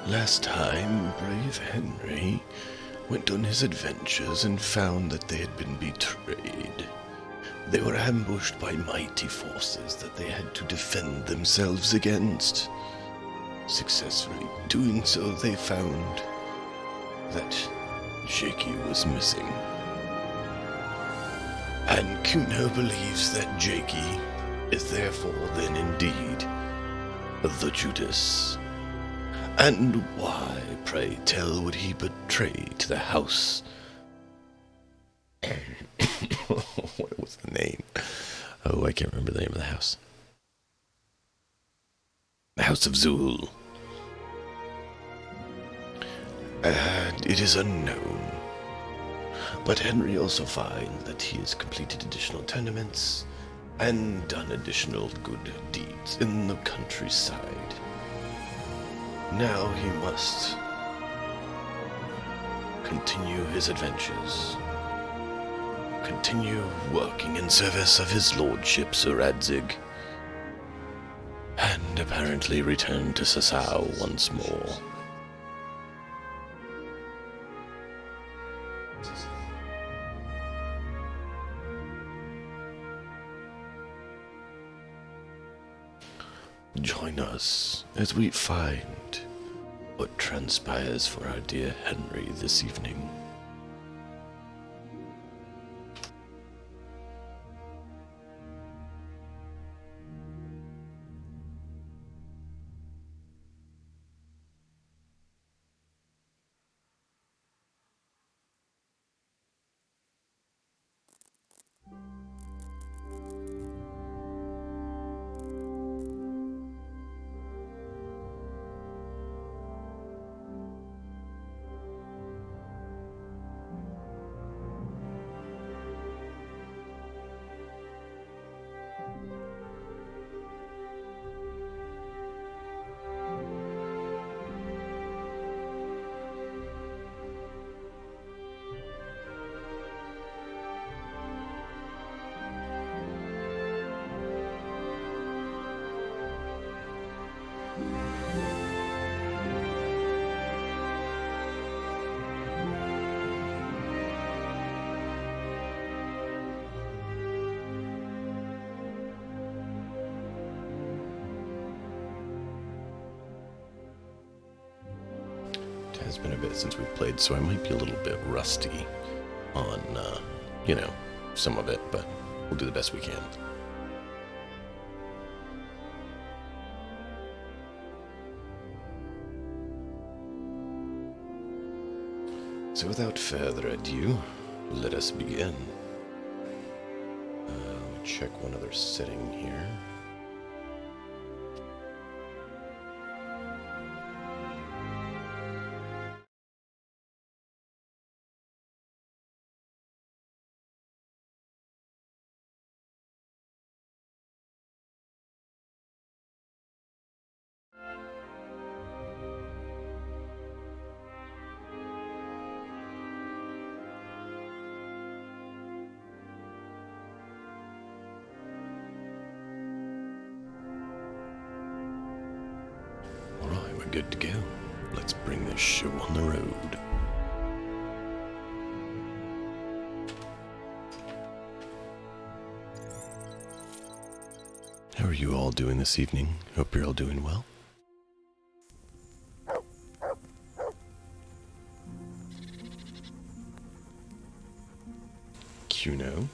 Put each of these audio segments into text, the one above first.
Last time, brave Henry went on his adventures and found that they had been betrayed. They were ambushed by mighty forces that they had to defend themselves against. Successfully doing so, they found that Jakey was missing. And Kuno believes that Jakey is therefore then indeed the Judas. And why, pray tell, would he betray to the house? What was the name? Oh, I can't remember the name of the house. The House of Zul. And it is unknown. But Henry also finds that he has completed additional tournaments and done additional good deeds in the countryside. Now he must continue his adventures. Continue working in service of his lordship, Sir Radzig. And apparently return to Sasau once more. Join us as we find what transpires for our dear Henry this evening. It has been a bit since we've played, so I might be a little bit rusty on, some of it, but we'll do the best we can. So without further ado, let us begin. Let me check one other setting here. Alright, we're good to go. Let's bring this show on the road. How are you all doing this evening? Hope you're all doing well. Kuno,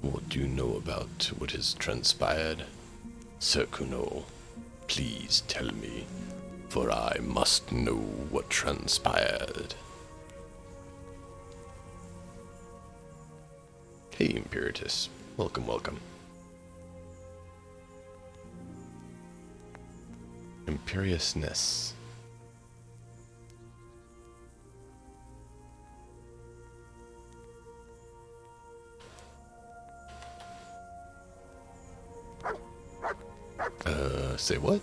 what do you know about what has transpired? Sir Kuno, please tell me, for I must know what transpired. Hey, Imperatus. Welcome, welcome. Imperiousness. Say what?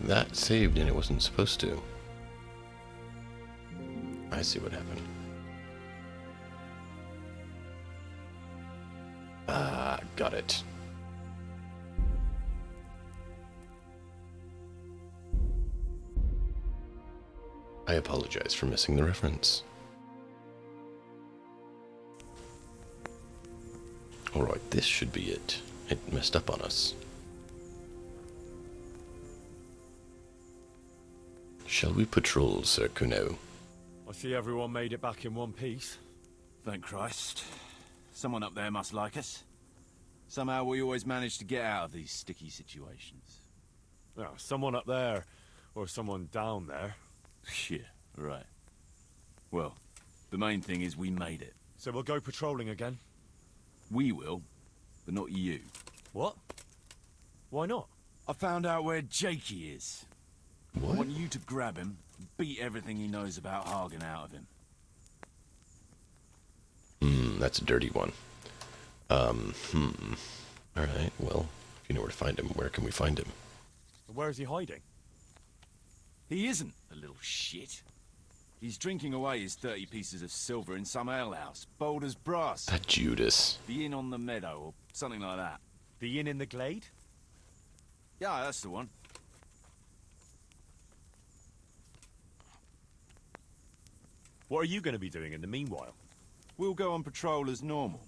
That saved and it wasn't supposed to. I see what happened. Ah, got it. I apologize for missing the reference. Alright, this should be it. It messed up on us. Shall we patrol, Sir Kuno? I see everyone made it back in one piece. Thank Christ. Someone up there must like us. Somehow we always manage to get out of these sticky situations. Well, someone up there, or someone down there. Yeah, right. Well, the main thing is we made it. So we'll go patrolling again? We will, but not you. What? Why not? I found out where Jakey is. What? I want you to grab him, beat everything he knows about Hagen out of him. That's a dirty one. Alright, well, if you know where to find him, where can we find him? Where is he hiding? He isn't, a little shit. He's drinking away his 30 pieces of silver in some alehouse, bold as brass. That Judas. The inn on the meadow, or something like that. The inn in the glade? Yeah, that's the one. What are you going to be doing in the meanwhile? We'll go on patrol as normal.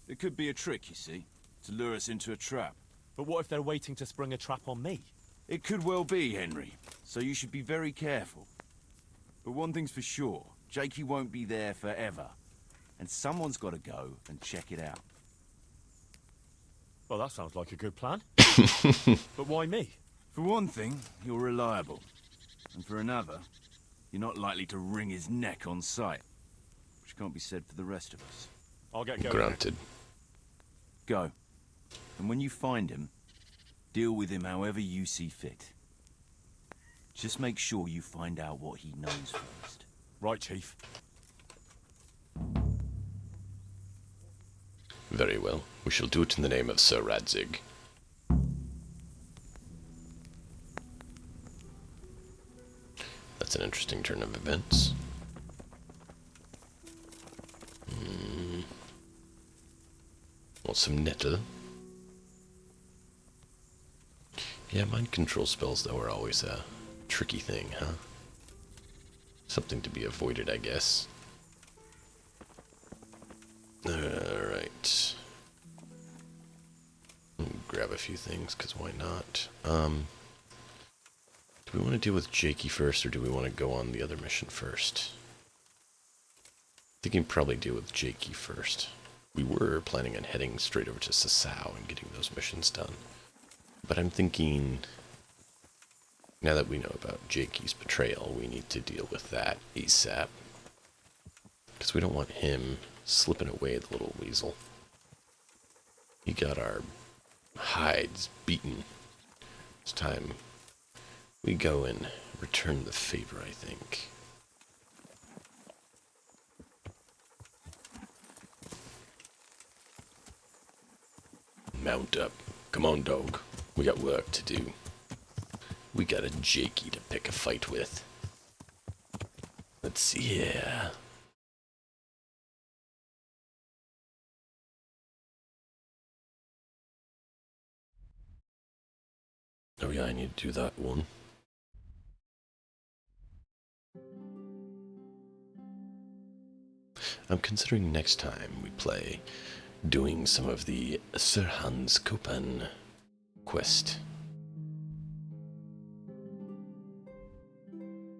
It could be a trick, you see, to lure us into a trap. But what if they're waiting to spring a trap on me? It could well be, Henry, so you should be very careful. But one thing's for sure, Jakey won't be there forever. And someone's got to go and check it out. Well, that sounds like a good plan. But why me? For one thing, you're reliable. And for another, you're not likely to wring his neck on sight. Which can't be said for the rest of us. I'll get going. Granted. Go. And when you find him, deal with him however you see fit. Just make sure you find out what he knows first. Right, Chief. Very well. We shall do it in the name of Sir Radzig. That's an interesting turn of events. Want some nettle? Yeah, mind control spells, though, are always a tricky thing, huh? Something to be avoided, I guess. Alright. Grab a few things, because why not? Do we want to deal with Jakey first, or do we want to go on the other mission first? I think we can probably deal with Jakey first. We were planning on heading straight over to Sasau and getting those missions done. But I'm thinking, now that we know about Jakey's betrayal, we need to deal with that ASAP. Because we don't want him slipping away, the little weasel. He got our hides beaten. It's time we go and return the favor, I think. Mount up. Come on, dog. We got work to do. We got a Jakey to pick a fight with. Let's see here. Oh yeah, I need to do that one. I'm considering next time we play doing some of the Sir Hans Kopan quest.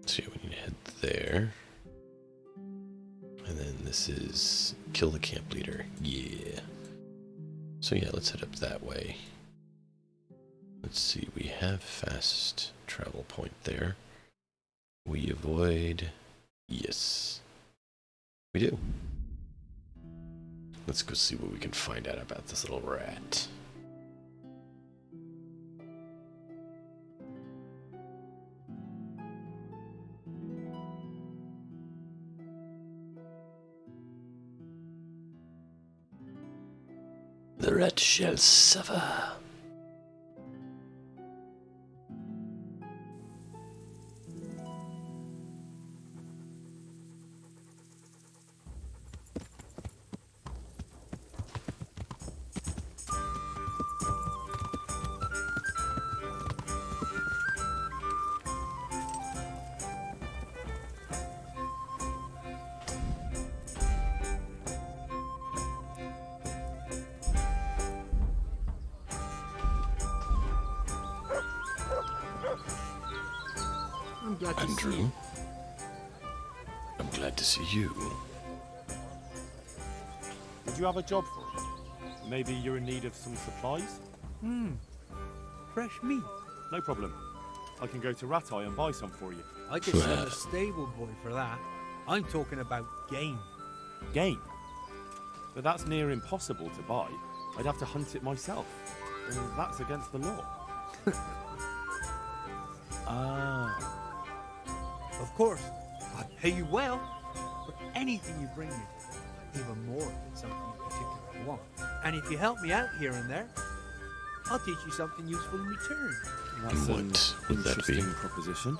So yeah, we need to head there. And then this is kill the camp leader. Yeah. So yeah, let's head up that way. Let's see, we have fast travel point there. We avoid... Yes. We do. Let's go see what we can find out about this little rat. The rat shall suffer. glad to see Andrew. you. I'm glad to see you. Did you have a job for me? Maybe you're in need of some supplies? Fresh meat. No problem. I can go to Ratai and buy some for you. I could send a stable boy for that. I'm talking about game. Game? But that's near impossible to buy. I'd have to hunt it myself. And that's against the law. Of course, I'd pay you well for anything you bring me. Even more if it's something you particularly want. And if you help me out here and there, I'll teach you something useful in return. That's an What would that be? interesting proposition.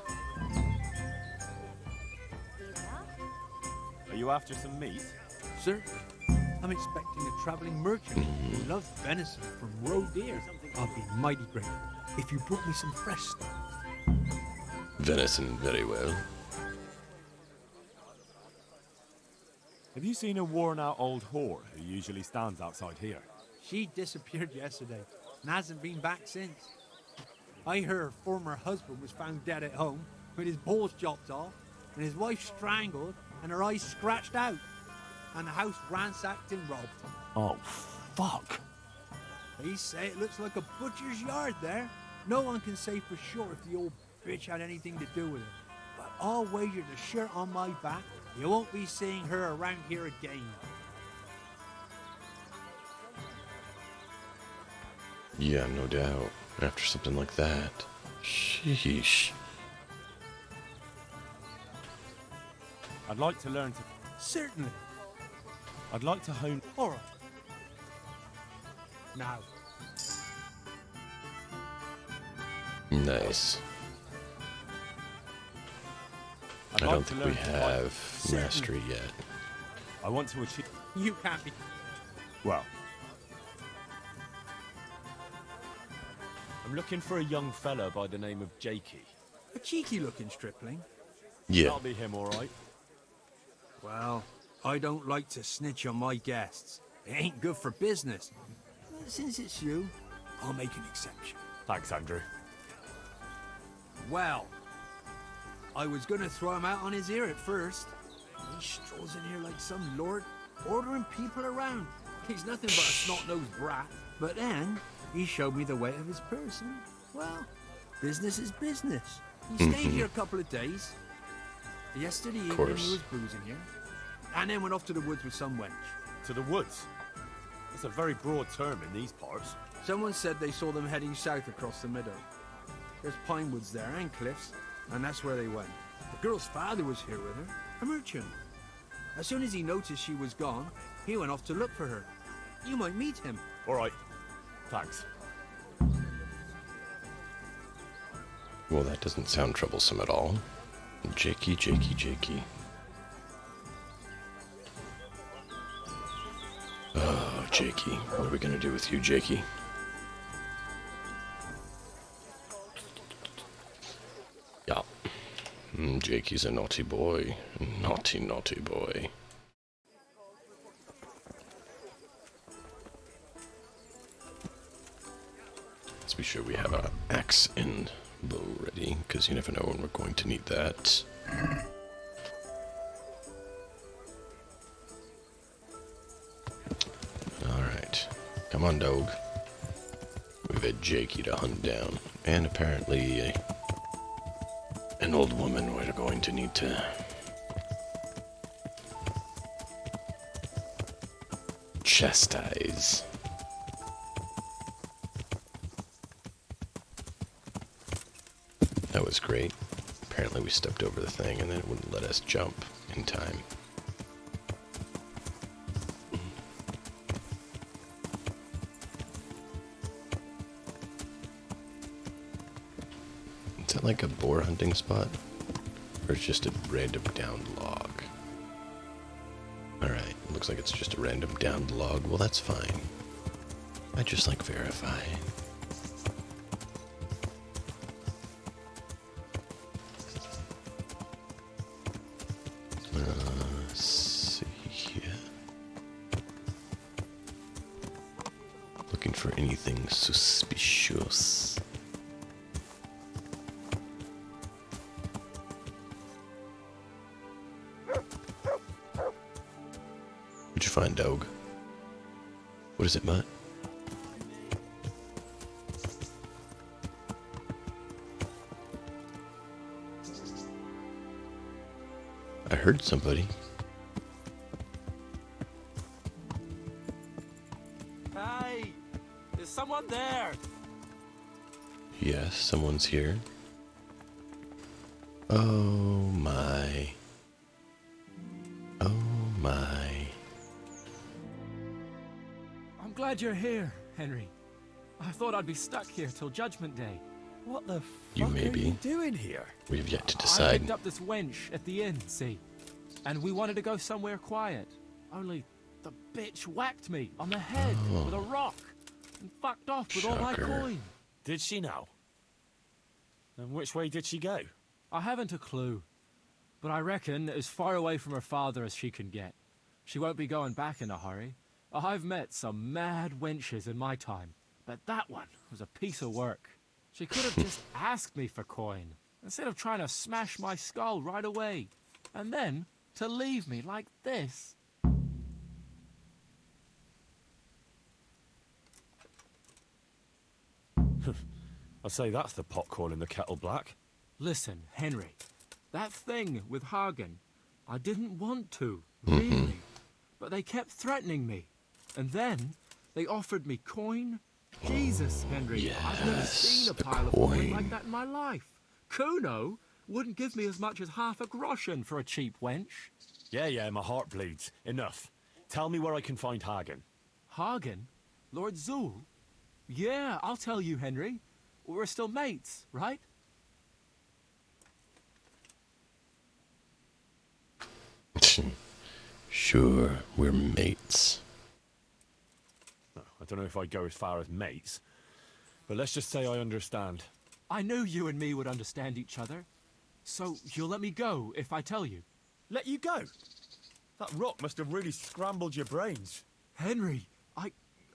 Are you after some meat? Certainly. I'm expecting a traveling merchant who loves venison from roe deer. I'll be mighty grateful if you brought me some fresh stuff. Venison, very well. Have you seen a worn-out old whore who usually stands outside here? She disappeared yesterday and hasn't been back since. I heard her former husband was found dead at home with his balls chopped off and his wife strangled and her eyes scratched out and the house ransacked and robbed. Oh, fuck. They say it looks like a butcher's yard there. No one can say for sure if the old bitch had anything to do with it. But I'll wager the shirt on my back you won't be seeing her around here again. Yeah, no doubt. After something like that. Sheesh. I'd like to learn to... Certainly. I'd like to hone... All right. Now, Nice. I'd I like don't to think we learn to have Certainly. mastery yet. I want to achieve... you can't be. Well... I'm looking for a young fella by the name of Jakey. A cheeky-looking stripling. Yeah. That'll be him, all right. Well, I don't like to snitch on my guests. It ain't good for business. But since it's you, I'll make an exception. Thanks, Andrew. Well, I was gonna throw him out on his ear at first. He strolls in here like some lord, ordering people around. He's nothing but a snot-nosed brat. But then, he showed me the weight of his person. Well, business is business. He stayed here a couple of days. Yesterday evening course. he was boozing here. And then went off to the woods with some wench. To the woods. That's a very broad term in these parts. Someone said they saw them heading south across the meadow. There's pine woods there and cliffs, and that's where they went. The girl's father was here with her, a merchant. As soon as he noticed she was gone, he went off to look for her. You might meet him. All right. Thanks. Well, that doesn't sound troublesome at all. Jakey, Jakey, Jakey. Oh, Jakey. What are we gonna do with you, Jakey? Yeah. Jakey's a naughty boy. Naughty, naughty boy. Let's be sure we have our axe and bow ready, because you never know when we're going to need that. Alright. Come on, dog. We've had Jakey to hunt down. And apparently an old woman we're going to need to chastise. That was great. Apparently we stepped over the thing and then it wouldn't let us jump in time. Is that like a boar hunting spot? Or it's just a random downed log? Alright, looks like it's just a random downed log. Well, that's fine. I just like verifying. See here. Looking for anything suspicious. fine dog. What is it, Mutt? I heard somebody. Hey! Is someone there? Yes, someone's here. Oh my. Oh my. I'm glad you're here, Henry. I thought I'd be stuck here till Judgment Day. What the You fuck may are be. you doing here? We have yet to I decide. picked up this wench at the inn, see? And we wanted to go somewhere quiet. Only the bitch whacked me on the head with a rock and fucked off with all my Shocker. coin. Did she now? And which way did she go? I haven't a clue, but I reckon as far away from her father as she can get. She won't be going back in a hurry. I've met some mad wenches in my time, but that one was a piece of work. She could have just asked me for coin, instead of trying to smash my skull right away, and then to leave me like this. I'd say that's the pot calling the kettle black. Listen, Henry, that thing with Hagen, I didn't want to, really, but they kept threatening me. And then they offered me coin. Jesus, Henry, I've never yes, seen a the pile of coin coin. like that in my life. Kuno wouldn't give me as much as half a groschen for a cheap wench. Yeah, my heart bleeds. Enough. Tell me where I can find Hagen. Hagen? Lord Zool? Yeah, I'll tell you, Henry. We're still mates, right? Sure, we're mates. I don't know if I'd go as far as mates, but let's just say I understand. I knew you and me would understand each other. So you'll let me go if I tell you. Let you go? That rock must have really scrambled your brains. Henry,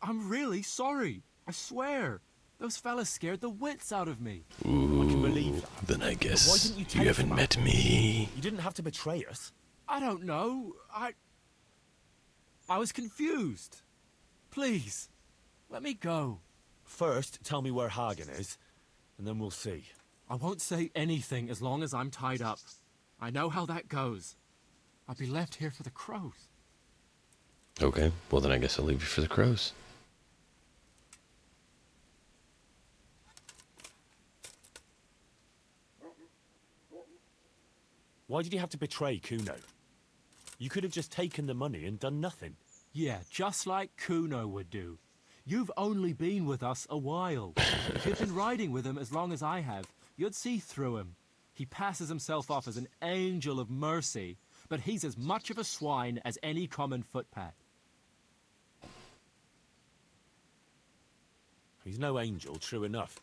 I'm really sorry. I swear. Those fellas scared the wits out of me. Ooh, I can believe that. then I Why guess didn't you tell you us haven't about met me. You didn't have to betray us. I don't know. I was confused. Please, let me go. First, tell me where Hagen is, and then we'll see. I won't say anything as long as I'm tied up. I know how that goes. I'll be left here for the crows. Okay, well then I guess I'll leave you for the crows. Why did you have to betray Kuno? You could have just taken the money and done nothing. Yeah, just like Kuno would do. You've only been with us a while. If you'd been riding with him as long as I have, you'd see through him. He passes himself off as an angel of mercy, but he's as much of a swine as any common footpad. He's no angel, true enough,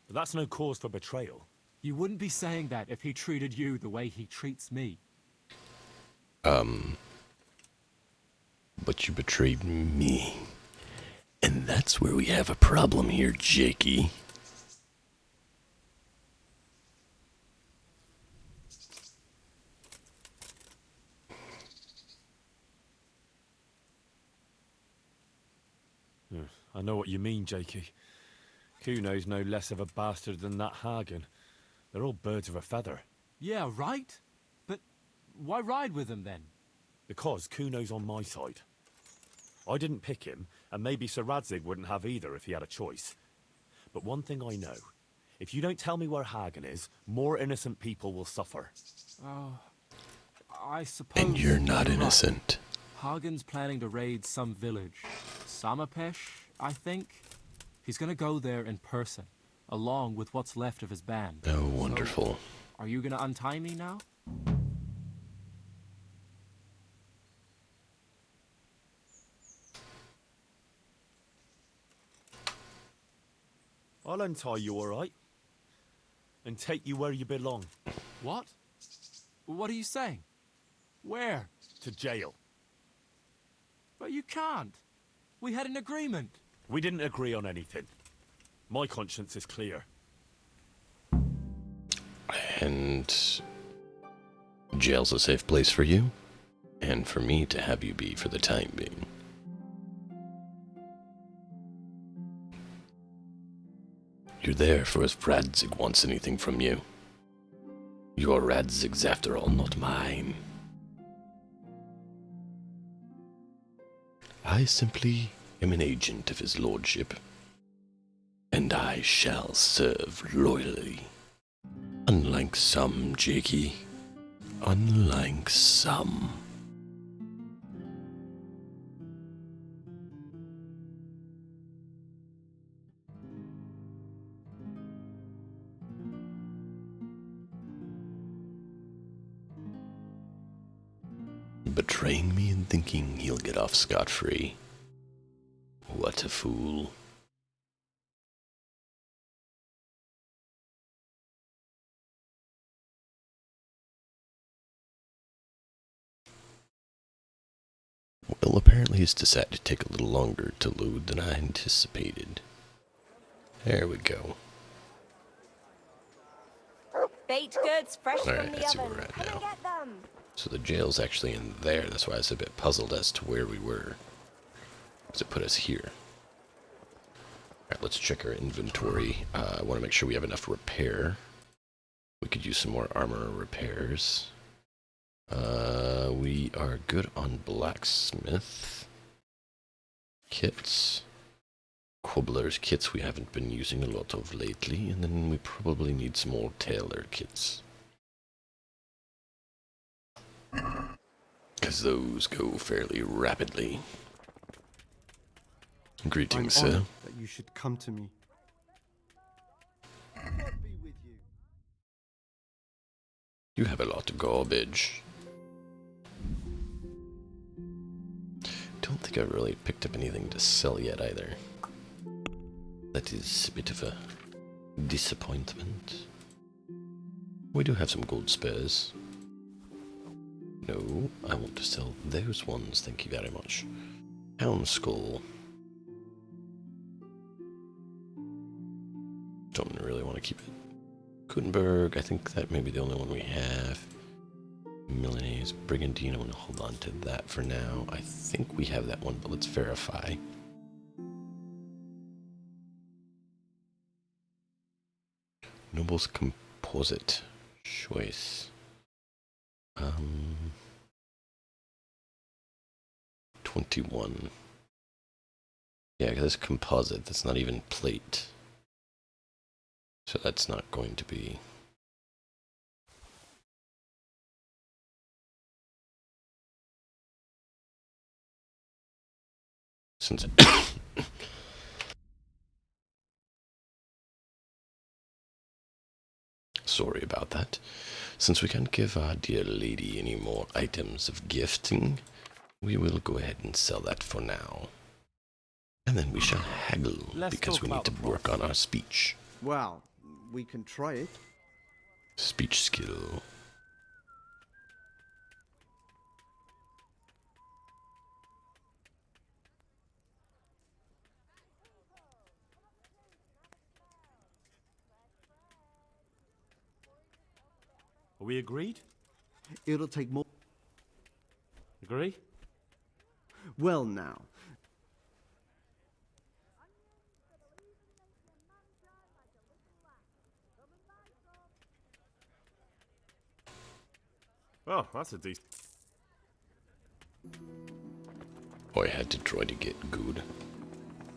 but that's no cause for betrayal. You wouldn't be saying that if he treated you the way he treats me. But you betrayed me. And that's where we have a problem here, Jakey. I know what you mean, Jakey. Kuno's no less of a bastard than that Hagen. They're all birds of a feather. Yeah, right? But why ride with him then? Because Kuno's on my side. I didn't pick him, and maybe Sir Radzig wouldn't have either if he had a choice. But one thing I know, if you don't tell me where Hagen is, more innocent people will suffer. Oh, I suppose... And you're not right. innocent. Hagen's planning to raid some village. Samapesh, I think. He's gonna go there in person, along with what's left of his band. Oh, wonderful. So, are you gonna untie me now? I'll untie you, all right? And take you where you belong. What? What are you saying? Where? To jail. But you can't. We had an agreement. We didn't agree on anything. My conscience is clear. And jail's a safe place for you? and for me to have you be for the time being. You're there for if Radzig wants anything from you. You're Radzig's after all, not mine. I simply am an agent of his lordship, and I shall serve loyally. Unlike some, Jakey. Unlike some. Betraying me and thinking he'll get off scot-free. What a fool. Well, apparently it's decided to take a little longer to load than I anticipated. There we go. Baked goods fresh All right, from the that's where oven. we're at Come now. and get them. So the jail's actually in there. That's why I was a bit puzzled as to where we were. Because it put us here. Alright, let's check our inventory. I want to make sure we have enough repair. We could use some more armor repairs. We are good on blacksmith kits. Cobbler's kits we haven't been using a lot of lately. And then we probably need some more tailor kits. Because those go fairly rapidly. Greetings, I'm sir. honored that you should come to me. You have a lot of garbage. Don't think I've really picked up anything to sell yet either. That is a bit of a disappointment. We do have some gold spurs. No, I want to sell those ones, thank you very much. Hound skull. Don't really want to keep it. Gutenberg, I think that may be the only one we have. Milanese, Brigandine, I want to hold on to that for now. I think we have that one, but let's verify. Noble's Composite. Choice. 21. Yeah, because it's composite. That's not even plate. So that's not going to be... Since... Sorry about that. Since we can't give our dear lady any more items of gifting, we will go ahead and sell that for now. And then we shall haggle, because we need to work on our speech. Well, we can try it. Speech skill. Are we agreed? It'll take more. Agree? Well, now. Oh, that's a decent... I had to try to get good,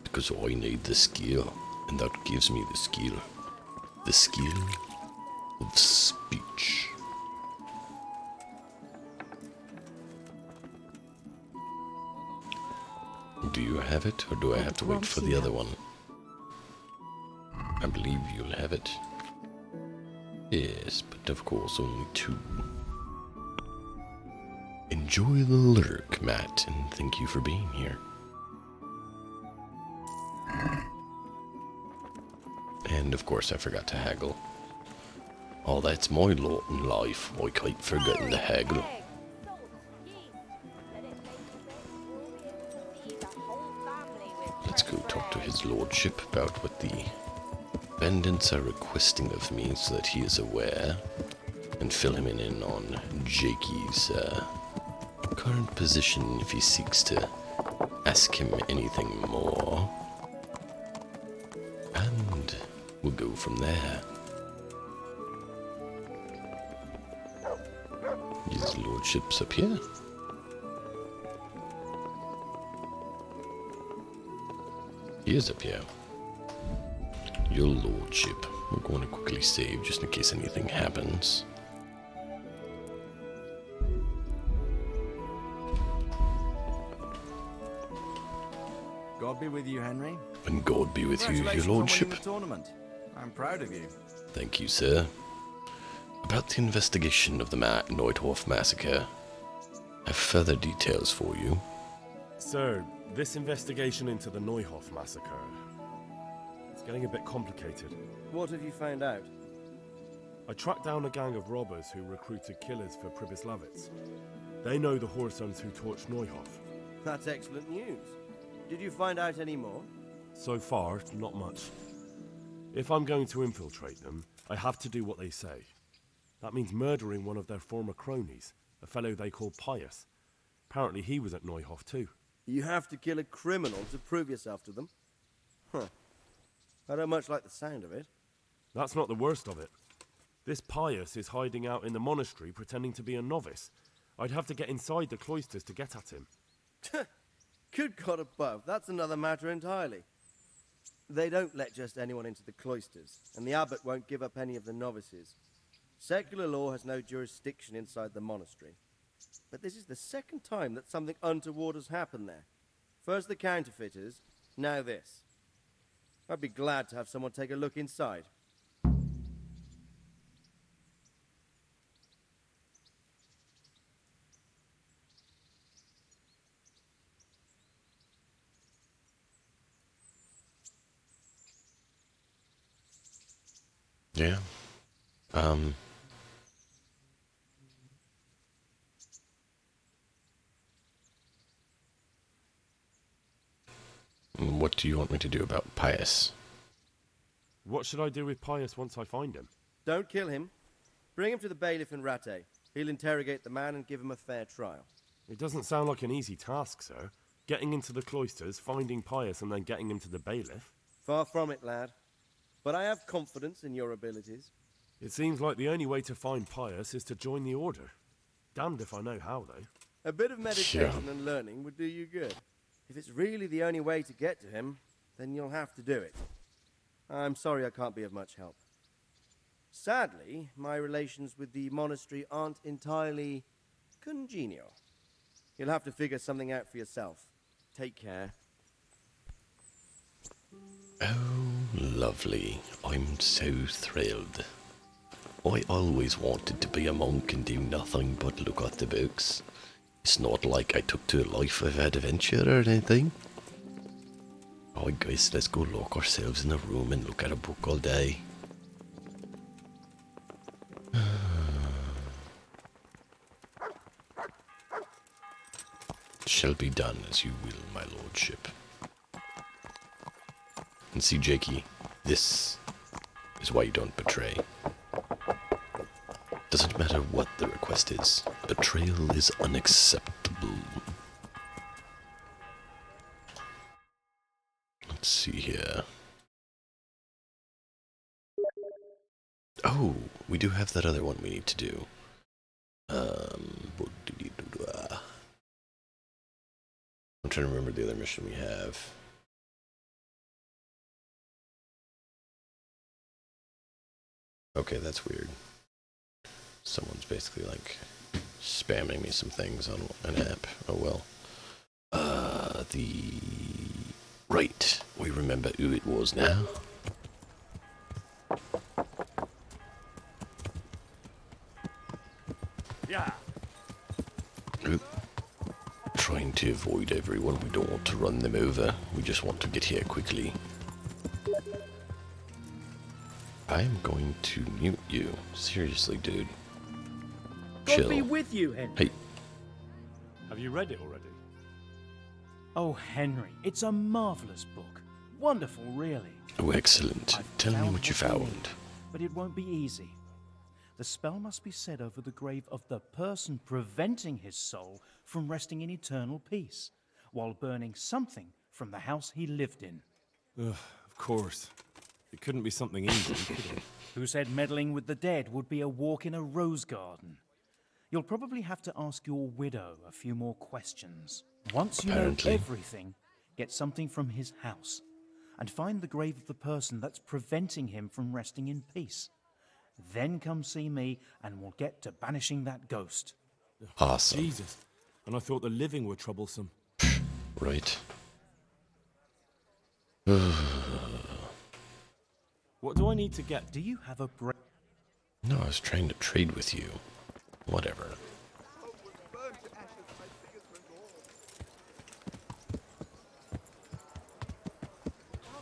because I need the skill, and that gives me the skill. The skill of speech. Do you have it, or do I have to wait for the other one? I believe you'll have it. Yes, but of course only 2. Enjoy the lurk, Matt, and thank you for being here. And of course I forgot to haggle. Oh, that's my lot in life. I keep forgetting to haggle. Let's go talk to his lordship about what the bandits are requesting of me so that he is aware, and fill him in on Jakey's current position if he seeks to ask him anything more. And we'll go from there. His lordship's up here. He is up here. Your lordship. We're going to quickly save just in case anything happens. God be with you, Henry. And God be with you, your lordship. The tournament. I'm proud of you. Thank you, sir. About the investigation of the Neuthof massacre, I have further details for you. Sir, this investigation into the Neuhof massacre, it's getting a bit complicated. What have you found out? I tracked down a gang of robbers who recruited killers for Pribyslavitz. They know the Horsons who torched Neuhof. That's excellent news. Did you find out any more? So far, not much. If I'm going to infiltrate them, I have to do what they say. That means murdering one of their former cronies, a fellow they call Pius. Apparently he was at Neuhof too. You have to kill a criminal to prove yourself to them? Huh. I don't much like the sound of it. That's not the worst of it. This Pius is hiding out in the monastery pretending to be a novice. I'd have to get inside the cloisters to get at him. Good God above, that's another matter entirely. They don't let just anyone into the cloisters, and the abbot won't give up any of the novices. Secular law has no jurisdiction inside the monastery. But this is the second time that something untoward has happened there. First the counterfeiters, now this. I'd be glad to have someone take a look inside. Yeah. What do you want me to do about Pius? What should I do with Pius once I find him? Don't kill him. Bring him to the bailiff in Rattay. He'll interrogate the man and give him a fair trial. It doesn't sound like an easy task, sir. Getting into the cloisters, finding Pius, and then getting him to the bailiff. Far from it, lad. But I have confidence in your abilities. It seems like the only way to find Pius is to join the order. Damned if I know how, though. A bit of meditation and learning would do you good. If it's really the only way to get to him, then you'll have to do it. I'm sorry I can't be of much help. Sadly, my relations with the monastery aren't entirely congenial. You'll have to figure something out for yourself. Take care. Oh, lovely. I'm so thrilled. I always wanted to be a monk and do nothing but look at the books. It's not like I took to a life of adventure or anything. Oh, guys, let's go lock ourselves in a room and look at a book all day. Shall be done as you will, my lordship. And see, Jakey, this is why you don't betray. Doesn't matter what the request is, betrayal is unacceptable. Let's see here. Oh, we do have that other one we need to do. I'm trying to remember the other mission we have. Okay, that's weird. Someone's basically like spamming me some things on an app. Oh well. Right, we remember who it was now. Yeah. Oop. Trying to avoid everyone. We don't want to run them over. We just want to get here quickly. I'm going to mute you. Seriously, dude. Chill. God be with you, Henry. Hey. Have you read it already? Oh, Henry, it's a marvelous book. Wonderful, really. Oh, excellent. I've Tell me found what you what we found. need, but it won't be easy. the spell must be said over the grave of the person preventing his soul from resting in eternal peace, while burning something from the house he lived in. Ugh, of course. It couldn't be something easy, could it? Who said meddling with the dead would be a walk in a rose garden? You'll probably have to ask your widow a few more questions. Once you know everything, get something from his house, and find the grave of the person that's preventing him from resting in peace. Then come see me, and we'll get to banishing that ghost. Awesome. Jesus. And I thought the living were troublesome. Right. What do I need to get? Do you have a break? No, I was trying to trade with you. Whatever.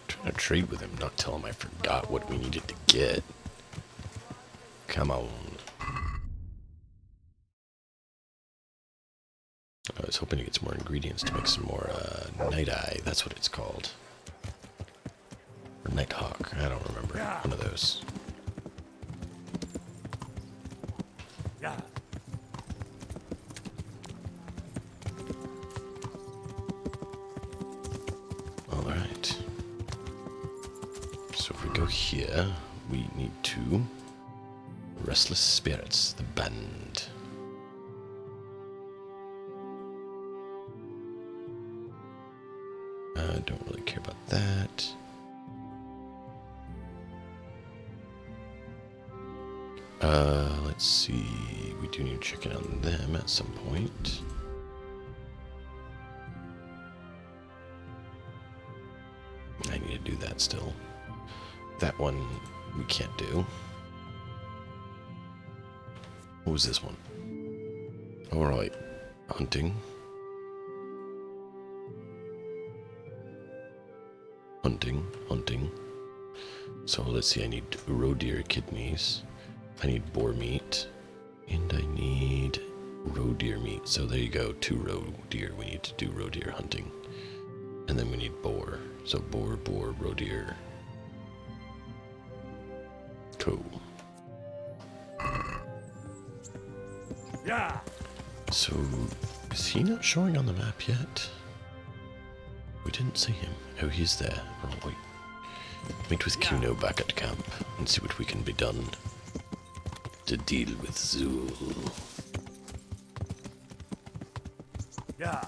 Trying to trade with him, not tell him I forgot what we needed to get. Come on. I was hoping to get some more ingredients to make some more Night Eye. That's what it's called. Or Nighthawk. I don't remember. One of those. Yeah. Alright. So if we go here, we need to... Restless Spirits, the band. I don't really care about that. Let's see. We do need to check in on them at some point. I need to do that still. That one we can't do. What was this one? Alright. Hunting. Hunting. So let's see, I need roe deer kidneys. I need boar meat. And I need roe deer meat. So there you go, 2 roe deer. We need to do roe deer hunting. And then we need boar. So boar, roe deer. Cool. Yeah. So, is he not showing on the map yet? We didn't see him. Oh, he's there. Oh, wait. Meet with Kuno back at camp and see what we can be done to deal with Zul. Yeah.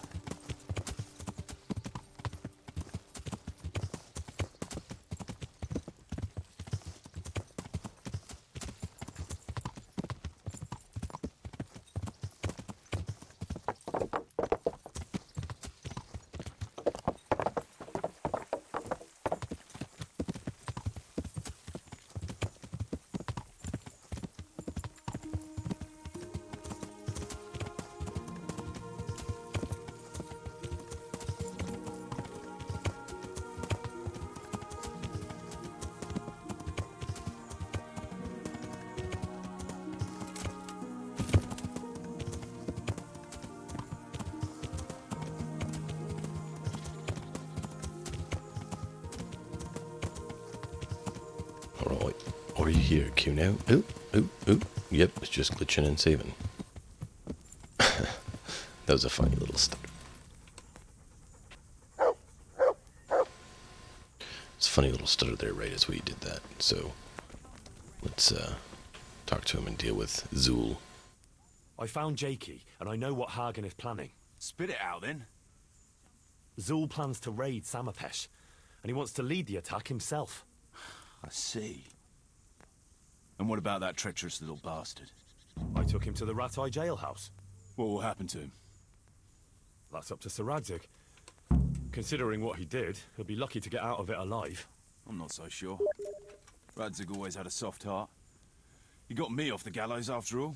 Alright. Are you here, Kuno? Oh. Yep, it's just glitching and saving. That was a funny little stutter. It's a funny little stutter there right as we did that. So, let's talk to him and deal with Zul. I found Jakey, and I know what Hagen is planning. Spit it out, then. Zul plans to raid Samapesh, and he wants to lead the attack himself. I see. And what about that treacherous little bastard? I took him to the Rat Eye jailhouse. What will happen to him? That's up to Sir Radzig. Considering what he did, he'll be lucky to get out of it alive. I'm not so sure. Radzig always had a soft heart. He got me off the gallows after all.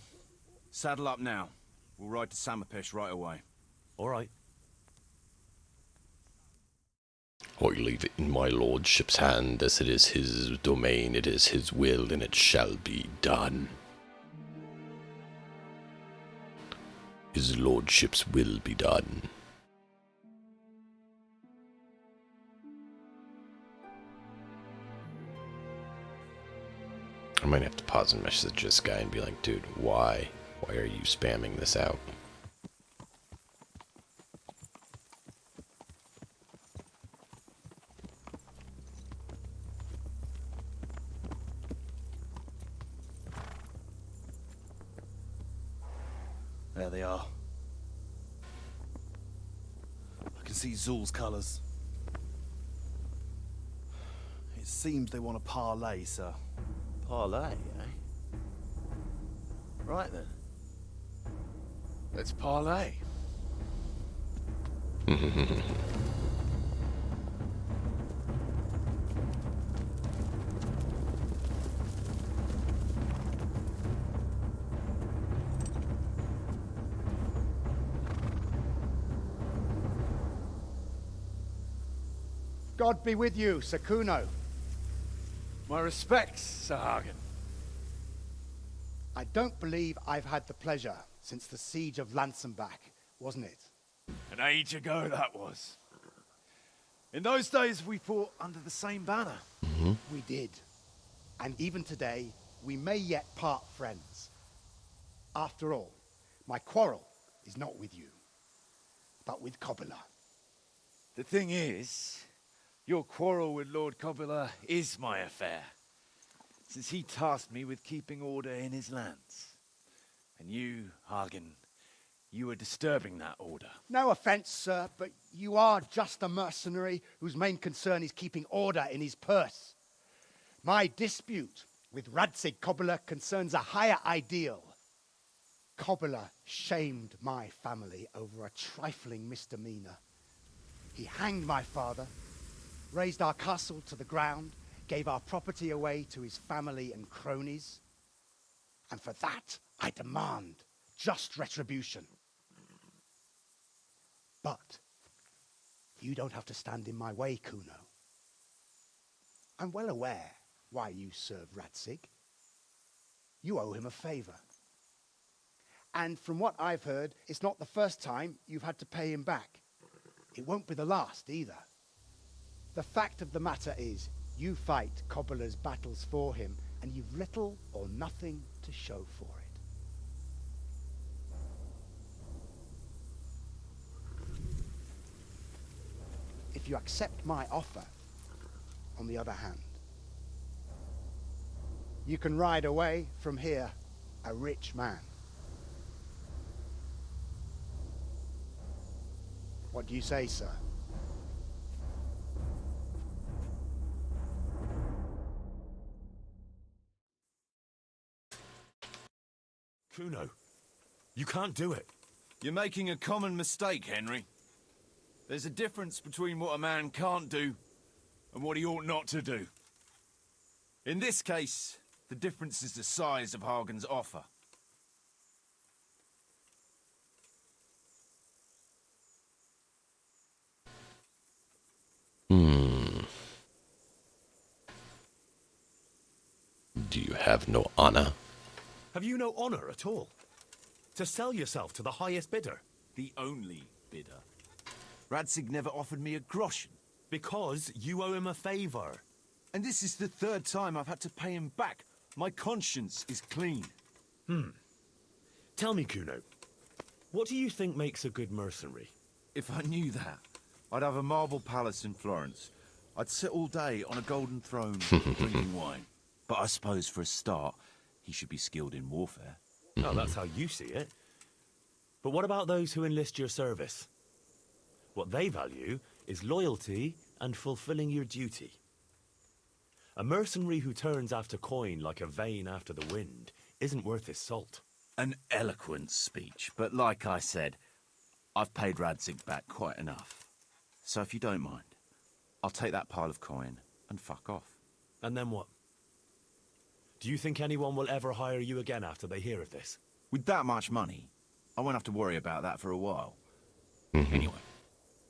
Saddle up now. We'll ride to Samapesh right away. All right. I leave it in my lordship's hand, as it is his domain, it is his will, and it shall be done. His lordship's will be done. I might have to pause and message this guy and be like, dude, why? Why are you spamming this out? There they are. I can see Zul's colours. It seems they want a parlay, sir. Parlay, eh? Right then. Let's parlay. God be with you, Sir Kuno. My respects, Sir Hagen. I don't believe I've had the pleasure since the siege of Lansenbach, wasn't it? An age ago that was. In those days we fought under the same banner. We did. And even today, we may yet part friends. After all, my quarrel is not with you, but with Coppola. The thing is, your quarrel with Lord Coppola is my affair, since he tasked me with keeping order in his lands. And you, Hagen, you were disturbing that order. No offense, sir, but you are just a mercenary whose main concern is keeping order in his purse. My dispute with Radzig Coppola concerns a higher ideal. Coppola shamed my family over a trifling misdemeanor. He hanged my father, razed our castle to the ground, gave our property away to his family and cronies. And for that, I demand just retribution. But you don't have to stand in my way, Kuno. I'm well aware why you serve Radzig. You owe him a favor. And from what I've heard, it's not the first time you've had to pay him back. It won't be the last either. The fact of the matter is, you fight Coppola's battles for him, and you've little or nothing to show for it. If you accept my offer, on the other hand, you can ride away from here a rich man. What do you say, sir? Kuno, you can't do it. You're making a common mistake, Henry. There's a difference between what a man can't do and what he ought not to do. In this case, the difference is the size of Hagen's offer. Do you have no honor? Have you no honor at all? To sell yourself to the highest bidder? The only bidder. Radzig never offered me a groschen. Because you owe him a favor. And this is the third time I've had to pay him back. My conscience is clean. Tell me, Kuno, what do you think makes a good mercenary? If I knew that, I'd have a marble palace in Florence. I'd sit all day on a golden throne drinking wine. But I suppose for a start, he should be skilled in warfare. Oh, that's how you see it. But what about those who enlist your service? What they value is loyalty and fulfilling your duty. A mercenary who turns after coin like a vane after the wind isn't worth his salt. An eloquent speech, but like I said, I've paid Radzig back quite enough. So if you don't mind, I'll take that pile of coin and fuck off. And then what? Do you think anyone will ever hire you again after they hear of this? With that much money, I won't have to worry about that for a while. Anyway,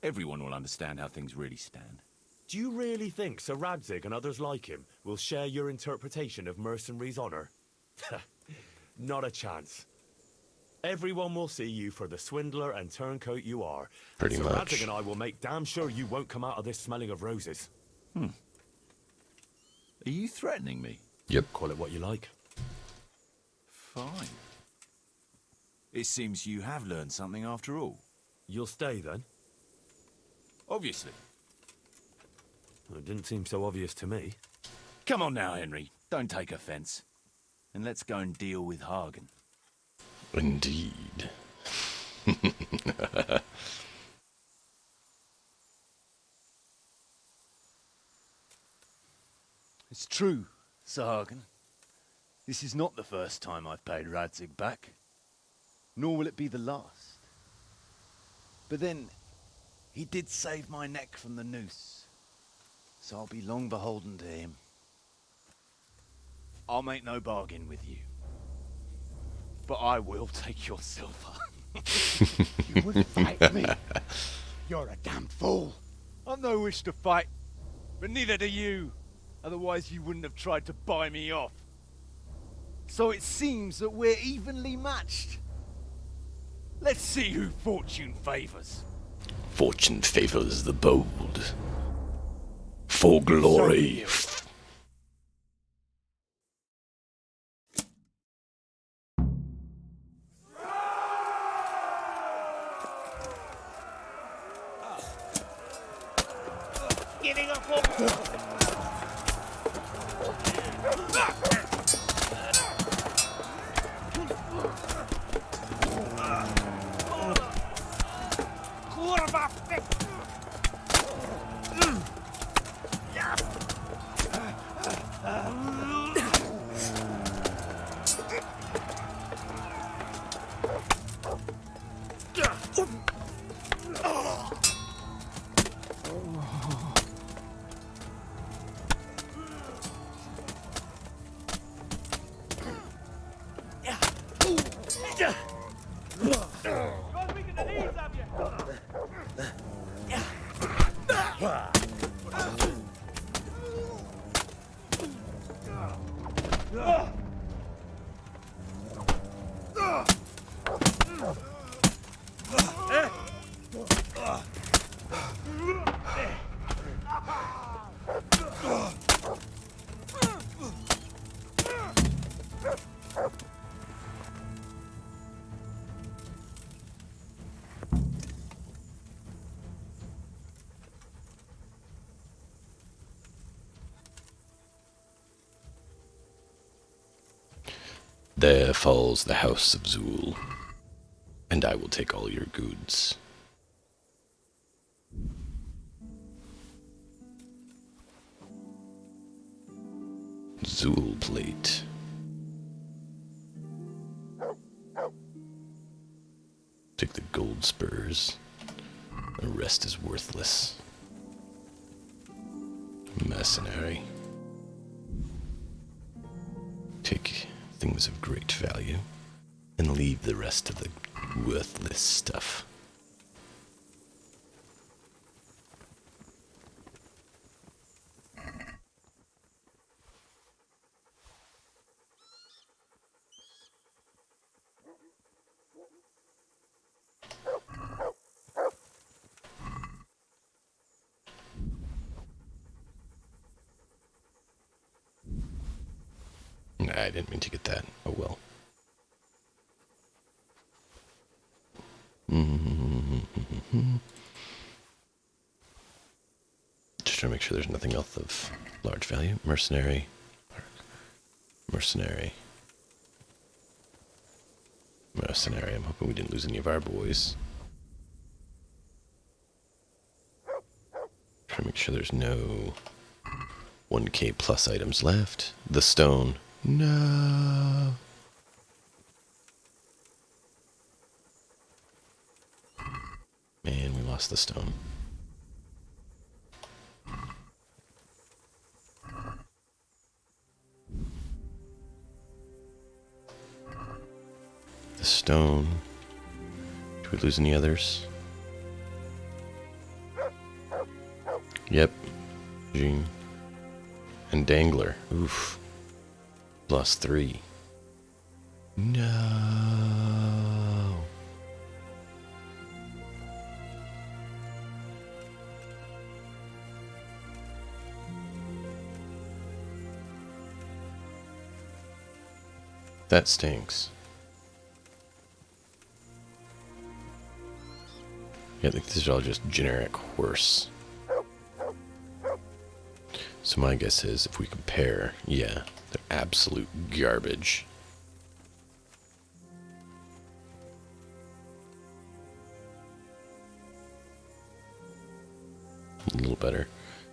everyone will understand how things really stand. Do you really think Sir Radzig and others like him will share your interpretation of mercenary's honor? Not a chance. Everyone will see you for the swindler and turncoat you are. Pretty Sir much. Radzig and I will make damn sure you won't come out of this smelling of roses. Are you threatening me? Yep. Call it what you like. Fine. It seems you have learned something after all. You'll stay then? Obviously. Well, it didn't seem so obvious to me. Come on now, Henry. Don't take offense. And let's go and deal with Hagen. Indeed. It's true, Sir Hagen. This is not the first time I've paid Radzig back. Nor will it be the last. But then, he did save my neck from the noose. So I'll be long beholden to him. I'll make no bargain with you. But I will take your silver. You wouldn't fight me. You're a damn fool. I've no wish to fight, but neither do you. Otherwise you wouldn't have tried to buy me off. So it seems that we're evenly matched. Let's see who fortune favors. Fortune favors the bold. For glory. Giving up There falls the house of Zul, and I will take all your goods. Zul plate. Take the gold spurs. The rest is worthless. Mercenary. Take things of great value, and leave the rest of the worthless stuff. I didn't mean to get that. Oh well. Just trying to make sure there's nothing else of large value. Mercenary. Mercenary. Mercenary. I'm hoping we didn't lose any of our boys. Trying to make sure there's no 1K plus items left. The stone. No. Man, we lost the stone. The stone. Did we lose any others? Yep. Jean. And Dangler. Oof. Lost 3. No. That stinks. Yeah, I think these are all just generic horse. So my guess is, if we compare, yeah, they're absolute garbage. A little better.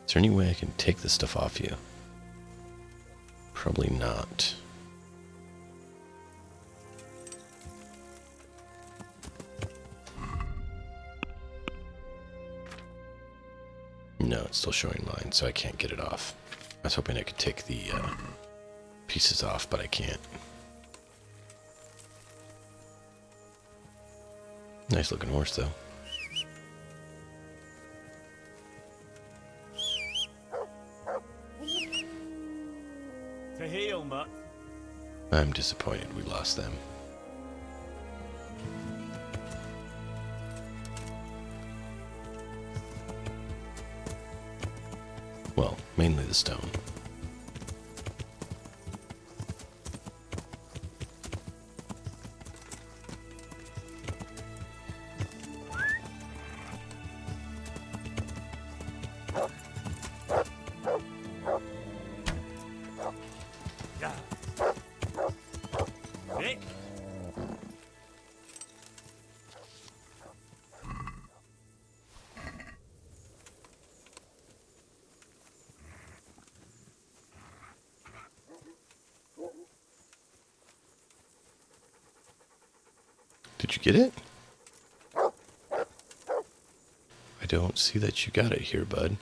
Is there any way I can take this stuff off you? Probably not. No, it's still showing lines, so I can't get it off. I was hoping I could take the pieces off, but I can't. Nice looking horse, though. To heel, Mutt. I'm disappointed we lost them. Well, mainly the stone. Did you get it? I don't see that you got it here, bud.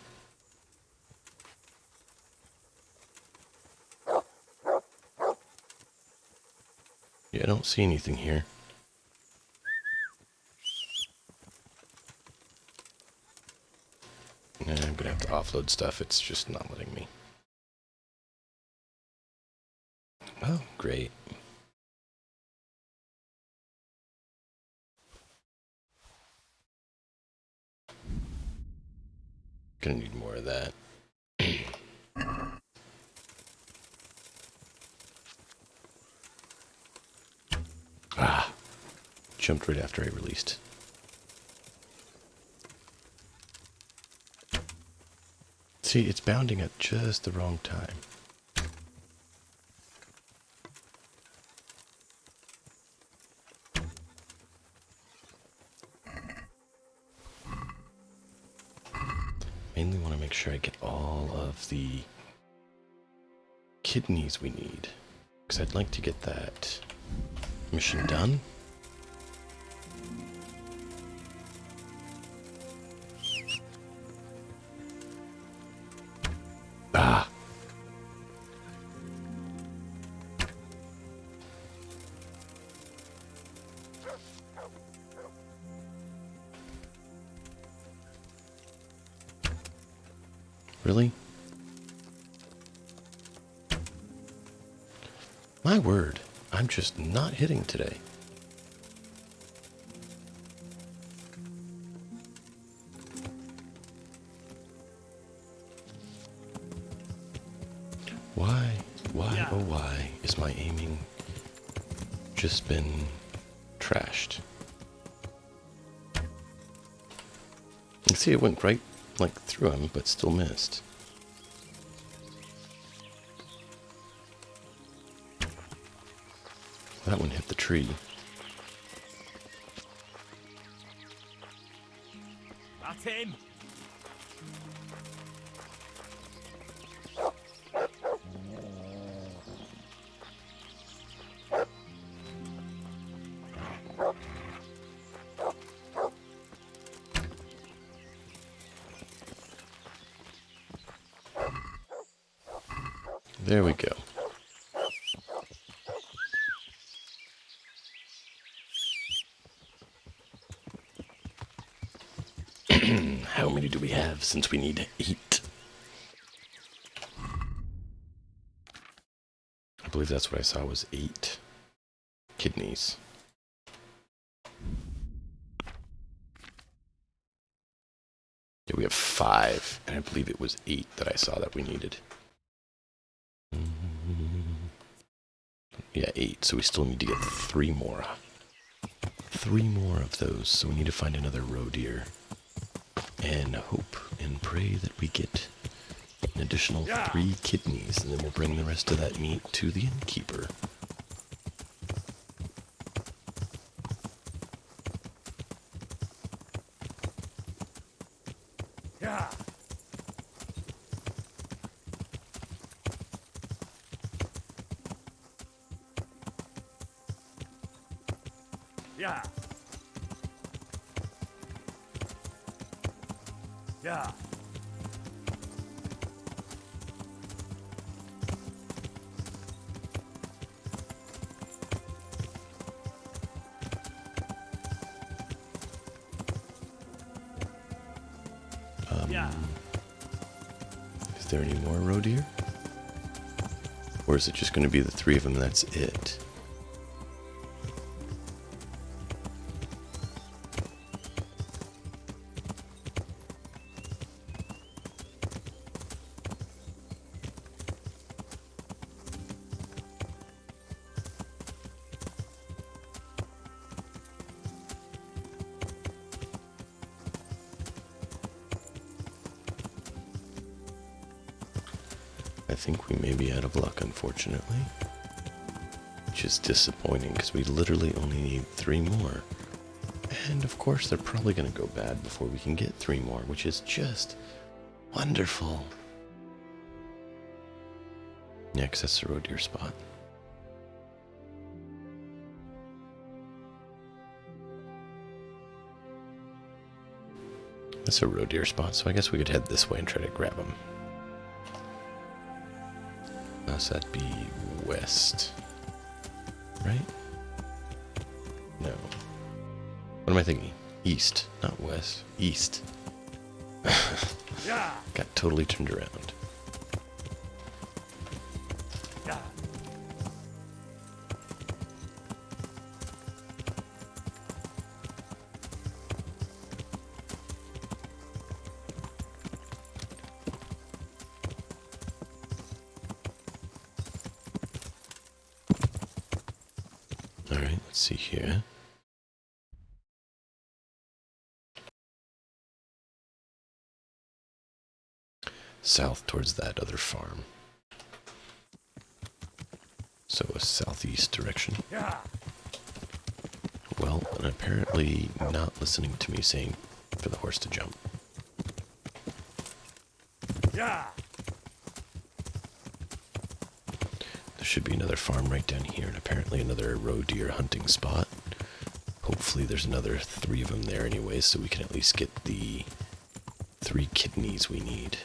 Yeah, I don't see anything here. Nah, I'm gonna have to offload stuff. It's just not letting me. Oh, great. Gonna need more of that. Ah, jumped right after I released. See, it's bounding at just the wrong time. Mainly want to make sure I get all of the kidneys we need, because I'd like to get that mission done. Ah. Really? My word, I'm just not hitting today. Why, oh why, is my aiming just been trashed? You see, it went right, like, through him, but still missed. That one hit the tree. That's him. There we go. How many do we have, since we need 8? I believe that's what I saw was 8 kidneys. Yeah, we have 5, and I believe it was 8 that I saw that we needed. Yeah, 8. So we still need to get 3 more. 3 more of those. So we need to find another roe deer. And hope and pray that we get an additional 3 kidneys. And then we'll bring the rest of that meat to the innkeeper. Yeah. Yeah. Yeah. Is there any more roe deer? Or is it just going to be the 3 of them and that's it? I think we may be out of luck, unfortunately. Which is disappointing, because we literally only need 3 more. And of course, they're probably going to go bad before we can get 3 more, which is just wonderful. Yeah, because that's the roe deer spot. That's a roe deer spot, so I guess we could head this way and try to grab them. So that'd be west, right? No. What am I thinking? East, not west. East. Yeah. Got totally turned around. Yeah. Alright, let's see here. South towards that other farm. So a southeast direction. Yeah. Well, and apparently not listening to me saying for the horse to jump. Yeah. There should be another farm right down here, and apparently another roe deer hunting spot. Hopefully there's another 3 of them there anyway, so we can at least get the 3 kidneys we need.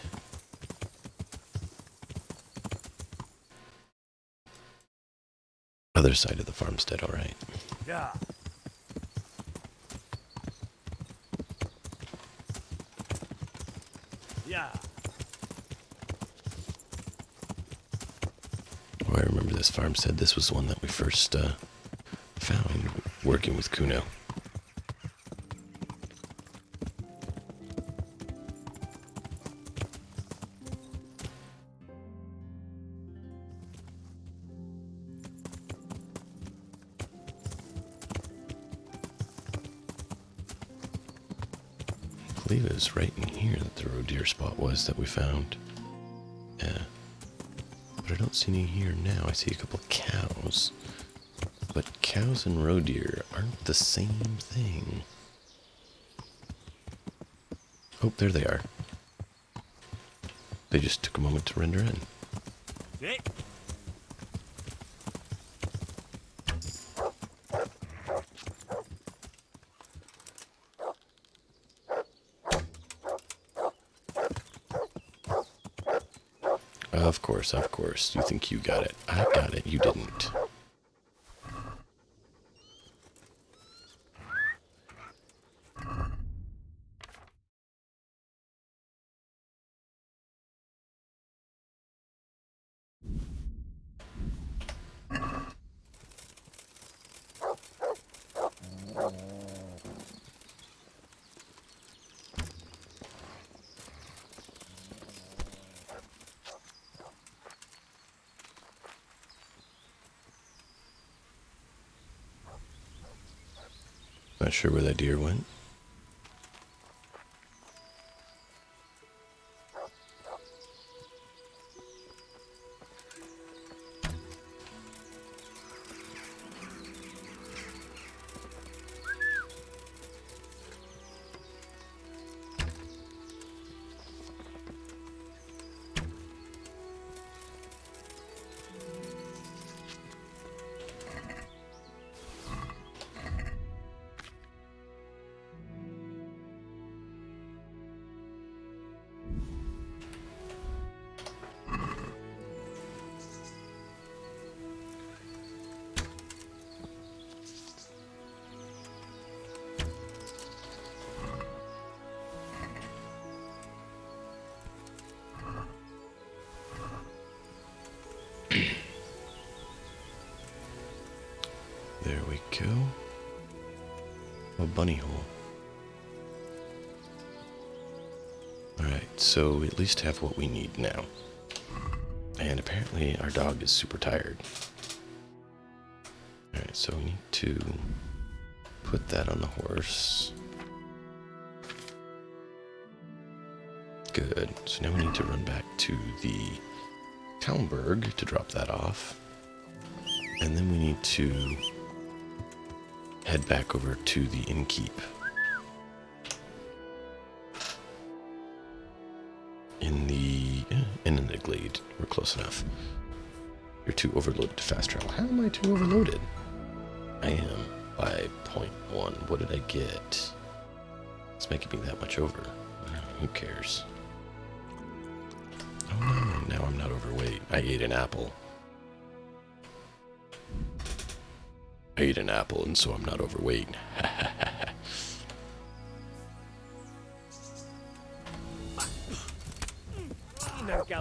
Other side of the farmstead, alright. Yeah. Yeah. Oh, I remember this farmstead. This was the one that we first found working with Kuno. I believe it was right in here that the roe deer spot was that we found. Yeah. But I don't see any here now. I see a couple of cows. But cows and roe deer aren't the same thing. Oh, there they are. They just took a moment to render in. Yeah. Of course, of course. You think you got it. I got it. You didn't. Not sure where that deer went. There we go. A bunny hole. Alright, so we at least have what we need now. And apparently our dog is super tired. Alright, so we need to put that on the horse. Good. So now we need to run back to the Talmberg to drop that off. And then we need to head back over to the innkeep. In the glade. We're close enough. You're too overloaded to fast travel. How am I too overloaded? I am by 0.1. What did I get? It's making me that much over. Who cares? Oh no, now I'm not overweight. I ate an apple. I ate an apple and so I'm not overweight. You'll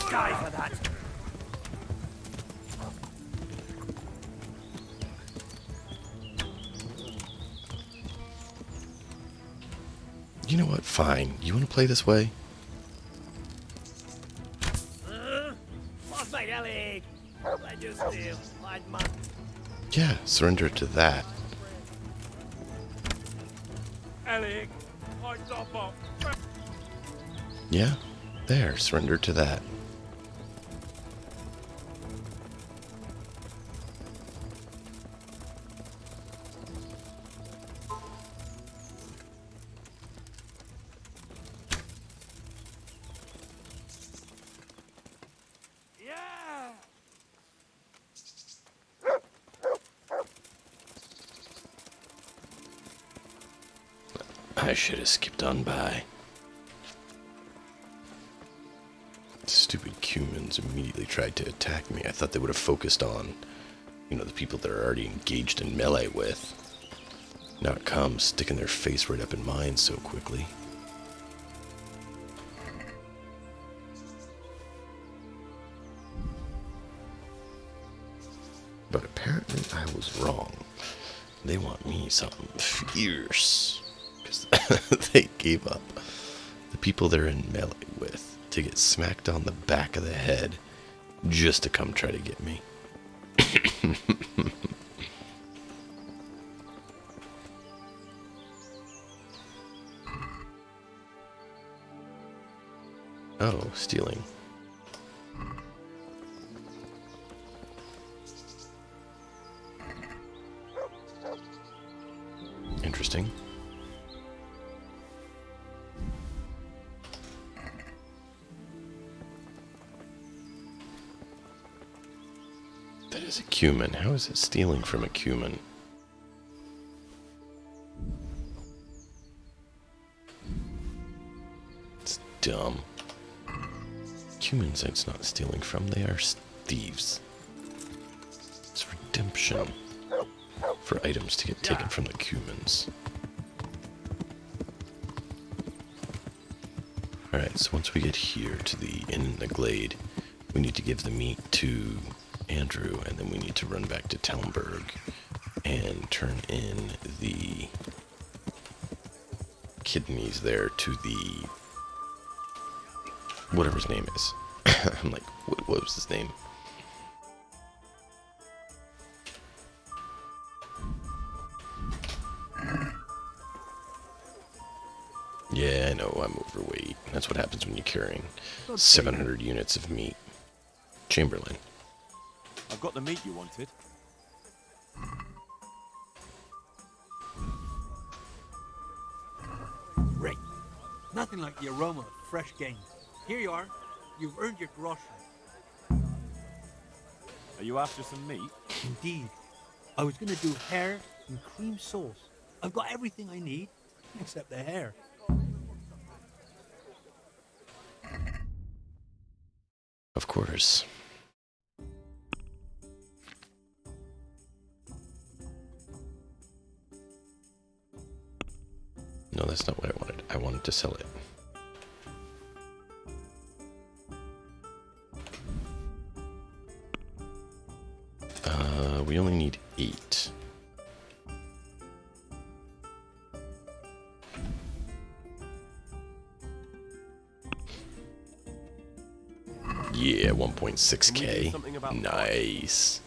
die for that. You know what? Fine. You want to play this way? Yeah, surrender to that. Yeah, there, surrender to that. I should have skipped on by. Stupid humans immediately tried to attack me. I thought they would have focused on, you know, the people they're already engaged in melee with. Now it comes, sticking their face right up in mine so quickly. But apparently I was wrong. They want me something fierce. Because they gave up the people they're in melee with to get smacked on the back of the head just to come try to get me. Oh, stealing. Interesting. That is a cumin. How is it stealing from a cumin? It's dumb. Cumins it's not stealing from, they are thieves. It's redemption for items to get taken from the cumins. Alright, so once we get here to the inn in the glade, we need to give the meat to Andrew, and then we need to run back to Talmberg and turn in the kidneys there to the... whatever his name is. I'm like, what was his name? Yeah, I know, I'm overweight. That's what happens when you're carrying 700 units of meat. Chamberlain. I've got the meat you wanted. Great. Nothing like the aroma of fresh game. Here you are. You've earned your groschen. Are you after some meat? Indeed. I was going to do hare and cream sauce. I've got everything I need, except the hare. Of course. No, that's not what I wanted. I wanted to sell it. We only need 8. Yeah, 1.6k. Nice.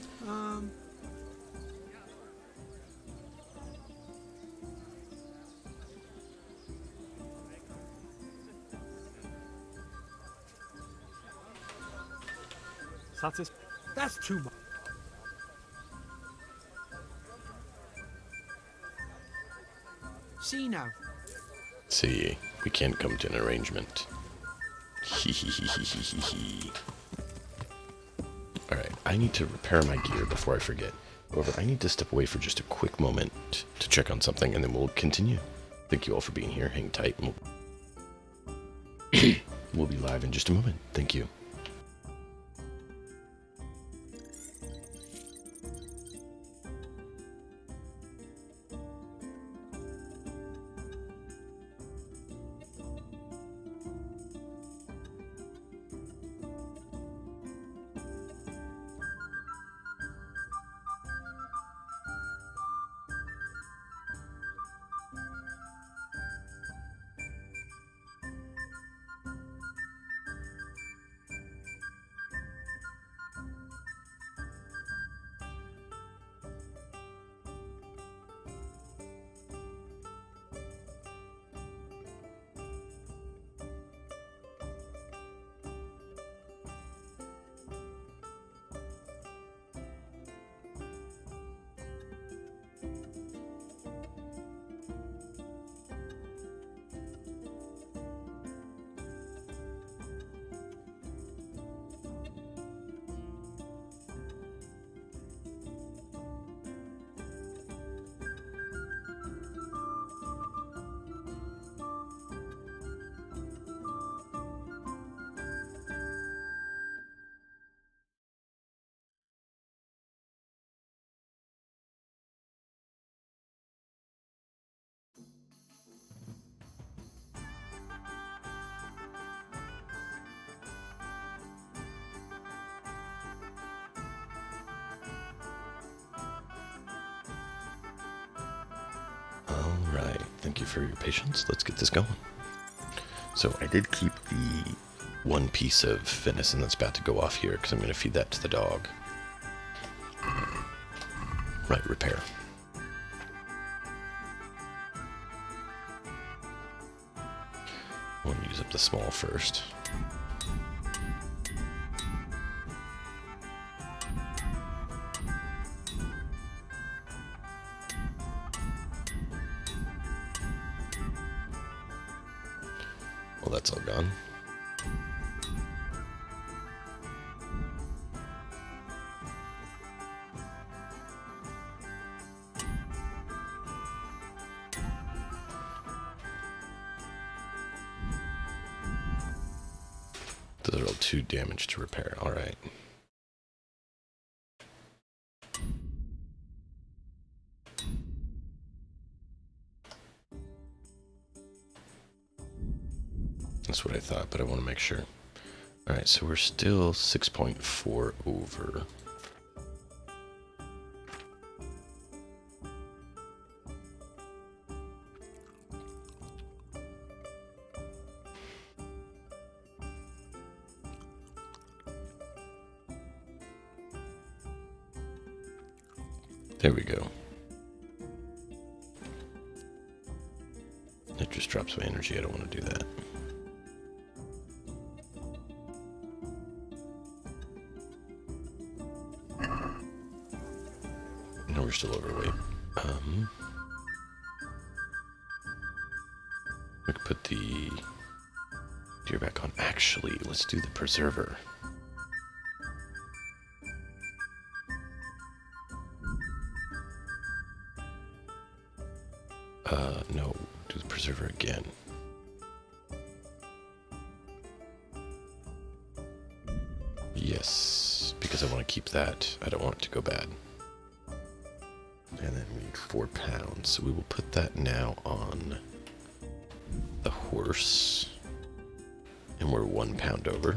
That's too much. See now. See, we can't come to an arrangement. Hee. Alright, I need to repair my gear before I forget. However, I need to step away for just a quick moment to check on something, and then we'll continue. Thank you all for being here. Hang tight. We'll be live in just a moment. Thank you. Alright, thank you for your patience. Let's get this going. So I did keep the one piece of venison that's about to go off here because I'm going to feed that to the dog. Right, repair. We'll use up the small first. Well, that's all gone. Those are all too damaged to repair. All right. That's what I thought, but I want to make sure. All right, so we're still 6.4 over. There we go. It just drops my energy. I don't want to do that. No, we're still overweight. We could put the deer back on. Actually, let's do the preserver. No, do the preserver again. Yes, because I want to keep that. I don't want it to go bad. And then we need 4 pounds, so we will put that now on the horse. And we're 1 pound over.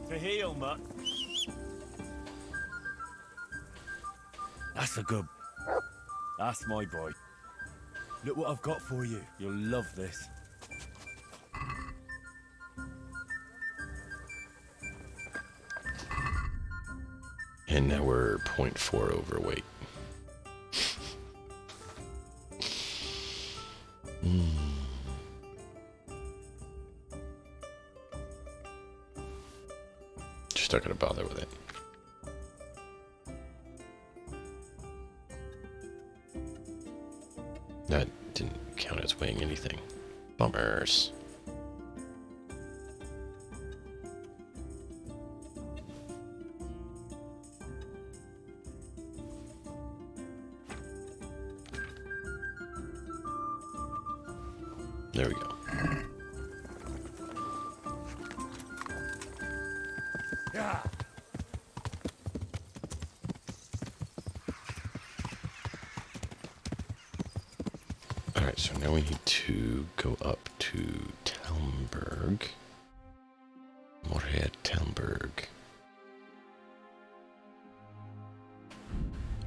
To heel, mutt. That's a good... That's my boy. Look what I've got for you. You'll love this. And now we're 0.4 overweight. Just not gonna bother with it. That didn't count as weighing anything. Bummers. There we go. Yeah. Alright, so now we need to go up to Talmberg. Morehead Talmberg.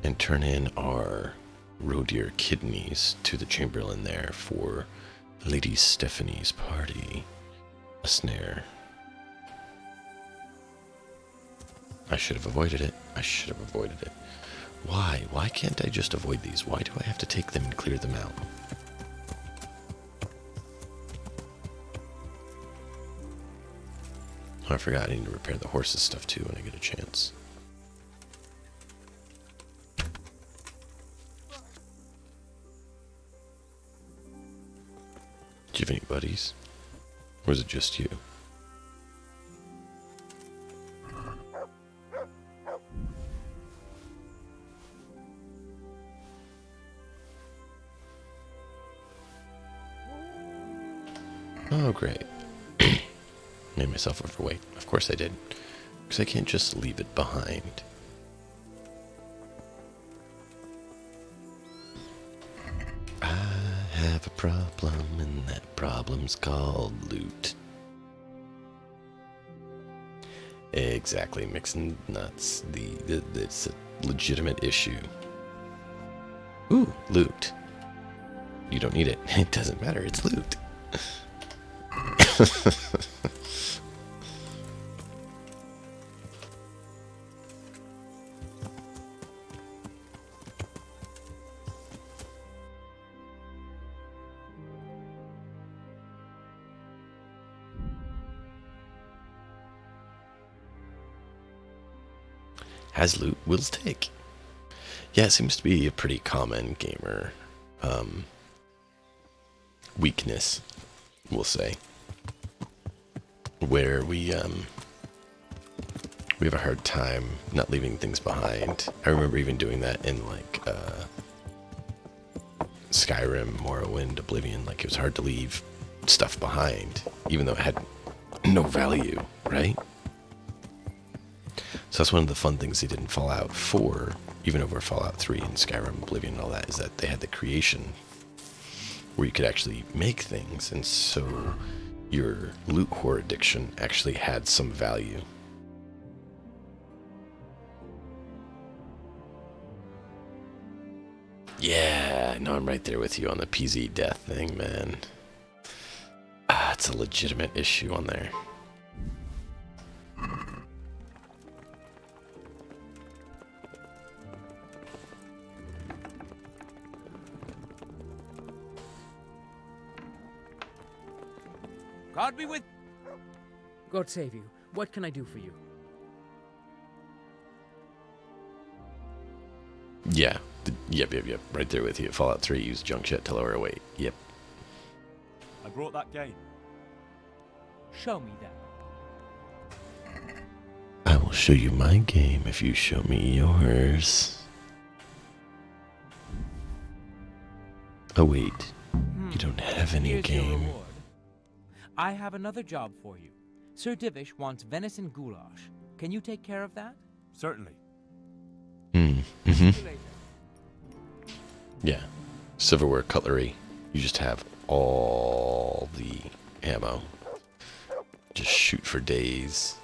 And turn in our roe deer kidneys to the Chamberlain there for Lady Stephanie's party. A snare. I should have avoided it. I should have avoided it. Why? Why can't I just avoid these? Why do I have to take them and clear them out? Oh, I forgot I need to repair the horses stuff too when I get a chance. Do you have any buddies? Or is it just you? Oh, great. Made myself overweight. Of course I did. Because I can't just leave it behind. I have a problem, and that problem's called loot. Exactly, mixing nuts. It's a legitimate issue. Ooh, loot. You don't need it. It doesn't matter, it's loot. Has loot, wills take. Yeah, it seems to be a pretty common gamer weakness, we'll say, where we have a hard time not leaving things behind. I remember even doing that in like Skyrim, Morrowind, Oblivion. Like, it was hard to leave stuff behind, even though it had no value, right? So that's one of the fun things they did in Fallout 4, even over Fallout 3 and Skyrim, Oblivion and all that, is that they had the creation where you could actually make things, and so your loot whore addiction actually had some value. Yeah, no, I'm right there with you on the PZ death thing, man. It's a legitimate issue on there. God be with... God save you. What can I do for you? Yeah. Yep. Right there with you. Fallout 3 used junk jet to lower weight. Yep. I brought that game. Show me that. I will show you my game if you show me yours. Oh wait, you don't have any Here's your game. reward. I have another job for you. Sir Divish wants venison goulash. Can you take care of that? Certainly. Yeah. Silverware, cutlery. You just have all the ammo. Just shoot for days.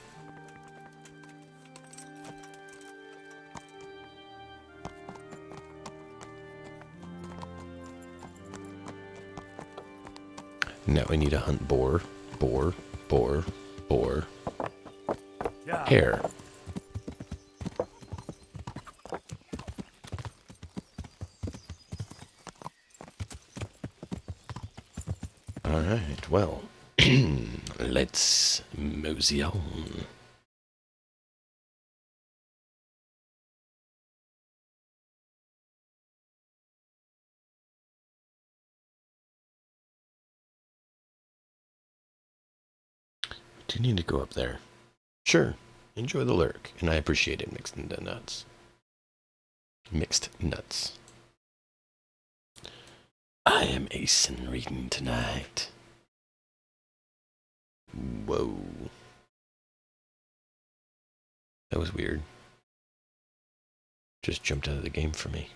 Now we need to hunt boar, hare. Alright, well, let's mosey on. Do you need to go up there? Sure. Enjoy the lurk, and I appreciate it, mixed nuts. Mixed nuts. I am acing reading tonight. Whoa. That was weird. Just jumped out of the game for me.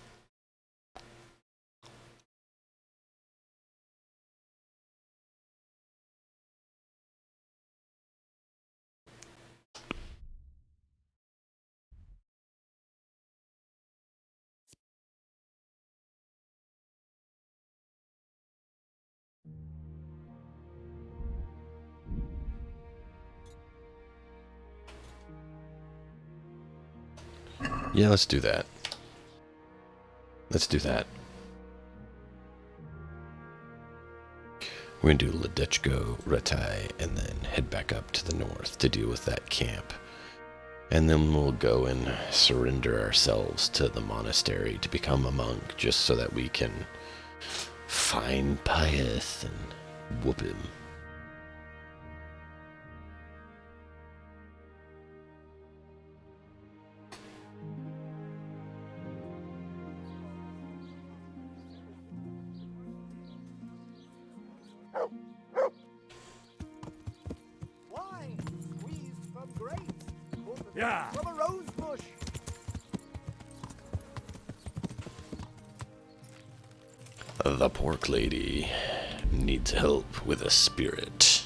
Yeah, let's do that. Let's do that. We're going to do Ledechko, Ratai, and then head back up to the north to deal with that camp. And then we'll go and surrender ourselves to the monastery to become a monk, just so that we can find Pyeth and whoop him. Wine squeezed from grapes. Yeah. From a rose bush. The pork lady needs help with a spirit.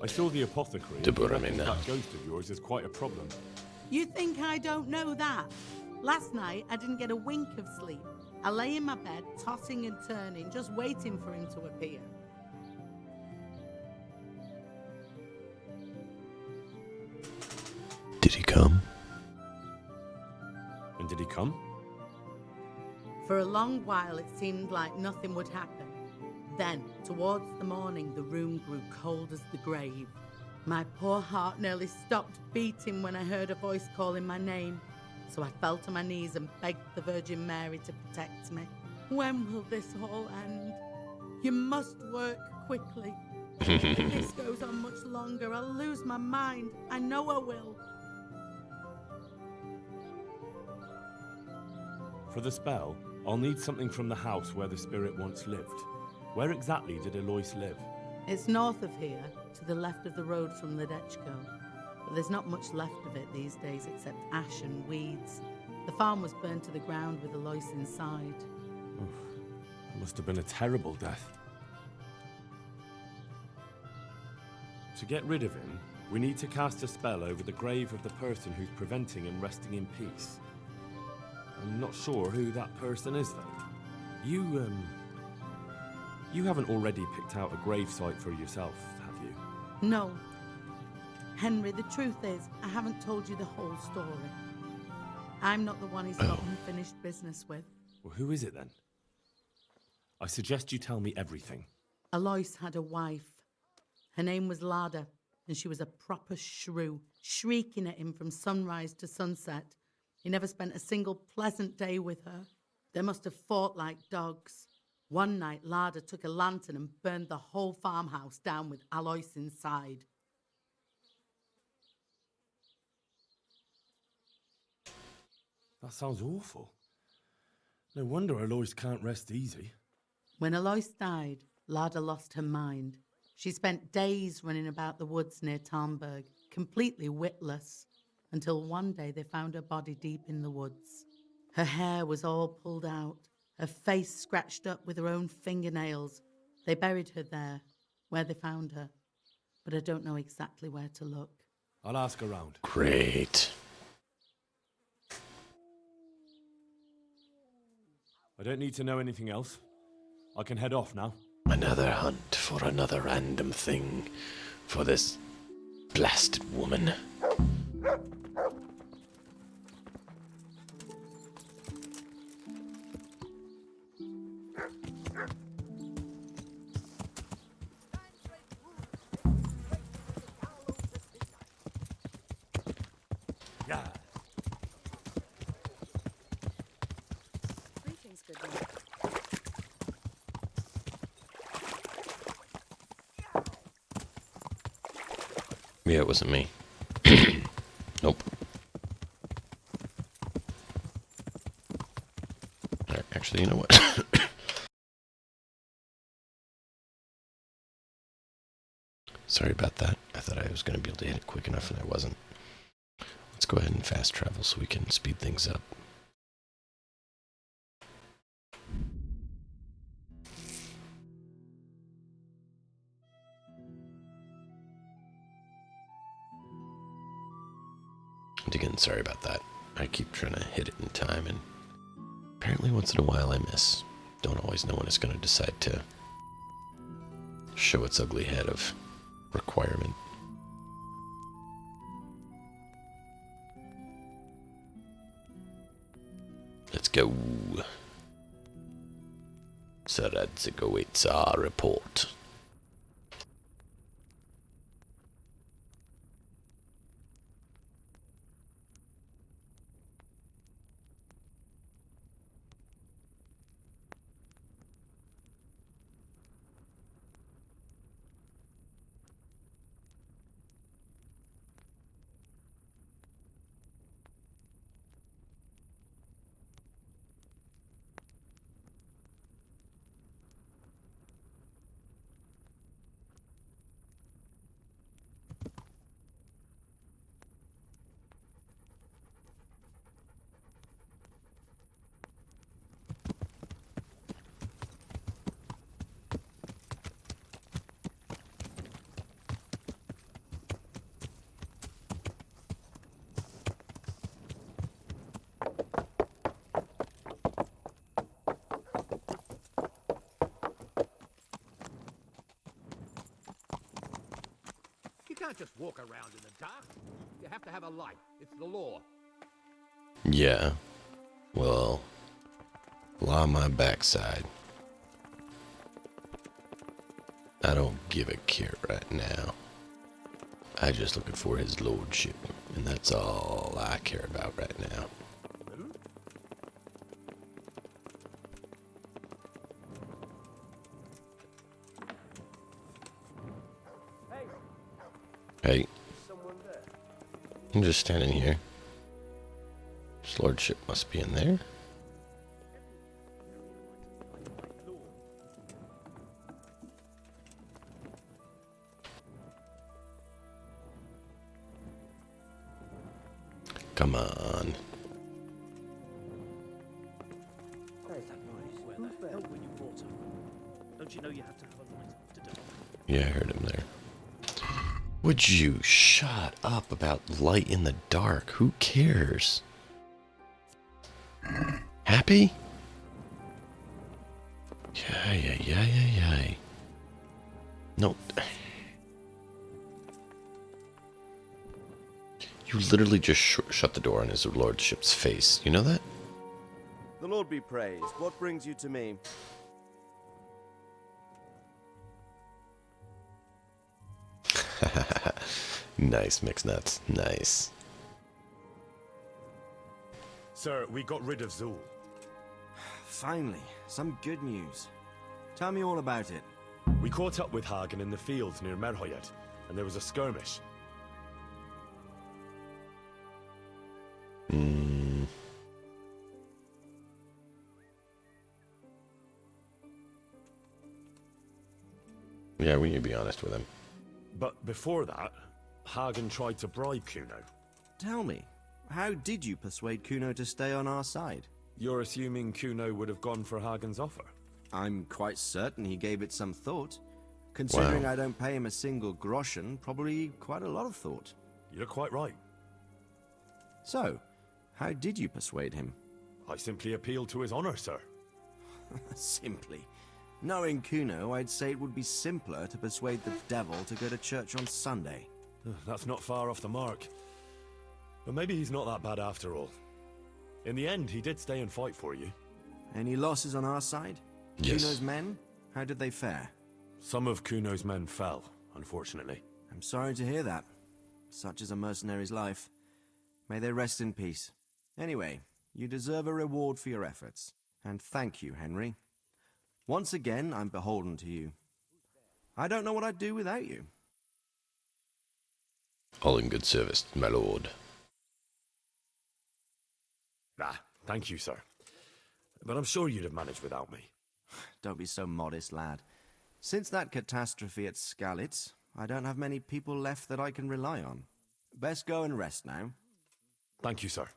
I saw the apothecary. That ghost of yours is quite a problem. You think I don't know that? Last night, I didn't get a wink of sleep. I lay in my bed, tossing and turning, just waiting for him to appear. Did he come? And did he come? For a long while, it seemed like nothing would happen. Then, towards the morning, the room grew cold as the grave. My poor heart nearly stopped beating when I heard a voice calling my name. So I fell to my knees and begged the Virgin Mary to protect me. When will this all end? You must work quickly. If this goes on much longer, I'll lose my mind. I know I will. For the spell, I'll need something from the house where the spirit once lived. Where exactly did Eloise live? It's north of here, to the left of the road from Ledechko. But there's not much left of it these days except ash and weeds. The farm was burned to the ground with Eloise inside. It must have been a terrible death. To get rid of him, we need to cast a spell over the grave of the person who's preventing him resting in peace. I'm not sure who that person is, though. You haven't already picked out a grave site for yourself, have you? No. Henry, the truth is, I haven't told you the whole story. I'm not the one he's got unfinished business with. Well, who is it then? I suggest you tell me everything. Alois had a wife. Her name was Lada, and she was a proper shrew, shrieking at him from sunrise to sunset. He never spent a single pleasant day with her. They must have fought like dogs. One night, Lada took a lantern and burned the whole farmhouse down with Alois inside. That sounds awful. No wonder Alois can't rest easy. When Alois died, Lada lost her mind. She spent days running about the woods near Tarnberg, completely witless, until one day they found her body deep in the woods. Her hair was all pulled out, her face scratched up with her own fingernails. They buried her there, where they found her, but I don't know exactly where to look. I'll ask around. Great. I don't need to know anything else. I can head off now. Another hunt for another random thing for this blasted woman. Yeah. Greetings, good man. Yeah, it wasn't me. Nope. Alright, actually, you know what? Sorry about that. I thought I was going to be able to hit it quick enough, and I wasn't. Let's go ahead and fast travel so we can speed things up. And again, sorry about that. I keep trying to hit it in time, and apparently once in a while I miss. Don't always know when it's going to decide to show its ugly head of requirement. Let's go. Sir Radzig awaits our report. You can't just walk around in the dark. You have to have a light. It's the law. Yeah. Well, lie on my backside. I don't give a care right now. I just looking for his lordship, and that's all I care about right now. Hey. I'm just standing here. His lordship must be in there. Come on. Don't you know you have to have a light after dark? Yeah, I heard him there. Would you shut up about light in the dark? Who cares? Happy? Yeah. No. literally just shut the door on his lordship's face. You know that? The Lord be praised. What brings you to me? Nice, mixed nuts. Nice. Sir, we got rid of Zool. Finally, some good news. Tell me all about it. We caught up with Hagen in the fields near Merhoyet, and there was a skirmish. Yeah, we need to be honest with him. But before that, Hagen tried to bribe Kuno. Tell me, how did you persuade Kuno to stay on our side? You're assuming Kuno would have gone for Hagen's offer? I'm quite certain he gave it some thought. Considering Wow. I don't pay him a single groschen, probably quite a lot of thought. You're quite right. So, how did you persuade him? I simply appealed to his honor, sir. Simply. Knowing Kuno, I'd say it would be simpler to persuade the devil to go to church on Sunday. That's not far off the mark. But maybe he's not that bad after all. In the end, he did stay and fight for you. Any losses on our side? Yes. Kuno's men? How did they fare? Some of Kuno's men fell, unfortunately. I'm sorry to hear that. Such is a mercenary's life. May they rest in peace. Anyway, you deserve a reward for your efforts. And thank you, Henry. Once again, I'm beholden to you. I don't know what I'd do without you. All in good service, my lord. Thank you, sir. But I'm sure you'd have managed without me. Don't be so modest, lad. Since that catastrophe at Skalitz, I don't have many people left that I can rely on. Best go and rest now. Thank you, sir.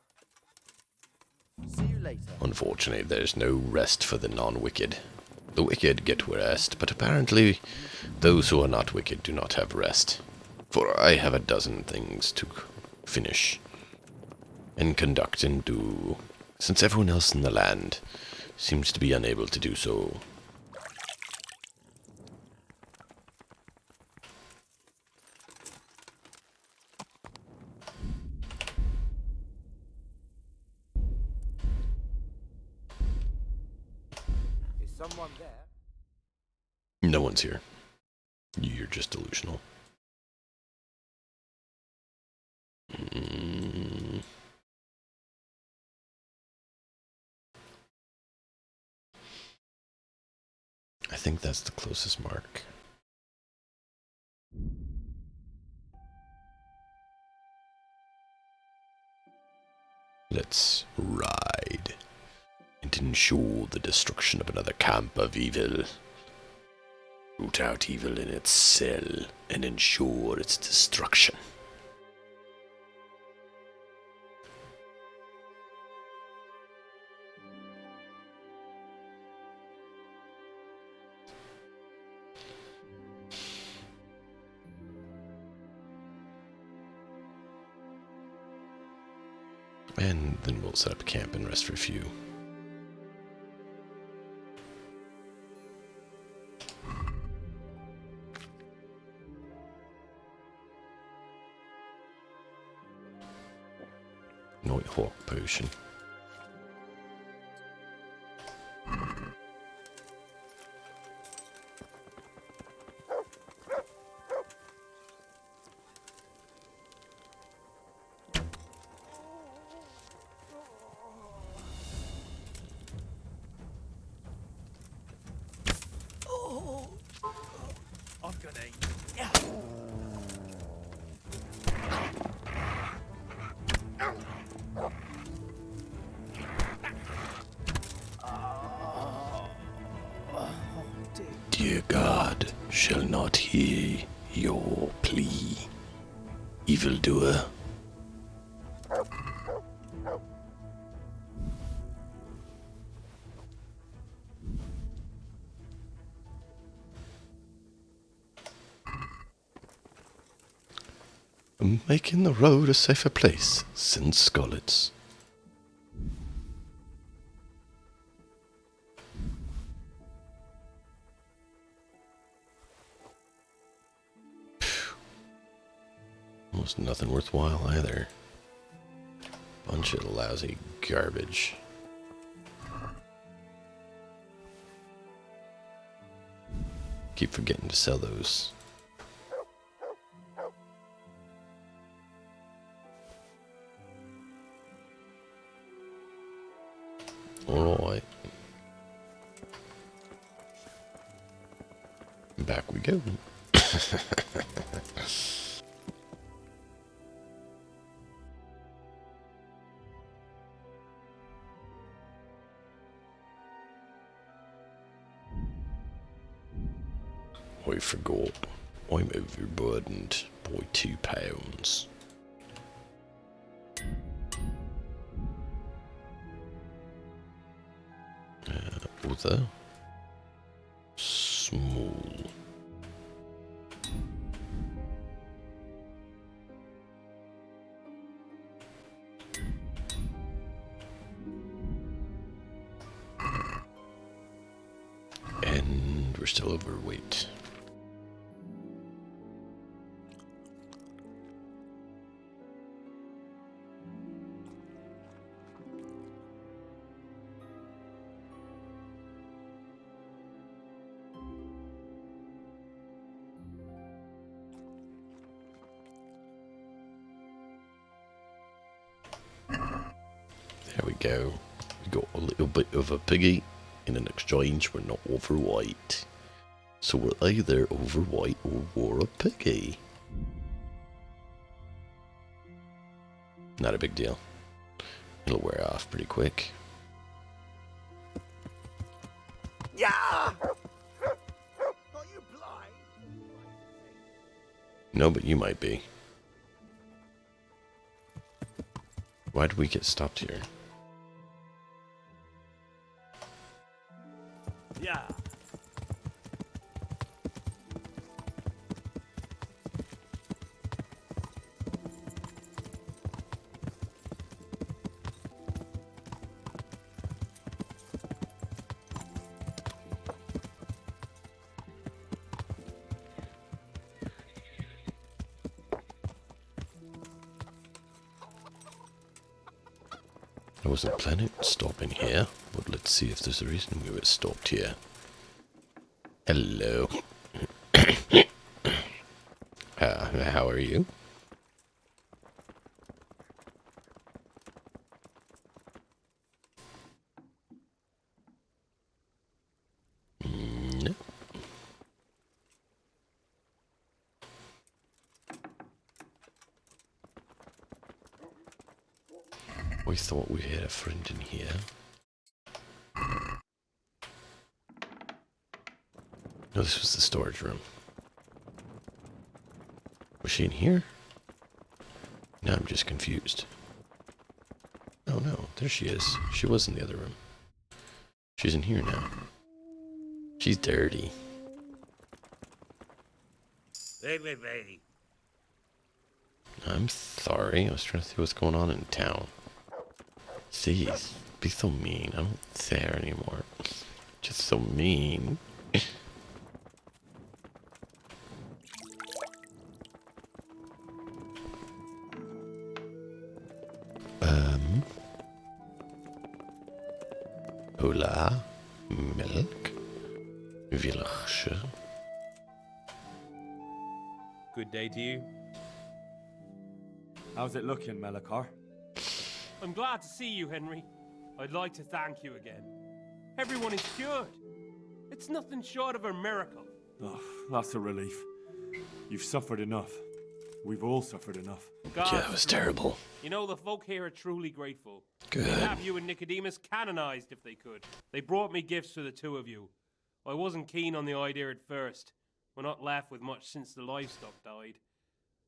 See you later. Unfortunately, there's no rest for the non-wicked. The wicked get rest, but apparently those who are not wicked do not have rest. For I have a dozen things to finish and conduct and do, since everyone else in the land seems to be unable to do so. Is someone there? No one's here. You're just delusional. I think that's the closest mark. Let's ride and ensure the destruction of another camp of evil. Root out evil in its cell and ensure its destruction. And then we'll set up camp and rest for a few. Night Hawk potion. I'm gonna... Dear God shall not hear your plea, evildoer. Making the road a safer place since Skalitz. Almost nothing worthwhile either. Bunch of lousy garbage. Keep forgetting to sell those. Alright. Back we go. I forgot. I'm overburdened by 2 pounds. Other. Small. And we're still overweight. There we go. We got a little bit of a piggy. In an exchange, we're not overweight. So we're either overweight or we're a piggy. Not a big deal. It'll wear off pretty quick. Yeah! Are you blind? No, but you might be. Why did we get stopped here? Yeah. I wasn't planning on stopping here, but let's see if there's a reason we were stopped here. Hello. How are you? No. We thought we had a friend in here. No, this was the storage room. Was she in here? Now I'm just confused. Oh no, there she is. She was in the other room. She's in here now. She's dirty. Hey. I'm sorry, I was trying to see what's going on in town. Jeez, be so mean. I don't say her anymore. Just so mean. Hola, milk, Wilhelmsche. Good day to you. How's it looking, Melikar? I'm glad to see you, Henry. I'd like to thank you again. Everyone is cured. It's nothing short of a miracle. Oh, that's a relief. You've suffered enough. We've all suffered enough. Yeah, it was terrible. You know, the folk here are truly grateful. Good. They'd have you and Nicodemus canonized if they could. They brought me gifts for the two of you. I wasn't keen on the idea at first. We're not left with much since the livestock died.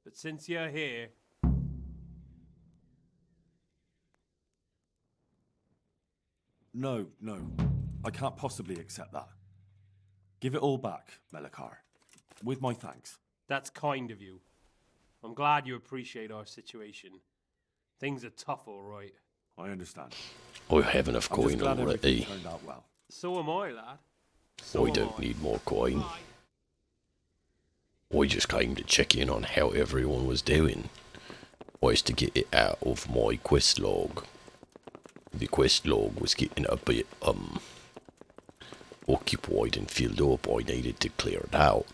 But since you're here... No. I can't possibly accept that. Give it all back, Melikar. With my thanks. That's kind of you. I'm glad you appreciate our situation. Things are tough, all right. I understand. I have enough I'm just coin glad everything already. turned out well. So am I, lad. I don't need more coin. I just came to check in on how everyone was doing. was to get it out of my quest log. The quest log was getting a bit, occupied and filled up. I needed to clear it out.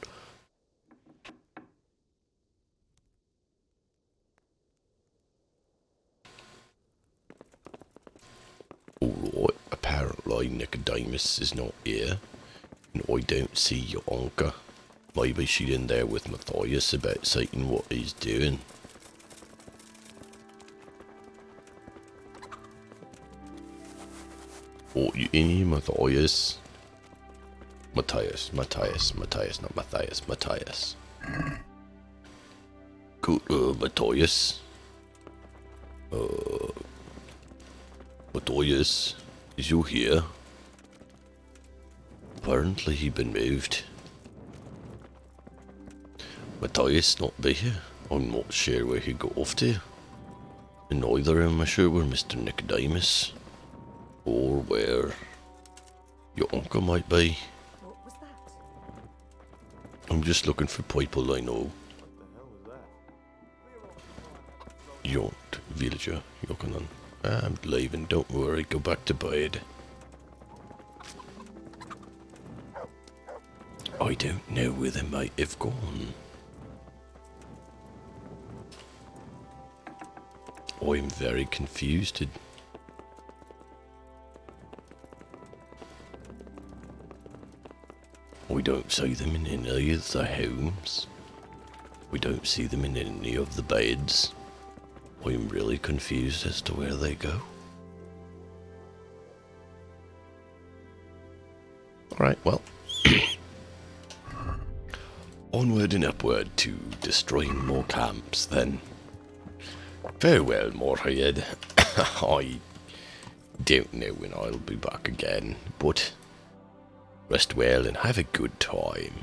Alright, apparently Nicodemus is not here, and I don't see your uncle. Maybe she's in there with Matthias about seeing what he's doing. Oh, you in here, Matthias? Matthias, not Matthias, Matthias. Good, Matthias. Matthias, is you here? Apparently he been moved. Matthias not be here. I'm not sure where he got off to. And neither am I sure where Mr. Nicodemus, or where your uncle might be. What was that? I'm just looking for people I know. You don't, villager, Yokonan. I'm leaving, don't worry, go back to bed. I don't know where they might have gone. I'm very confused. We don't see them in any of the homes. We don't see them in any of the beds. I'm really confused as to where they go. Alright, well. Onward and upward to destroying more camps, then. Farewell, Moorhead. I don't know when I'll be back again, but rest well and have a good time.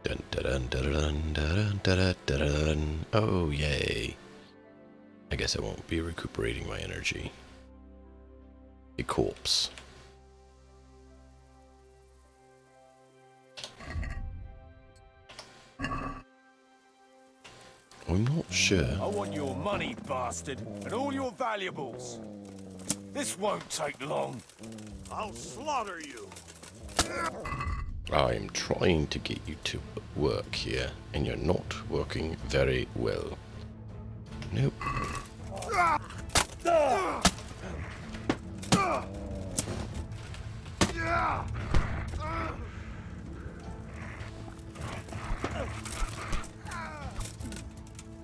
Dun, dun, dun, dun, dun, dun, dun, dun. Oh, yay. I guess I won't be recuperating my energy. A corpse. I'm not sure. I want your money, bastard, and all your valuables. This won't take long. I'll slaughter you. I'm trying to get you to work here, and you're not working very well. Nope.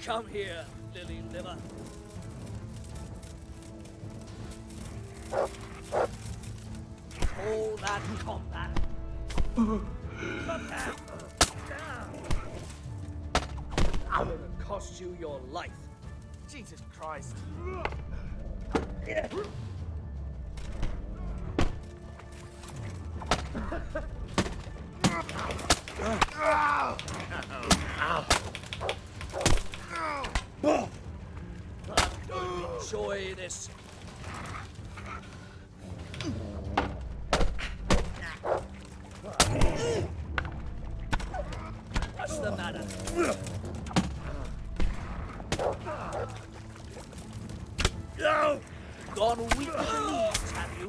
Come here, lily liver. All that combat. Come down. I'm gonna cost you your life. Jesus Christ. Enjoy this. What's the matter? Gone weak at the knees, have you?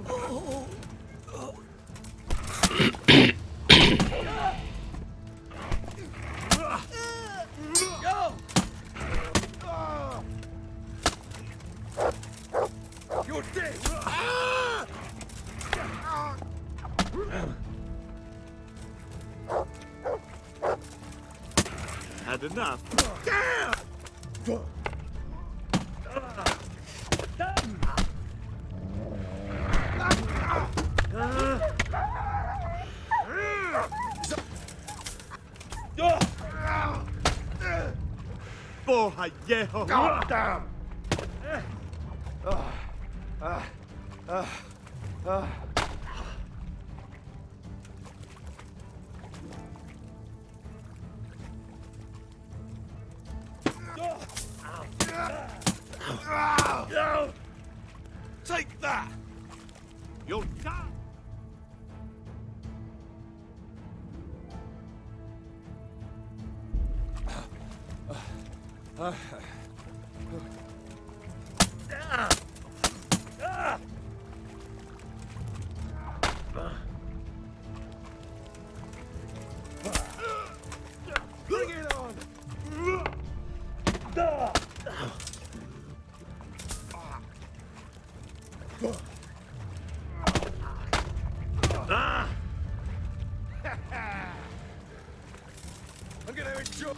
You're dead! Had enough. Porra, viejo! God damn! Take that! You'll die! Bring it on! I'm gonna enjoy.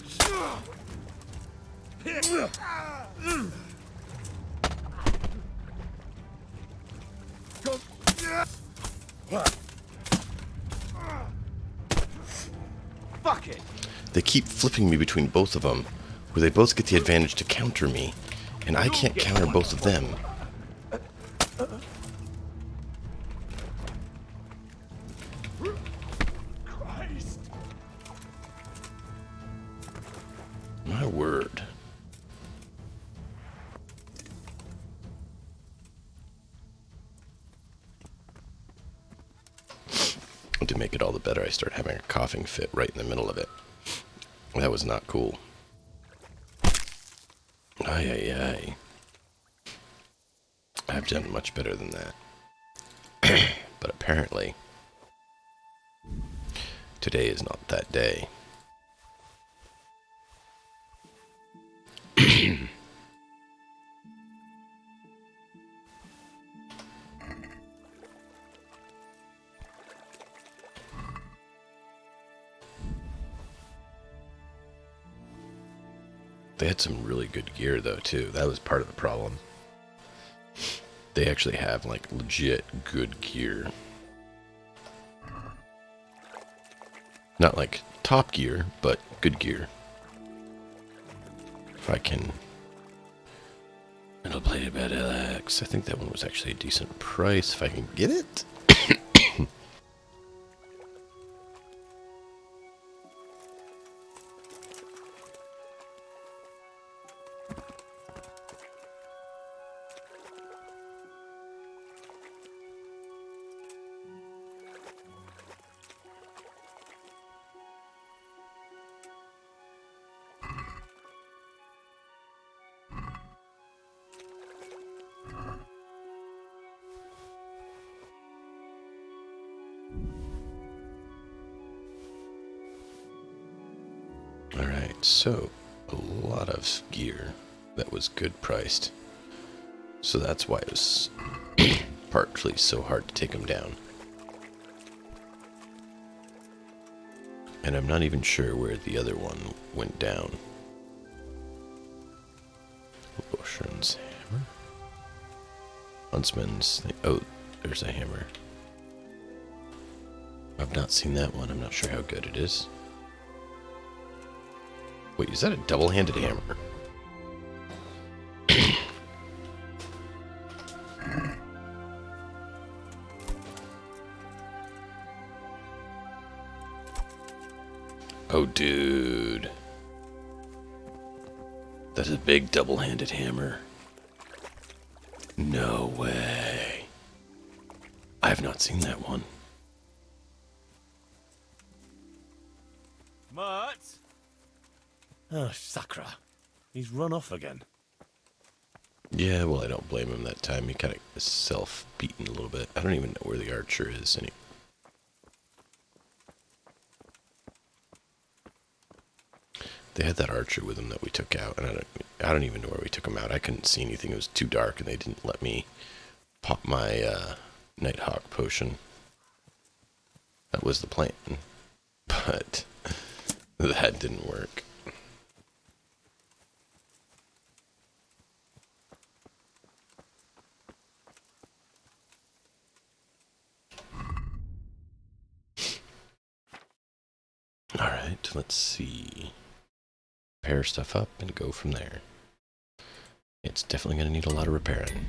Fuck it! They keep flipping me between both of them, where they both get the advantage to counter me, and I can't counter both of them. Christ! My word. To make it all the better, I start having a coughing fit right in the middle of it. That was not cool. Ay, ay, ay. I've done much better than that. But apparently, today is not that day. They had some really good gear, though, too. That was part of the problem. They actually have, like, legit good gear. Not, like, top gear, but good gear. If I can... I'll play about LX. I think that one was actually a decent price, if I can get it. Alright, so a lot of gear that was good priced. So that's why it was partly so hard to take them down. And I'm not even sure where the other one went down. Ocean's hammer? Huntsman's thing. Oh, there's a hammer. I've not seen that one. I'm not sure how good it is. Wait, is that a double-handed hammer? Oh, dude. That's a big double-handed hammer. No way. I have not seen that one. Mutt? Oh, Sakra. He's run off again. Yeah, well, I don't blame him that time. He kind of is self-beaten a little bit. I don't even know where the archer is anymore. They had that archer with him that we took out, and I don't even know where we took him out. I couldn't see anything. It was too dark, and they didn't let me pop my Nighthawk potion. That was the plan, but that didn't work. Alright, let's see. Repair stuff up and go from there. It's definitely going to need a lot of repairing.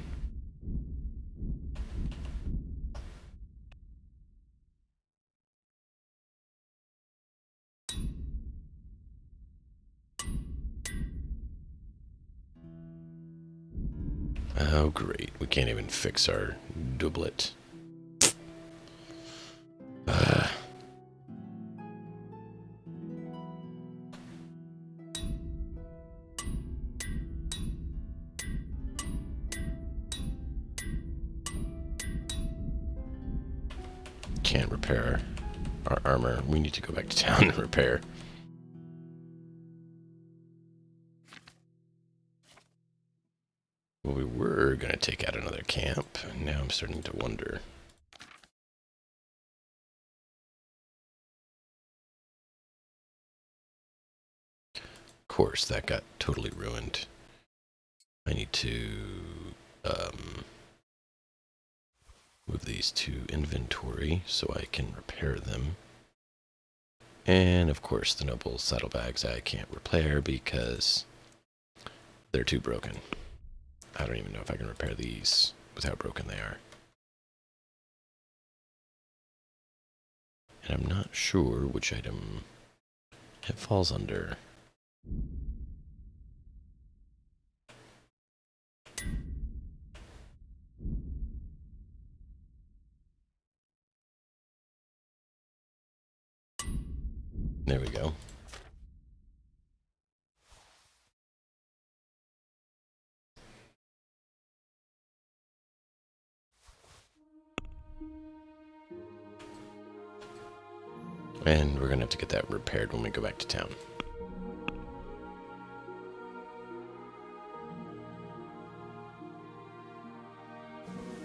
Oh great, we can't even fix our doublet. repair our armor. We need to go back to town and repair. Well, we were going to take out another camp, and now I'm starting to wonder. Of course, that got totally ruined. I need to move these to inventory so I can repair them. And of course, the noble saddlebags I can't repair because they're too broken. I don't even know if I can repair these with how broken they are. And I'm not sure which item it falls under. There we go. And we're going to have to get that repaired when we go back to town.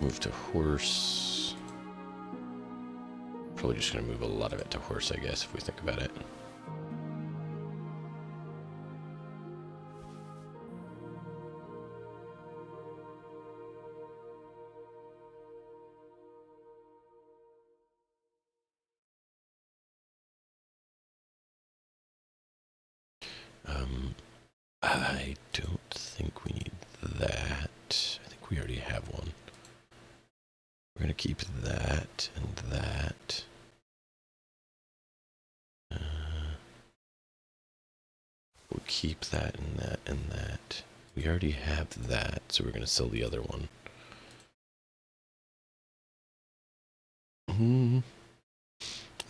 Move to horse. Probably just going to move a lot of it to horse, I guess, if we think about it. I don't think we need that. I think we already have one. We're going to keep that and that. We'll keep that and that and that. We already have that, so we're going to sell the other one. I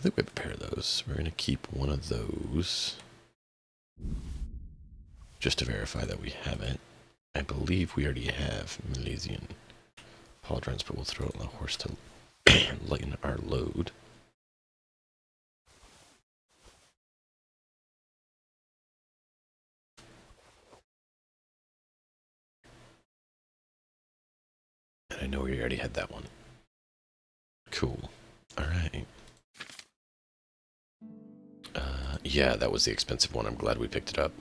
think we have a pair of those. We're going to keep one of those. Just to verify that we have it. I believe we already have Milesian pauldrons, but we'll throw it on the horse to lighten our load. And I know we already had that one. Cool. Alright. Yeah, that was the expensive one. I'm glad we picked it up.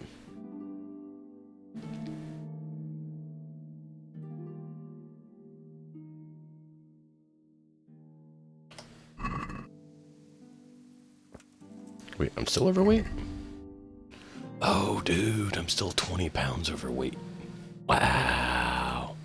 Wait, I'm still overweight? Oh, dude, I'm still 20 pounds overweight. Wow.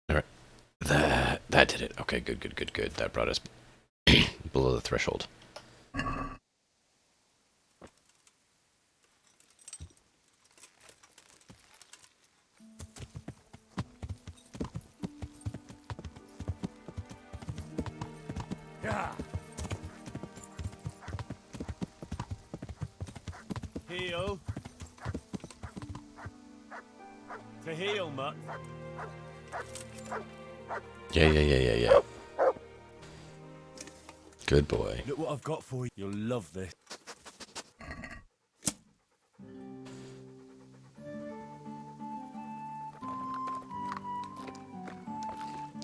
Alright. That did it. Okay, good. That brought us below the threshold. Yeah. Heal. To heal, mutt. Yeah. Good boy. Look what I've got for you. You'll love this.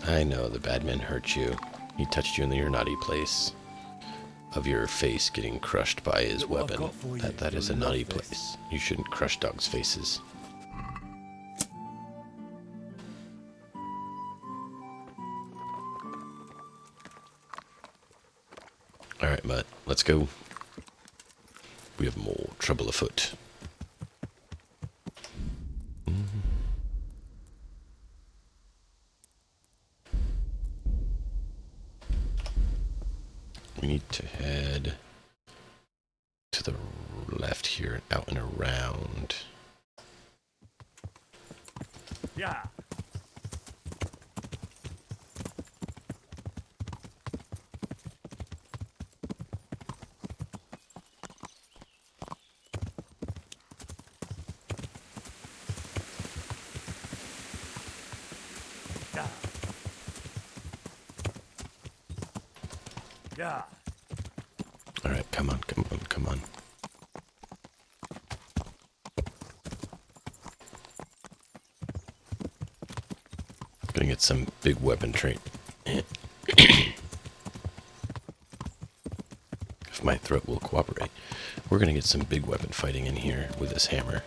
I know the bad man hurt you. He touched you in your naughty place. of your face getting crushed by his Look what I've weapon. got for you. That is a You'll love naughty this. place. You shouldn't crush dogs' faces. Alright, Mutt, let's go. We have more trouble afoot. We need to head to the left here and out and around. Yeah. Yeah. Alright, come on, come on, come on. Gonna get some big weapon trait. If my throat will cooperate. We're gonna get some big weapon fighting in here with this hammer.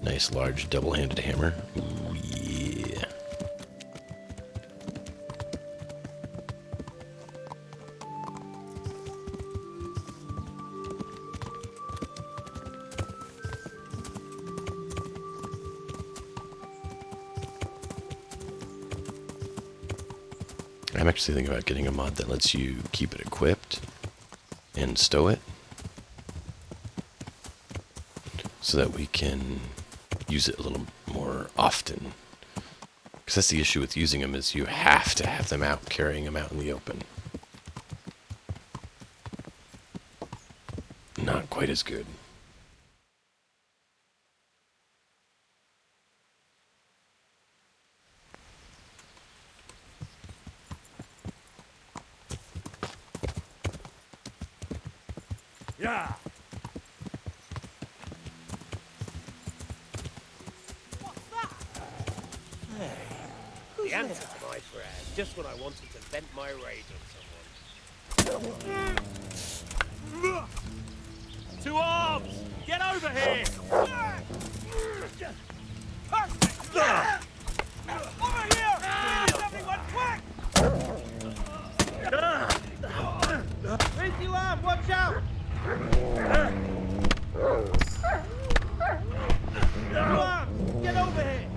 Nice large double-handed hammer. Ooh, yeah. I'm actually thinking about getting a mod that lets you keep it equipped and stow it so that we can use it a little more often. Because that's the issue with using them, is you have to have them out, carrying them out in the open. Not quite as good. Yeah. The answer to my prayer, just when I wanted to vent my rage on someone. Two arms! Get over here! Over here! Everyone, quick! Raise your arm, watch out! Two arms, get over here!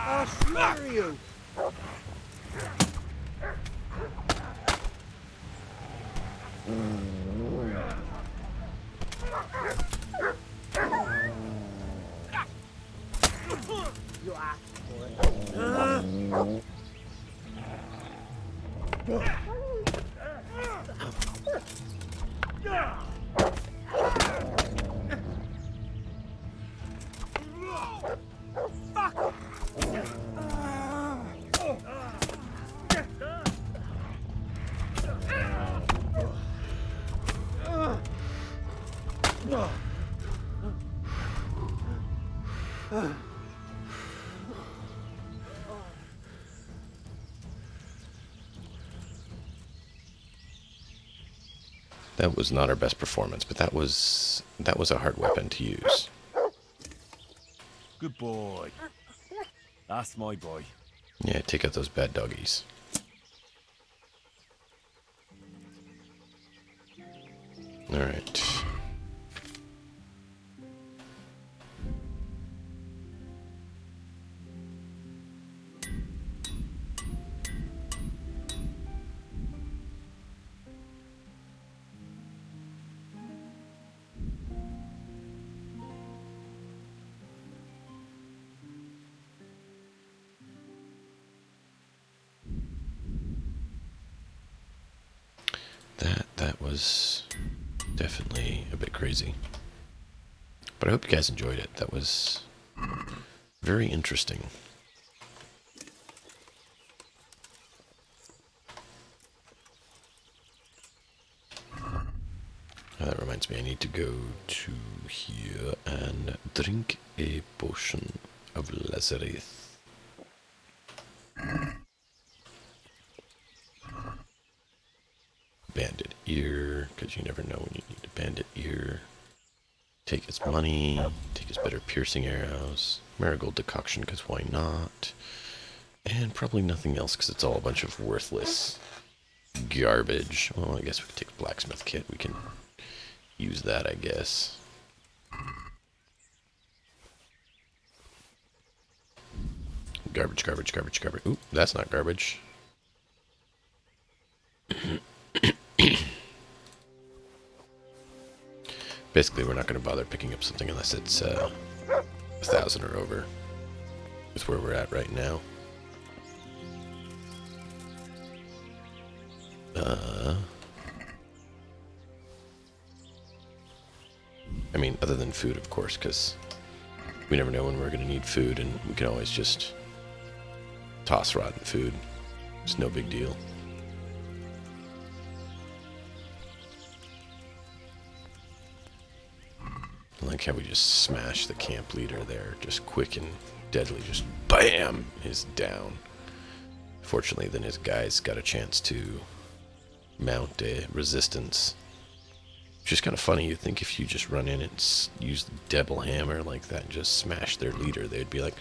I'll slaughter you! You asked for it. That was not our best performance, but that was a hard weapon to use. Good boy. That's my boy. Yeah, take out those bad doggies. Alright. That was definitely a bit crazy. But I hope you guys enjoyed it. That was very interesting. That reminds me, I need to go to here and drink a potion of Lazarus. Bandit ear, because you never know when you need a bandit ear. Take his money, take his better piercing arrows, marigold decoction, because why not? And probably nothing else, because it's all a bunch of worthless garbage. Well, I guess we could take a blacksmith kit. We can use that, I guess. Garbage, garbage, garbage, garbage. Ooh, that's not garbage. Basically, we're not going to bother picking up something unless it's 1,000 or over. That's where we're at right now. I mean, other than food, of course, because we never know when we're going to need food, and we can always just toss rotten food. It's no big deal. I like how we just smashed the camp leader there, just quick and deadly, just BAM! He's down. Fortunately, then his guys got a chance to mount a resistance. Which is kind of funny. You'd think if you just run in and use the devil hammer like that and just smash their leader, they'd be like,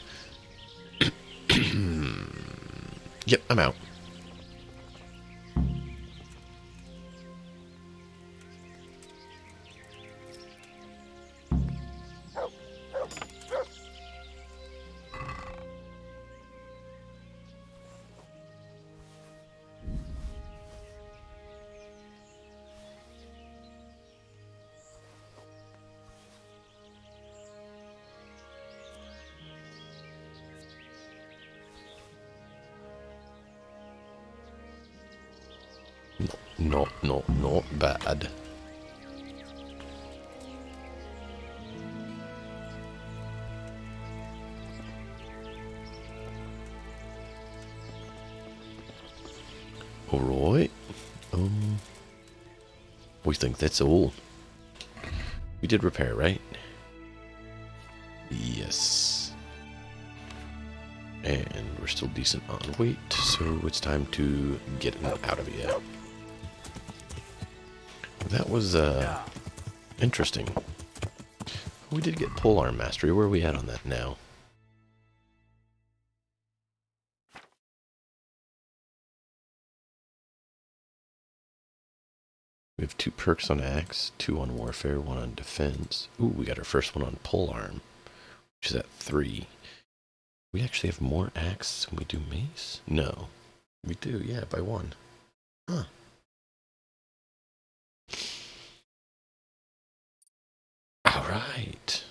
yep, I'm out. Not bad. Alright. We think that's all. We did repair, right? Yes. And we're still decent on weight, so it's time to get out of here. That was interesting. We did get polearm mastery. Where are we at on that now? We have 2 perks on axe, 2 on warfare, 1 on defense. Ooh, we got our first one on polearm, which is at 3. We actually have more axe than we do mace? No. We do, yeah, by 1. Huh. Alright.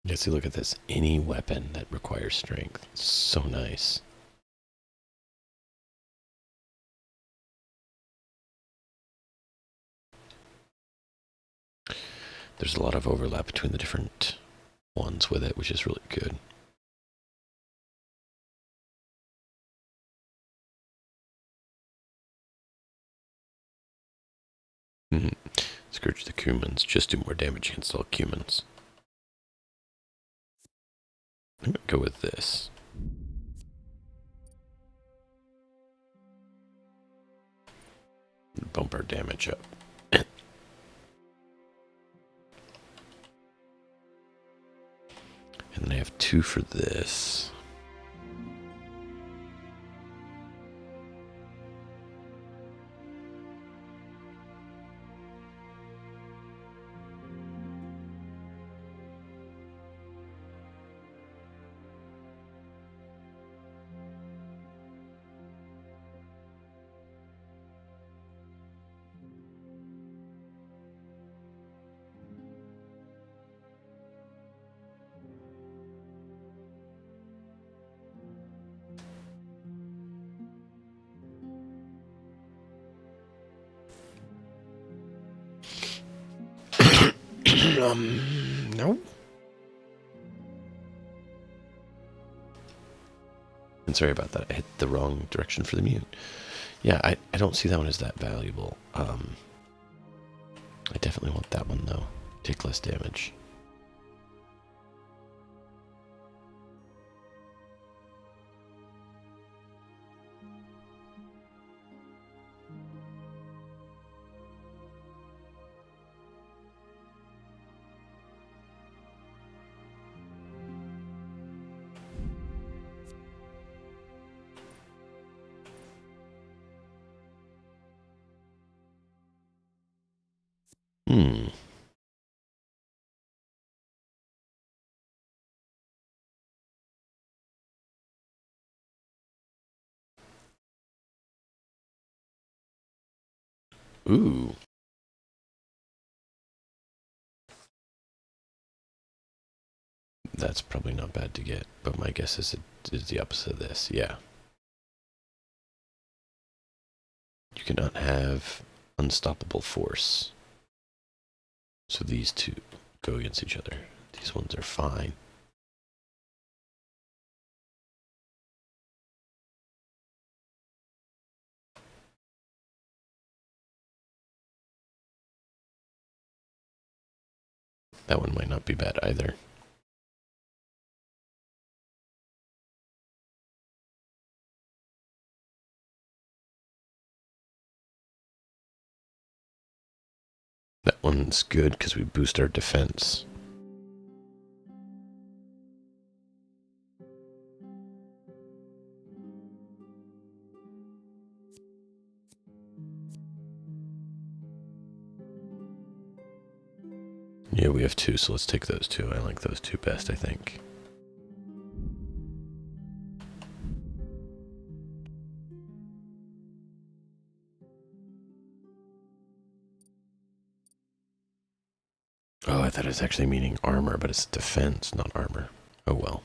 Yeah, see, look at this. Any weapon that requires strength. It's so nice. There's a lot of overlap between the different ones with it, which is really good. Scourge the cumins. Just do more damage against all cumins. I'm gonna go with this. Bump our damage up. And then I have 2 for this. No. And sorry about that. I hit the wrong direction for the mute. Yeah, I don't see that one as that valuable. I definitely want that one, though. Take less damage. Hmm. Ooh. That's probably not bad to get, but my guess is it is the opposite of this. Yeah. You cannot have unstoppable force. So these two go against each other. These ones are fine. That one might not be bad either. That one's good because we boost our defense. Yeah, we have two, so let's take those two. I like those two best, I think. Oh, I thought it was actually meaning armor, but it's defense, not armor. Oh well.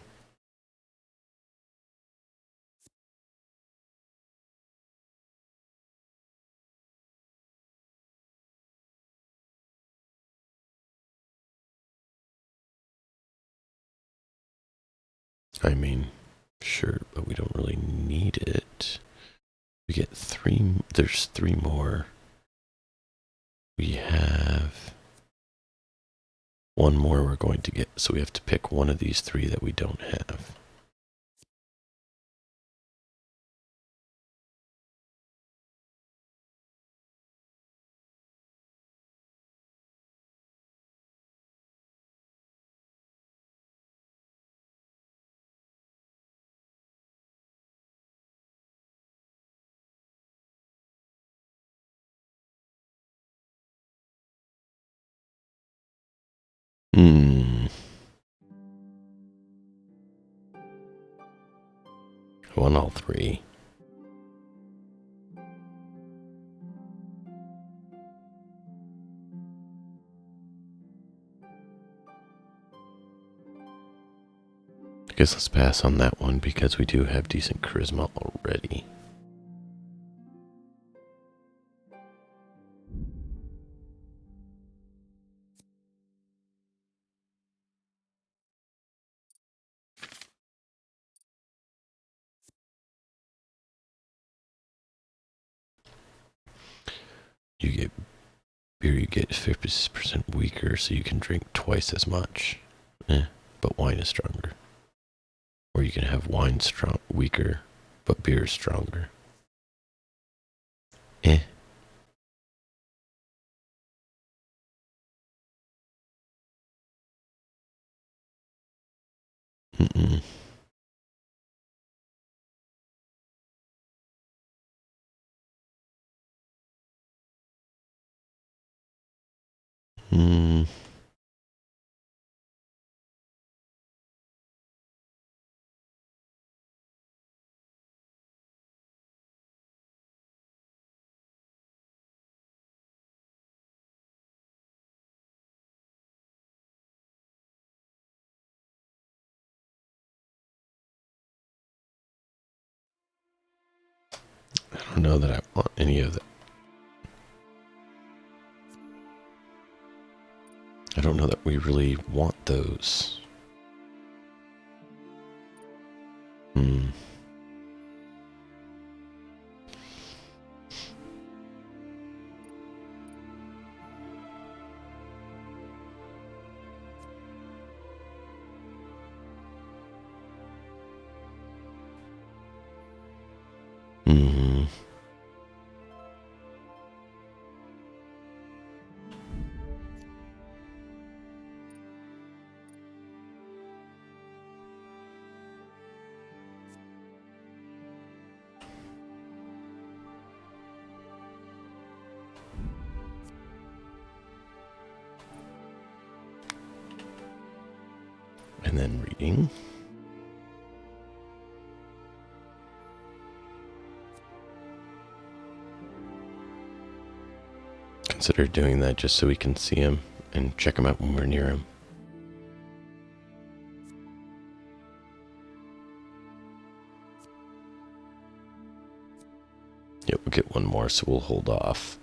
I mean, sure, but we don't really need it. We get three, there's three more. We have one more we're going to get, so we have to pick one of these three that we don't have. Hmm. I want all three. I guess let's pass on that one because we do have decent charisma already. You get beer, you get 50% weaker, so you can drink twice as much. But wine is stronger. Or you can have wine weaker, but beer is stronger. Mm-mm. Hmm. I don't know that I want any of that. I don't know that we really want those. And then reading. Consider doing that just so we can see him and check him out when we're near him. Yep, we'll get one more, so we'll hold off.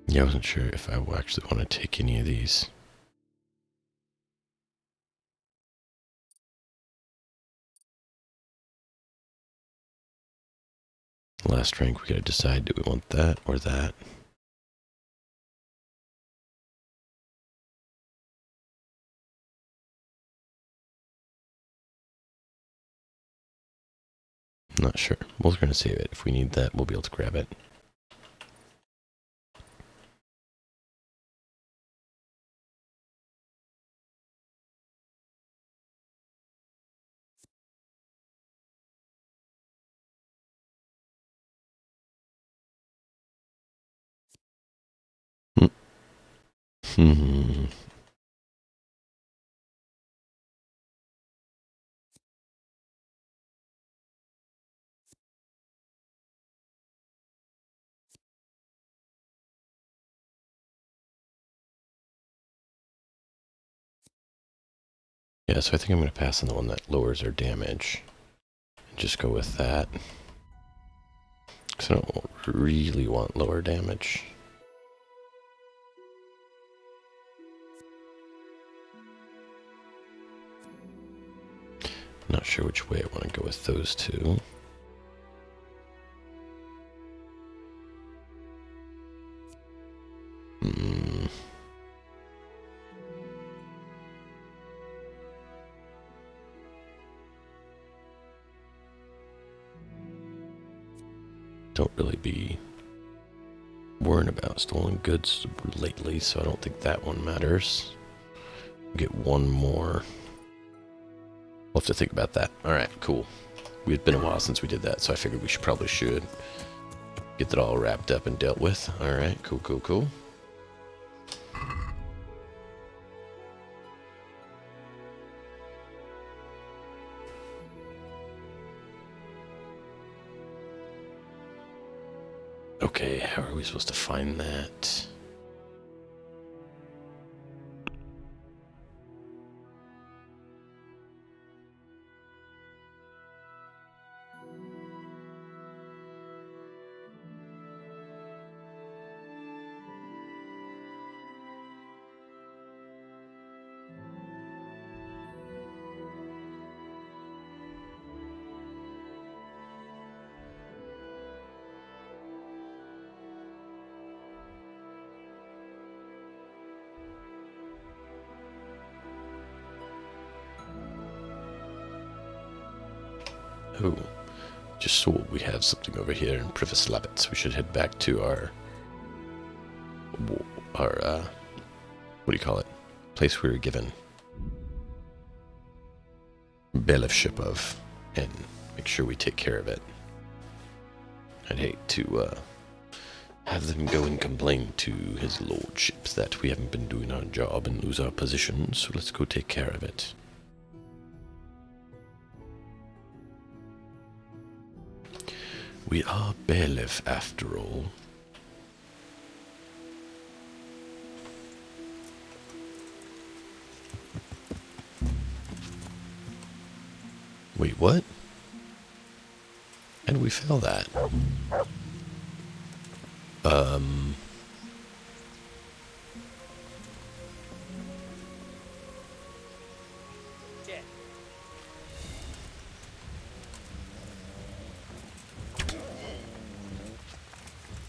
Yeah, I wasn't sure if I actually want to take any of these. Last rank, we gotta decide, do we want that or that? Not sure. We're gonna save it. If we need that, we'll be able to grab it. Yeah, so I think I'm going to pass on the one that lowers our damage. And just go with that. Because I don't really want lower damage. Not sure which way I want to go with those two. Don't really be worrying about stolen goods lately, so I don't think that one matters. Get one more. We'll have to think about that. Alright, cool. It's been a while since we did that, so I figured we should get that all wrapped up and dealt with. Alright, cool. Okay, how are we supposed to find that? Oh, just saw we have something over here in Privis Labets. We should head back to our what do you call it? Place we were given bailiffship of, and make sure we take care of it. I'd hate to have them go and complain to his lordships that we haven't been doing our job and lose our position, so let's go take care of it. We are bailiff after all. Wait, what? How did we fail that?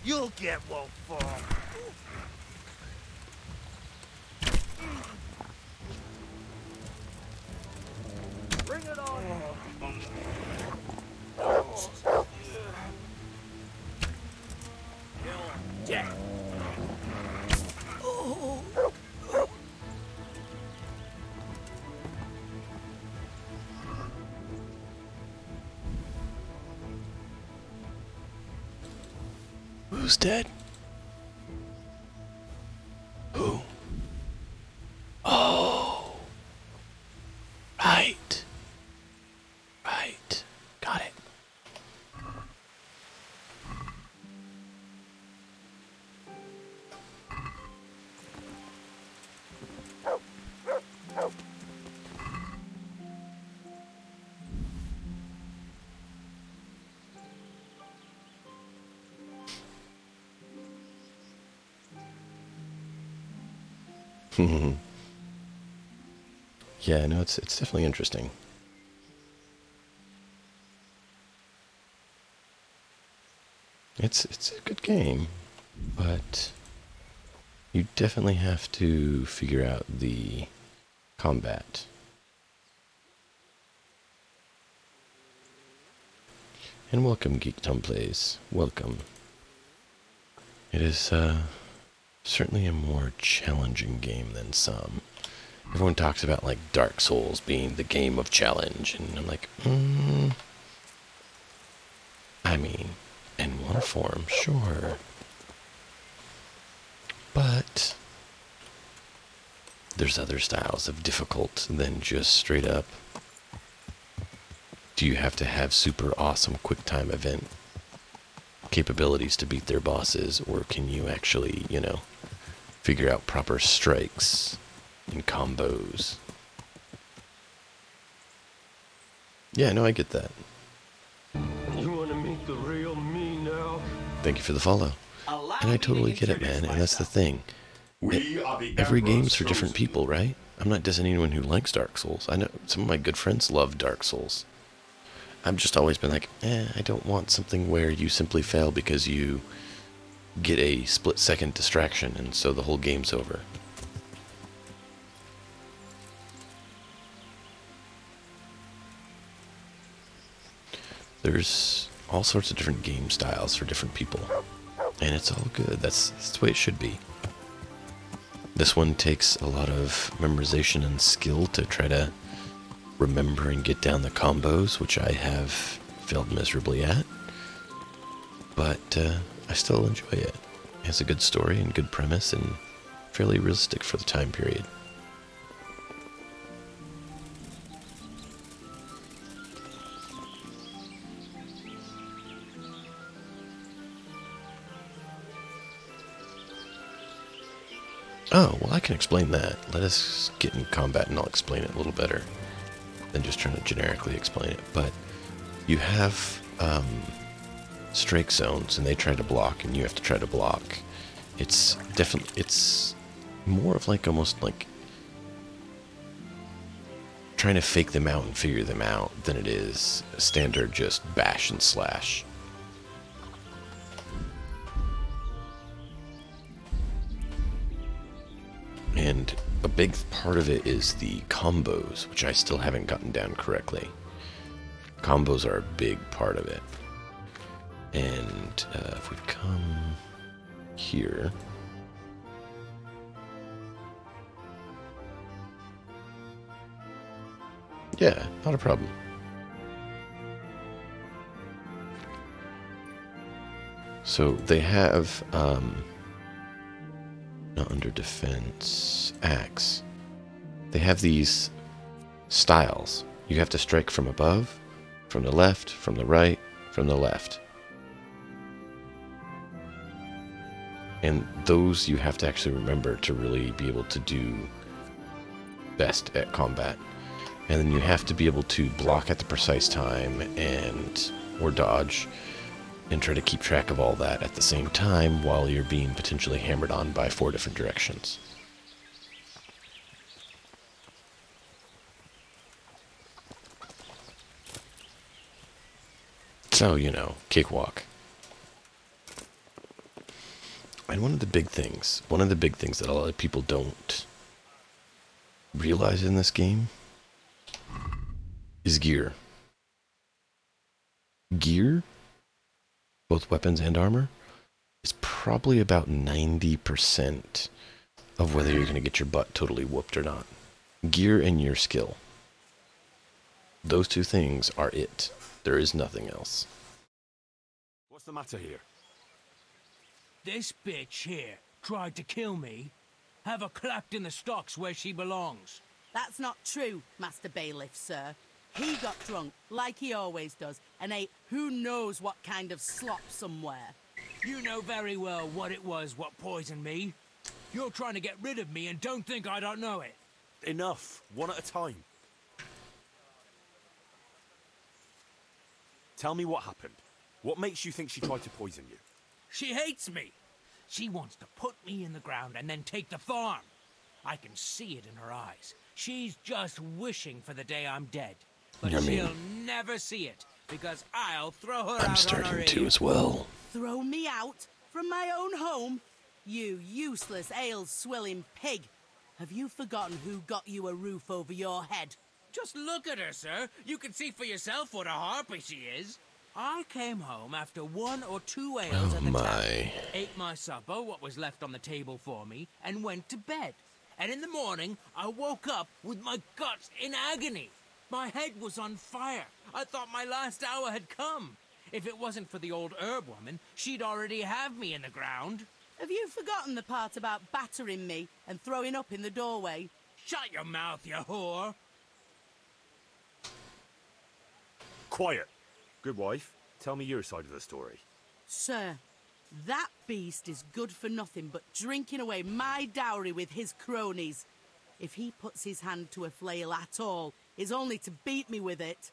You'll get one for. Bring it on. Dead. Who's dead? Who? Oh. Right. Right. Got it. Yeah, no, it's definitely interesting. It's a good game, but you definitely have to figure out the combat. And welcome, Geekdom Plays. Welcome. It is certainly a more challenging game than some. Everyone talks about like Dark Souls being the game of challenge, and I'm like, I mean, in one form, sure. But there's other styles of difficult than just straight up. Do you have to have super awesome quick time event capabilities to beat their bosses, or can you actually, you know, figure out proper strikes and combos? Yeah, no, I get that. You want to meet the real me now? Thank you for the follow. And I totally get it, man, and that's the thing. Every game's for different people, right? I'm not dissing anyone who likes Dark Souls. I know some of my good friends love Dark Souls. I've just always been like, I don't want something where you simply fail because you get a split-second distraction, and so the whole game's over. There's all sorts of different game styles for different people, and it's all good. That's the way it should be. This one takes a lot of memorization and skill to try to remember and get down the combos, which I have failed miserably at. But I still enjoy it. It has a good story and good premise and fairly realistic for the time period. Oh, well, I can explain that. Let us get in combat and I'll explain it a little better than just trying to generically explain it. But you have strike zones, and they try to block, and you have to try to block. It's definitely, it's more of like almost like trying to fake them out and figure them out than it is a standard just bash and slash. And a big part of it is the combos, which I still haven't gotten down correctly. Combos are a big part of it. And if we come here, yeah, not a problem. So they have, not under defense, axe. They have these styles. You have to strike from above, from the left, from the right, from the left. And those you have to actually remember to really be able to do best at combat. And then you have to be able to block at the precise time or dodge and try to keep track of all that at the same time while you're being potentially hammered on by 4 different directions. So, cakewalk. And one of the big things that a lot of people don't realize in this game is gear. Gear, both weapons and armor, is probably about 90% of whether you're going to get your butt totally whooped or not. Gear and your skill. Those two things are it. There is nothing else. What's the matter here? This bitch here tried to kill me. Have her clapped in the stocks where she belongs. That's not true, Master Bailiff, sir. He got drunk, like he always does, and ate who knows what kind of slop somewhere. You know very well what it was what poisoned me. You're trying to get rid of me and don't think I don't know it. Enough. One at a time. Tell me what happened. What makes you think she tried to poison you? She hates me. She wants to put me in the ground and then take the farm. I can see it in her eyes. She's just wishing for the day I'm dead. But she'll never see it, because I'll throw her out on her I'm starting to ear. as well. Throw me out from my own home? You useless ale-swilling pig. Have you forgotten who got you a roof over your head? Just look at her, sir. You can see for yourself what a harpy she is. I came home after 1 or 2 ales at the tavern, ate my supper, what was left on the table for me, and went to bed. And in the morning, I woke up with my guts in agony. My head was on fire. I thought my last hour had come. If it wasn't for the old herb woman, she'd already have me in the ground. Have you forgotten the part about battering me and throwing up in the doorway? Shut your mouth, you whore! Quiet. Good wife, tell me your side of the story. Sir, that beast is good for nothing but drinking away my dowry with his cronies. If he puts his hand to a flail at all, it's only to beat me with it.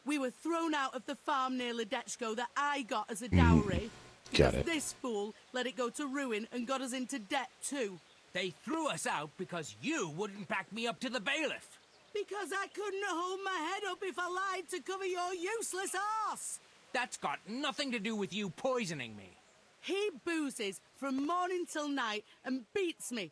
We were thrown out of the farm near Ledechko that I got as a dowry. Got it. This fool let it go to ruin and got us into debt too. They threw us out because you wouldn't back me up to the bailiff. Because I couldn't hold my head up if I lied to cover your useless arse. That's got nothing to do with you poisoning me. He boozes from morning till night and beats me.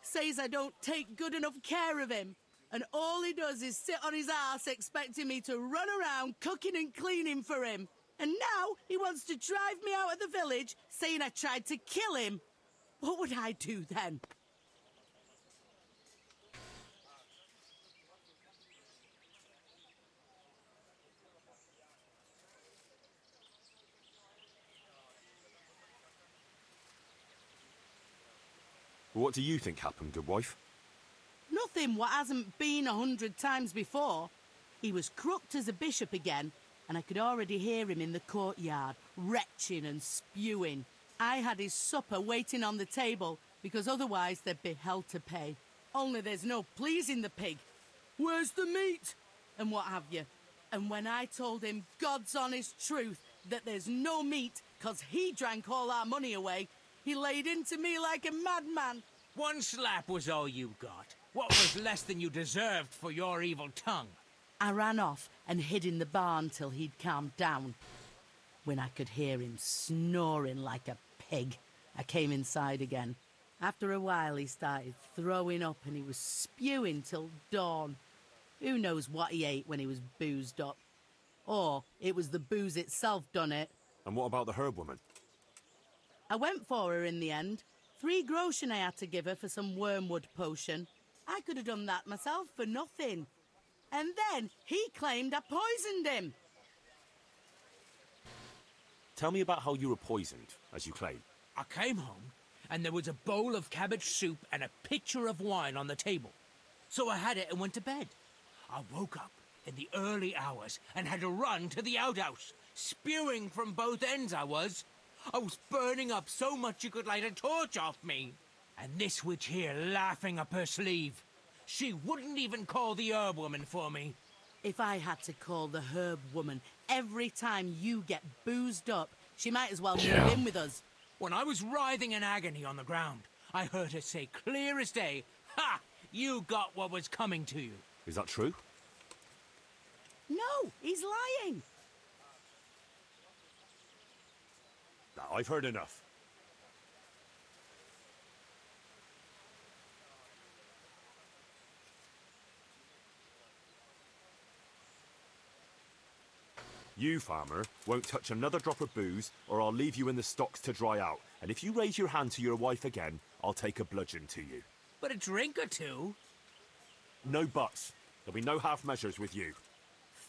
Says I don't take good enough care of him. And all he does is sit on his ass expecting me to run around cooking and cleaning for him. And now he wants to drive me out of the village, saying I tried to kill him. What would I do then? What do you think happened, good wife? Nothing what hasn't been 100 times before. He was crooked as a bishop again, and I could already hear him in the courtyard, retching and spewing. I had his supper waiting on the table, because otherwise there'd be hell to pay. Only there's no pleasing the pig. Where's the meat? And what have you. And when I told him God's honest truth that there's no meat, 'cause he drank all our money away, he laid into me like a madman. One slap was all you got. What was less than you deserved for your evil tongue? I ran off and hid in the barn till he'd calmed down. When I could hear him snoring like a pig, I came inside again. After a while he started throwing up and he was spewing till dawn. Who knows what he ate when he was boozed up? Or it was the booze itself done it. And what about the herb woman? I went for her in the end. 3 groschen I had to give her for some wormwood potion. I could have done that myself for nothing. And then he claimed I poisoned him. Tell me about how you were poisoned, as you claim. I came home, and there was a bowl of cabbage soup and a pitcher of wine on the table. So I had it and went to bed. I woke up in the early hours and had to run to the outhouse. Spewing from both ends I was. I was burning up so much you could light a torch off me. And this witch here laughing up her sleeve. She wouldn't even call the herb woman for me. If I had to call the herb woman every time you get boozed up, she might as well move in with us. When I was writhing in agony on the ground, I heard her say clear as day, "Ha! You got what was coming to you." Is that true? No, he's lying. Now, I've heard enough. You, farmer, won't touch another drop of booze, or I'll leave you in the stocks to dry out. And if you raise your hand to your wife again, I'll take a bludgeon to you. But a drink or two? No buts. There'll be no half measures with you.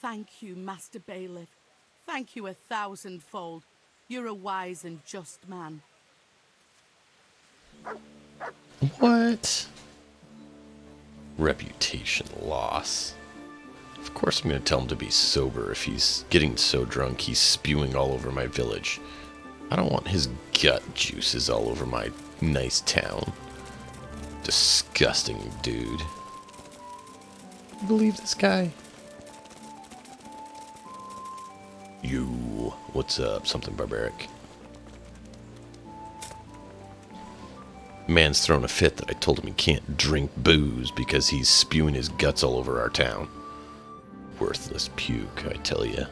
Thank you, Master Bailiff. Thank you 1,000-fold. You're a wise and just man. What? Reputation loss. Of course I'm going to tell him to be sober if he's getting so drunk he's spewing all over my village. I don't want his gut juices all over my nice town. Disgusting dude. You believe this guy? You, what's up? Something barbaric. Man's throwing a fit that I told him he can't drink booze because he's spewing his guts all over our town. Worthless puke, I tell ya.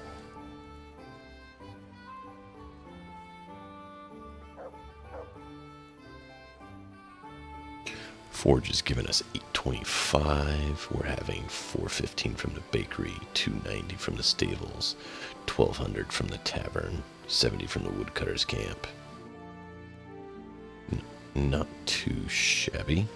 Forge is giving us 825. We're having 415 from the bakery, 290 from the stables, 1200 from the tavern, 70 from the woodcutter's camp. Not too shabby.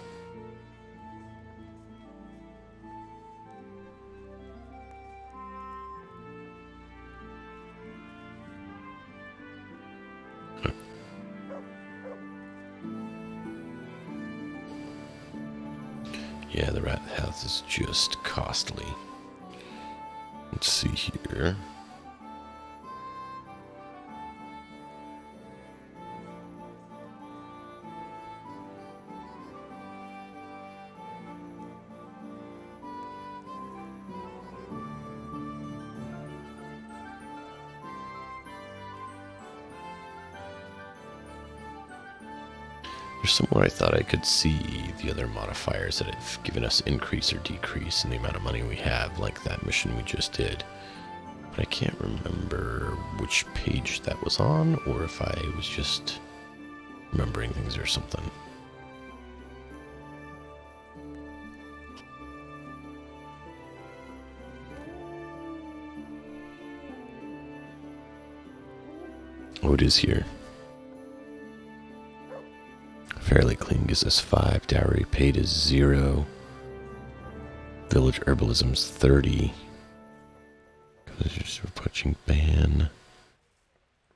Yeah, the rat house is just costly. Let's see here. There's somewhere I thought I could see the other modifiers that have given us increase or decrease in the amount of money we have, like that mission we just did. But I can't remember which page that was on, or if I was just remembering things or something. Oh, it is here. Fairly clean gives us 5. Dowry paid is 0. Village herbalism's 30. Villagers approaching ban.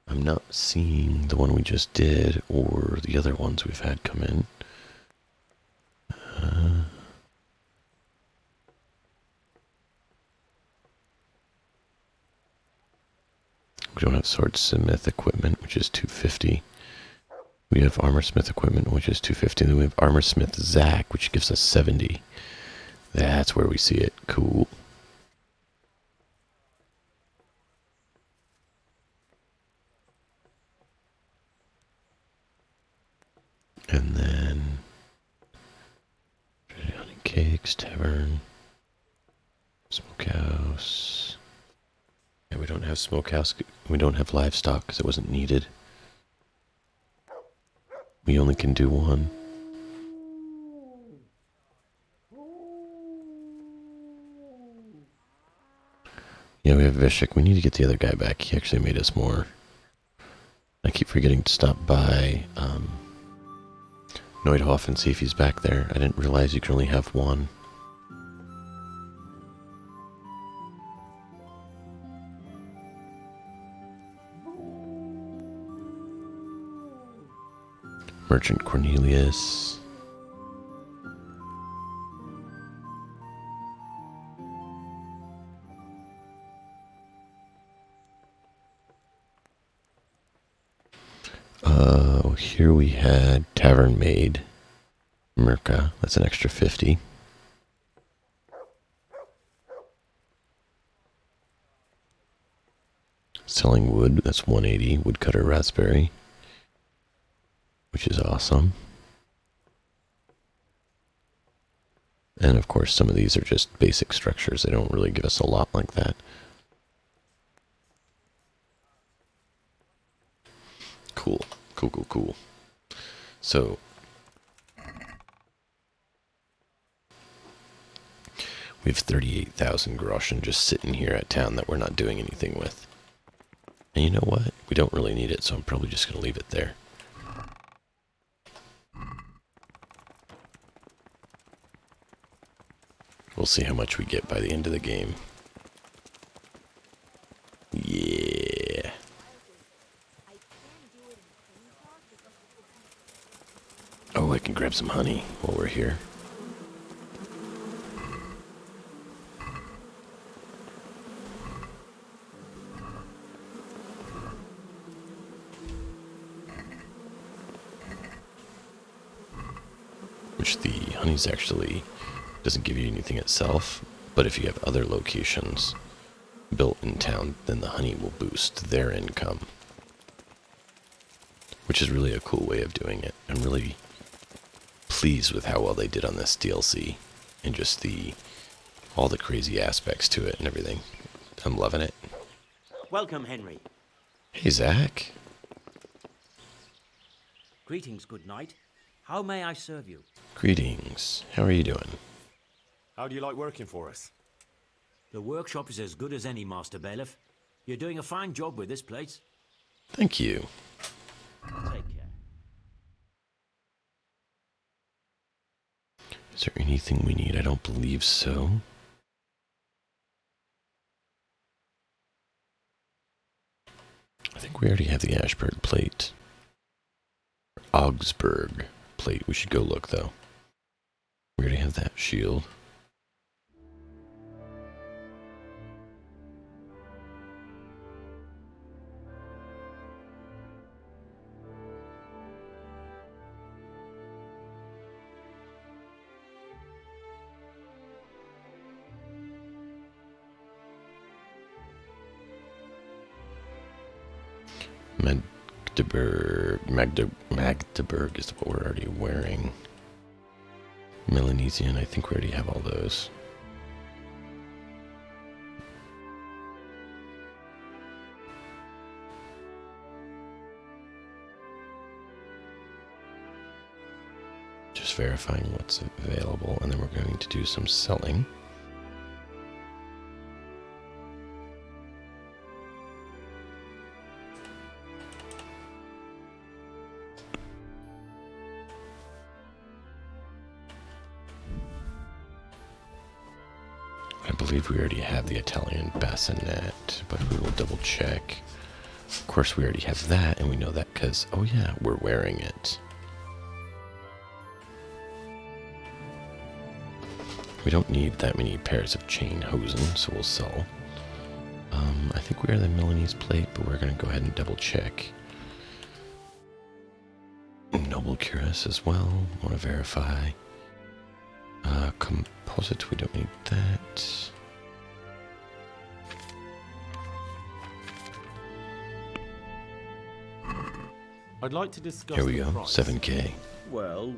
I'm not seeing the one we just did or the other ones we've had come in. We don't have swordsmith equipment, which is 250. We have armorsmith equipment, which is 250. And then we have armorsmith Zach, which gives us 70. That's where we see it. Cool. And then honey cakes, tavern, smokehouse. Yeah, we don't have smokehouse. We don't have livestock because it wasn't needed. We only can do one. Yeah, we have Vishik. We need to get the other guy back. He actually made us more. I keep forgetting to stop by Neudhof and see if he's back there. I didn't realize you can only have one. Merchant Cornelius. Here we had Tavern Maid, Merca. That's an extra 50. Selling wood, that's 180. Woodcutter Raspberry, which is awesome. And of course, some of these are just basic structures. They don't really give us a lot like that. Cool. Cool. So, we have 38,000 groschen just sitting here at town that we're not doing anything with. And you know what? We don't really need it, so I'm probably just going to leave it there. We'll see how much we get by the end of the game. Yeah. Oh, I can grab some honey while we're here. Which the honey's actually doesn't give you anything itself, but if you have other locations built in town, then the honey will boost their income. Which is really a cool way of doing it. I'm really pleased with how well they did on this DLC and just all the crazy aspects to it and everything. I'm loving it. Welcome, Henry. Hey, Zach. Greetings, good night. How may I serve you? Greetings. How are you doing? How do you like working for us? The workshop is as good as any, Master Bailiff. You're doing a fine job with this place. Thank you. Take care. Is there anything we need? I don't believe so. I think we already have the Ashburg plate. Augsburg plate. We should go look, though. We already have that shield. Magdeburg is what we're already wearing. Melanesian, I think we already have all those. Just verifying what's available, and then we're going to do some selling. I believe we already have the Italian bassinet, but we will double check. Of course, we already have that, and we know that because, oh yeah, we're wearing it. We don't need that many pairs of chain hosen, so we'll sell. I think we are the Milanese plate, but we're going to go ahead and double check. Noble cuirass as well. Want to verify. Composite, we don't need that. I'd like to discuss. Here we go, price. 7K. Well,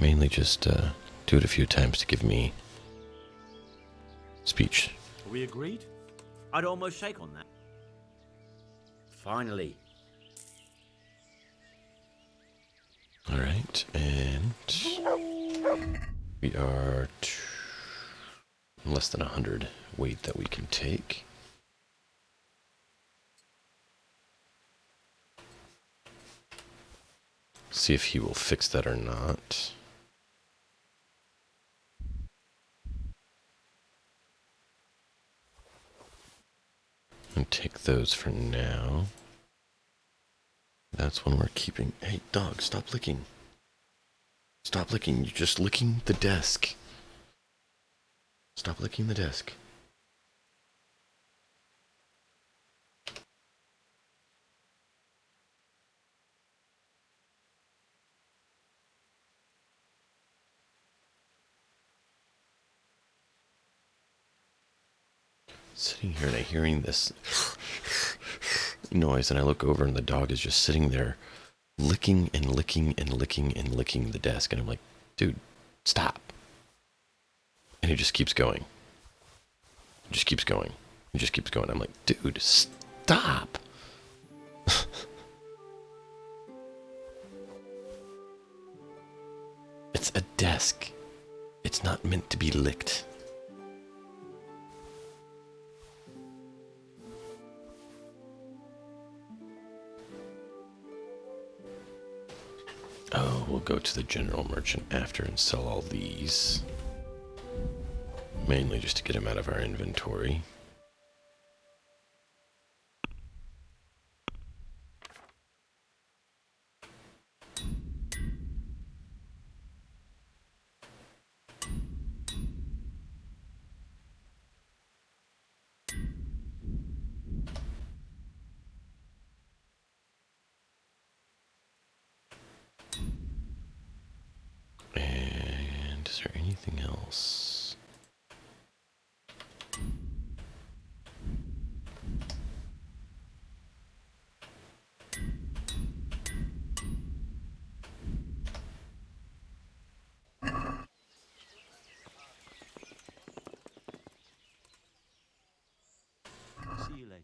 Mainly just do it a few times to give me speech. Are we agreed? I'd almost shake on that. Finally. All right, and we are less than 100 weight that we can take. See if he will fix that or not. And take those for now. That's one we're keeping. Hey, dog, stop licking. Stop licking. You're just licking the desk. Stop licking the desk. sitting here and I'm hearing this noise, and I look over and the dog is just sitting there licking and licking and licking and licking the desk, and I'm like, dude, stop. And he just keeps going. He just keeps going. He just keeps going. I'm like, dude, stop. It's a desk. It's not meant to be licked. Oh, we'll go to the general merchant after and sell all these. Mainly just to get them out of our inventory. And is there anything else? See you later.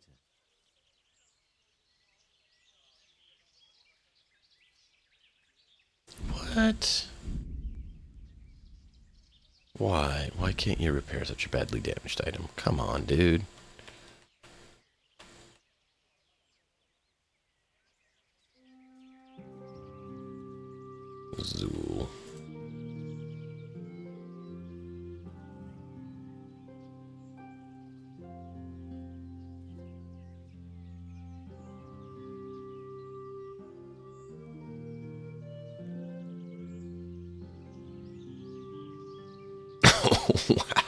What? Why? Why can't you repair such a badly damaged item? Come on, dude. Zool.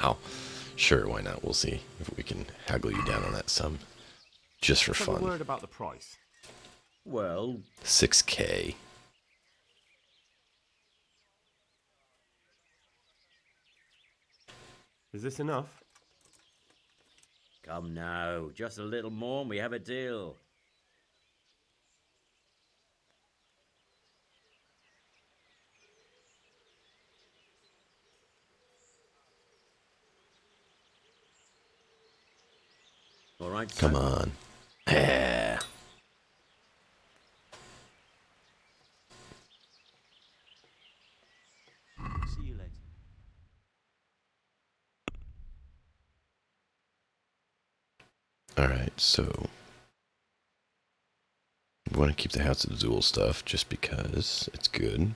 Wow. Sure, why not? We'll see if we can haggle you down on that sum. Just for So we're fun. worried about the price. Well, 6K. Is this enough? come now. Just a little more and we have a deal. All right, Come son. on. Yeah. See you later. Alright, so we want to keep the House of Zool stuff just because it's good.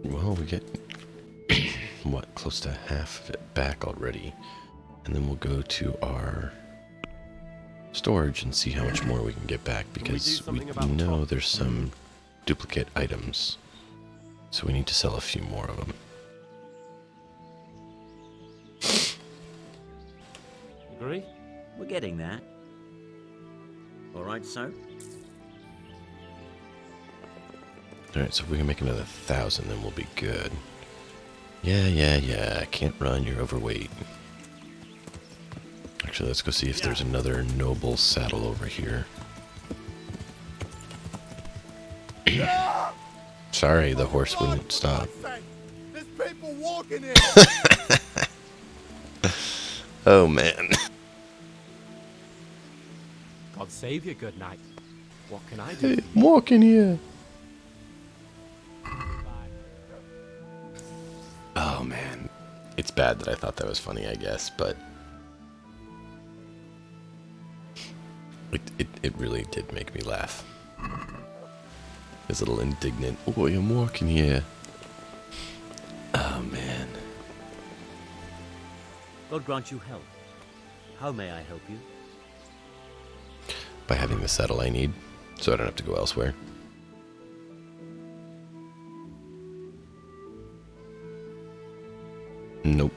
Well, we get, what, close to half of it back already. And then we'll go to our storage and see how much more we can get back, because we know there's some duplicate items. So we need to sell a few more of them. Agree? We're getting there. All right, so? Alright, so if we can make another 1,000, then we'll be good. Yeah. Can't run, you're overweight. Actually, let's go see if there's another noble saddle over here. Sorry, the horse wouldn't stop. There's people walking here. Oh, man. God save you, good night. What can I do? Hey, I'm walking here. Oh, man. It's bad that I thought that was funny, I guess, but it really did make me laugh. His little indignant, oh, I'm walking here. Oh, man. God grant you help. How may I help you? by having the saddle I need, so I don't have to go elsewhere. Nope.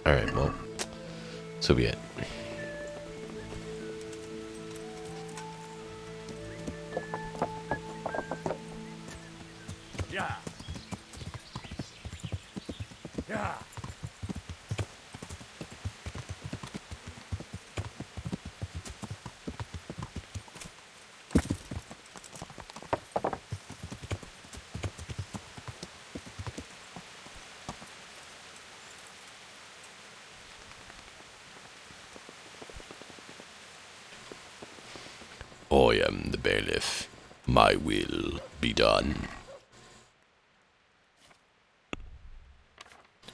Alright, well, so be it. Yeah. Yeah. I am the bailiff. My will be done.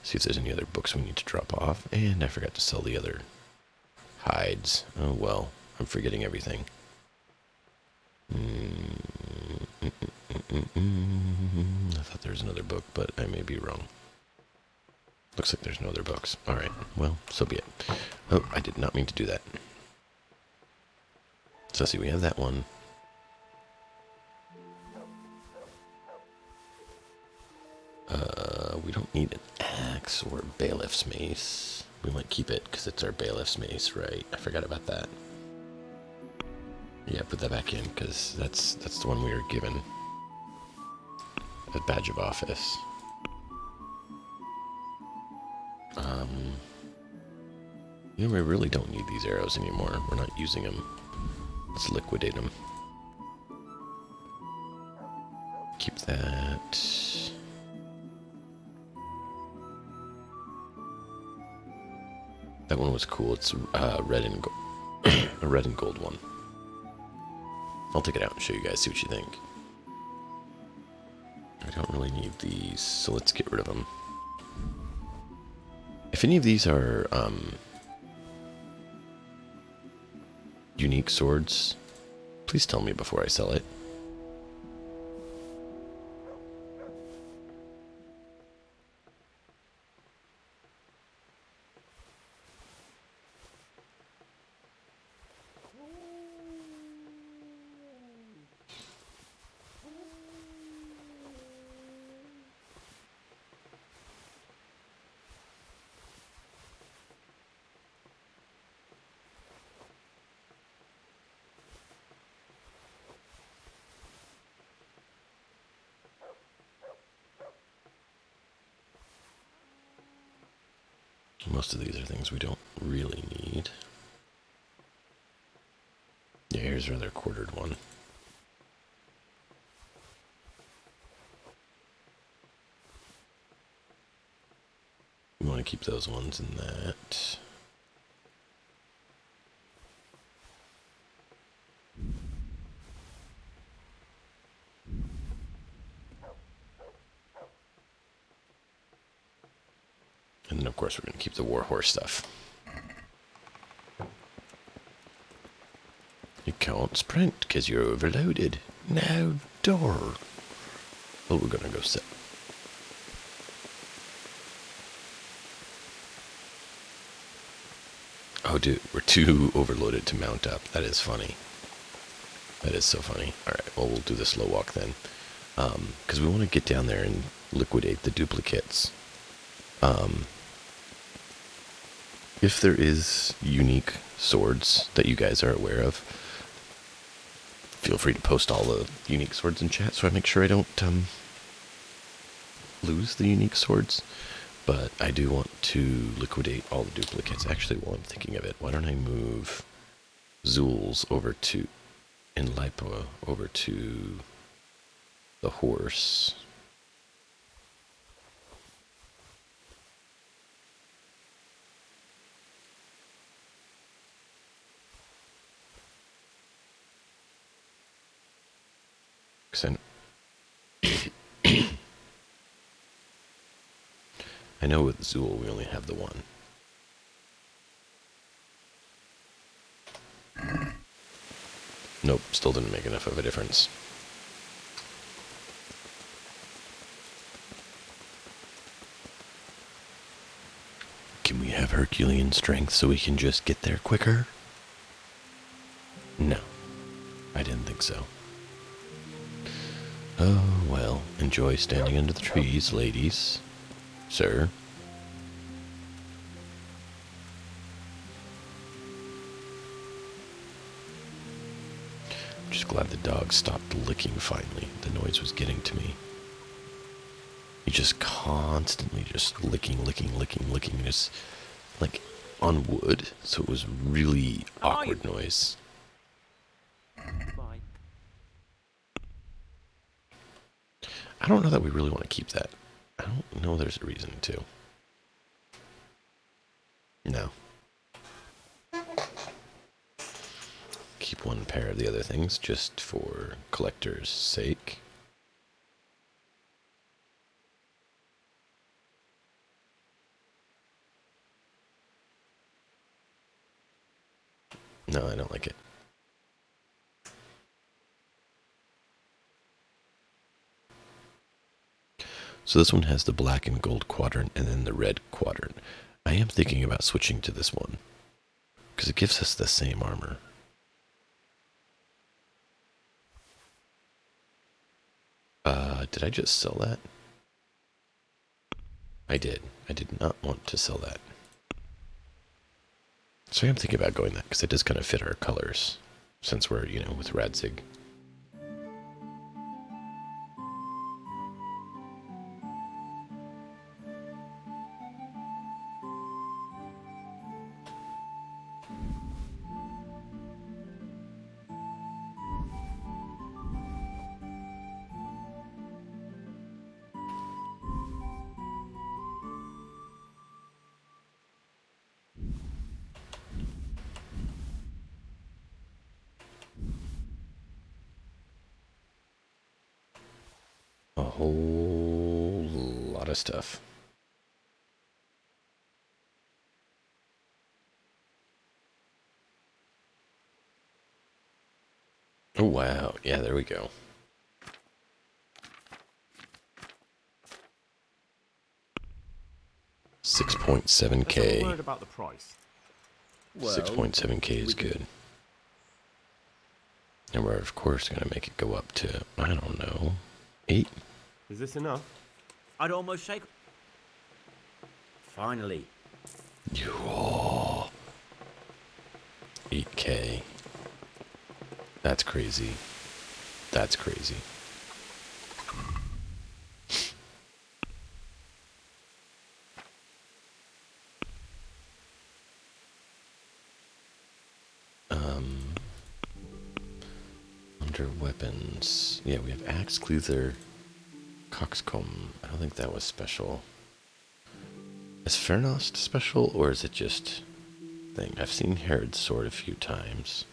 See if there's any other books we need to drop off. And I forgot to sell the other hides. Oh well, I'm forgetting everything. I thought there was another book, but I may be wrong. Looks like there's no other books. Alright, well, so be it. Oh, I did not mean to do that. So see, we have that one. We don't need an axe or a bailiff's mace. We might keep it because it's our bailiff's mace, right? I forgot about that. Yeah, put that back in because that's the one we were given. A badge of office. You know, we really don't need these arrows anymore. We're not using them. Let's liquidate them. Keep that. That one was cool. It's red and gold. A red and gold one. I'll take it out and show you guys, see what you think. I don't really need these, so let's get rid of them. If any of these are unique swords, please tell me before I sell it. Most of these are things we don't really need. Yeah, here's another quartered one. We want to keep those ones in that. And then, of course, we're going to keep the warhorse stuff. You can't sprint because you're overloaded. Now, door. Well, we're going to go sit. Oh, dude, we're too overloaded to mount up. That is funny. That is so funny. All right, well, we'll do the slow walk then. Because we want to get down there and liquidate the duplicates. If there is unique swords that you guys are aware of, feel free to post all the unique swords in chat so I make sure I don't lose the unique swords. But I do want to liquidate all the duplicates. Actually, while I'm thinking of it, why don't I move Zul's over to, and Lipo over to the horse. I know with Zul we only have the one. Nope, still didn't make enough of a difference. Can we have Herculean strength so we can just get there quicker? No, I didn't think so. Oh, well, enjoy standing under the trees, ladies. Sir. I'm just glad the dog stopped licking finally. The noise was getting to me. He just constantly just licking. It's like on wood, so it was really awkward noise. Bye. I don't know that we really want to keep that. I don't know there's a reason to. No. Keep one pair of the other things just for collector's sake. No, I don't like it. So this one has the black and gold quadrant and then the red quadrant. I am thinking about switching to this one because it gives us the same armor. Did I just sell that? I did. I did not want to sell that. So I'm thinking about going that because it does kind of fit our colors since we're, you know, with Radzig. A whole lot of stuff. Oh, wow. Yeah, there we go. $6.7K. I'm worried about the price. 6.7K is good. And we're, of course, going to make it go up to, I don't know, 8? Is this enough? I'd almost say... Finally. Oh, 8K. That's crazy. That's crazy. Under weapons. Yeah, we have axe, cleaver, coxcomb. I don't think that was special. Is Fernost special, or is it just thing? I've seen Herod's sword a few times.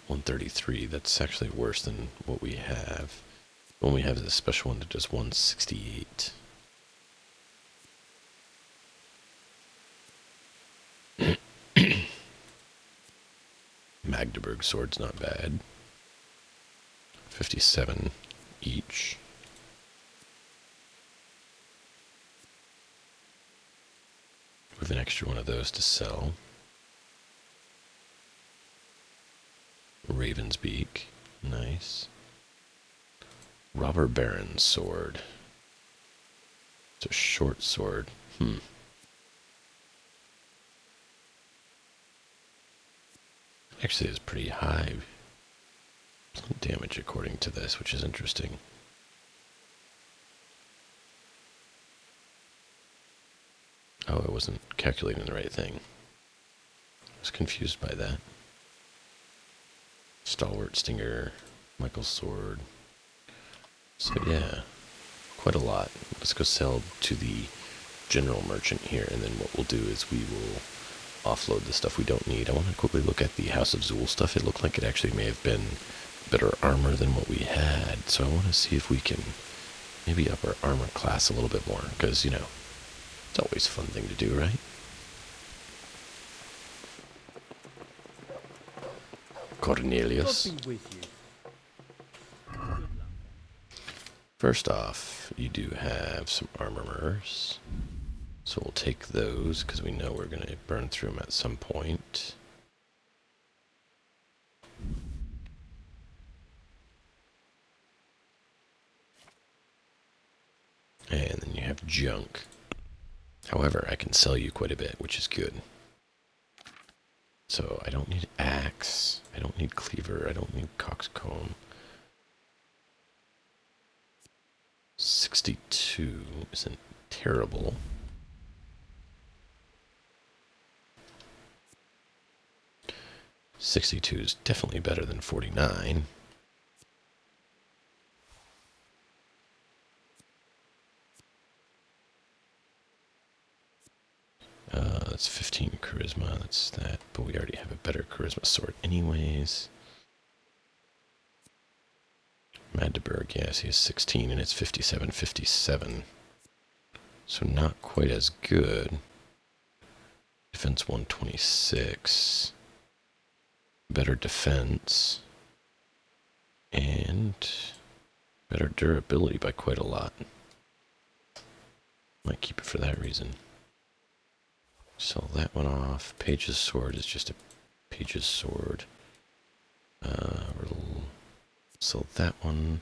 $133. That's actually worse than what we have. The one we have is a special one that does 168. Magdeburg sword's not bad. 57 each. We have an extra one of those to sell. Raven's Beak. Nice. Robber Baron's sword. It's a short sword. Actually, it's pretty high damage according to this, which is interesting. Oh, I wasn't calculating the right thing. I was confused by that. Stalwart Stinger, Michael's sword. So yeah, quite a lot. Let's go sell to the general merchant here, and then what we'll do is we will offload the stuff we don't need. I want to quickly look at the House of Zool stuff. It looked like it actually may have been better armor than what we had, so I want to see if we can maybe up our armor class a little bit more, because, you know, it's always a fun thing to do, right? Cornelius. God be with you. First off, you do have some armorers. So we'll take those because we know we're going to burn through them at some point. And then you have junk. However, I can sell you quite a bit, which is good. So I don't need axe, I don't need cleaver, I don't need coxcomb. 62 isn't terrible. $62 is definitely better than 49. That's 15 charisma, that's that, but we already have a better charisma sword anyways. Magdeburg, yes, he has 16 and it's 57, 57. So not quite as good. Defense 126. Better defense. And better durability by quite a lot. Might keep it for that reason. Sell that one off. Page's sword is just a Page's sword. We'll sell that one.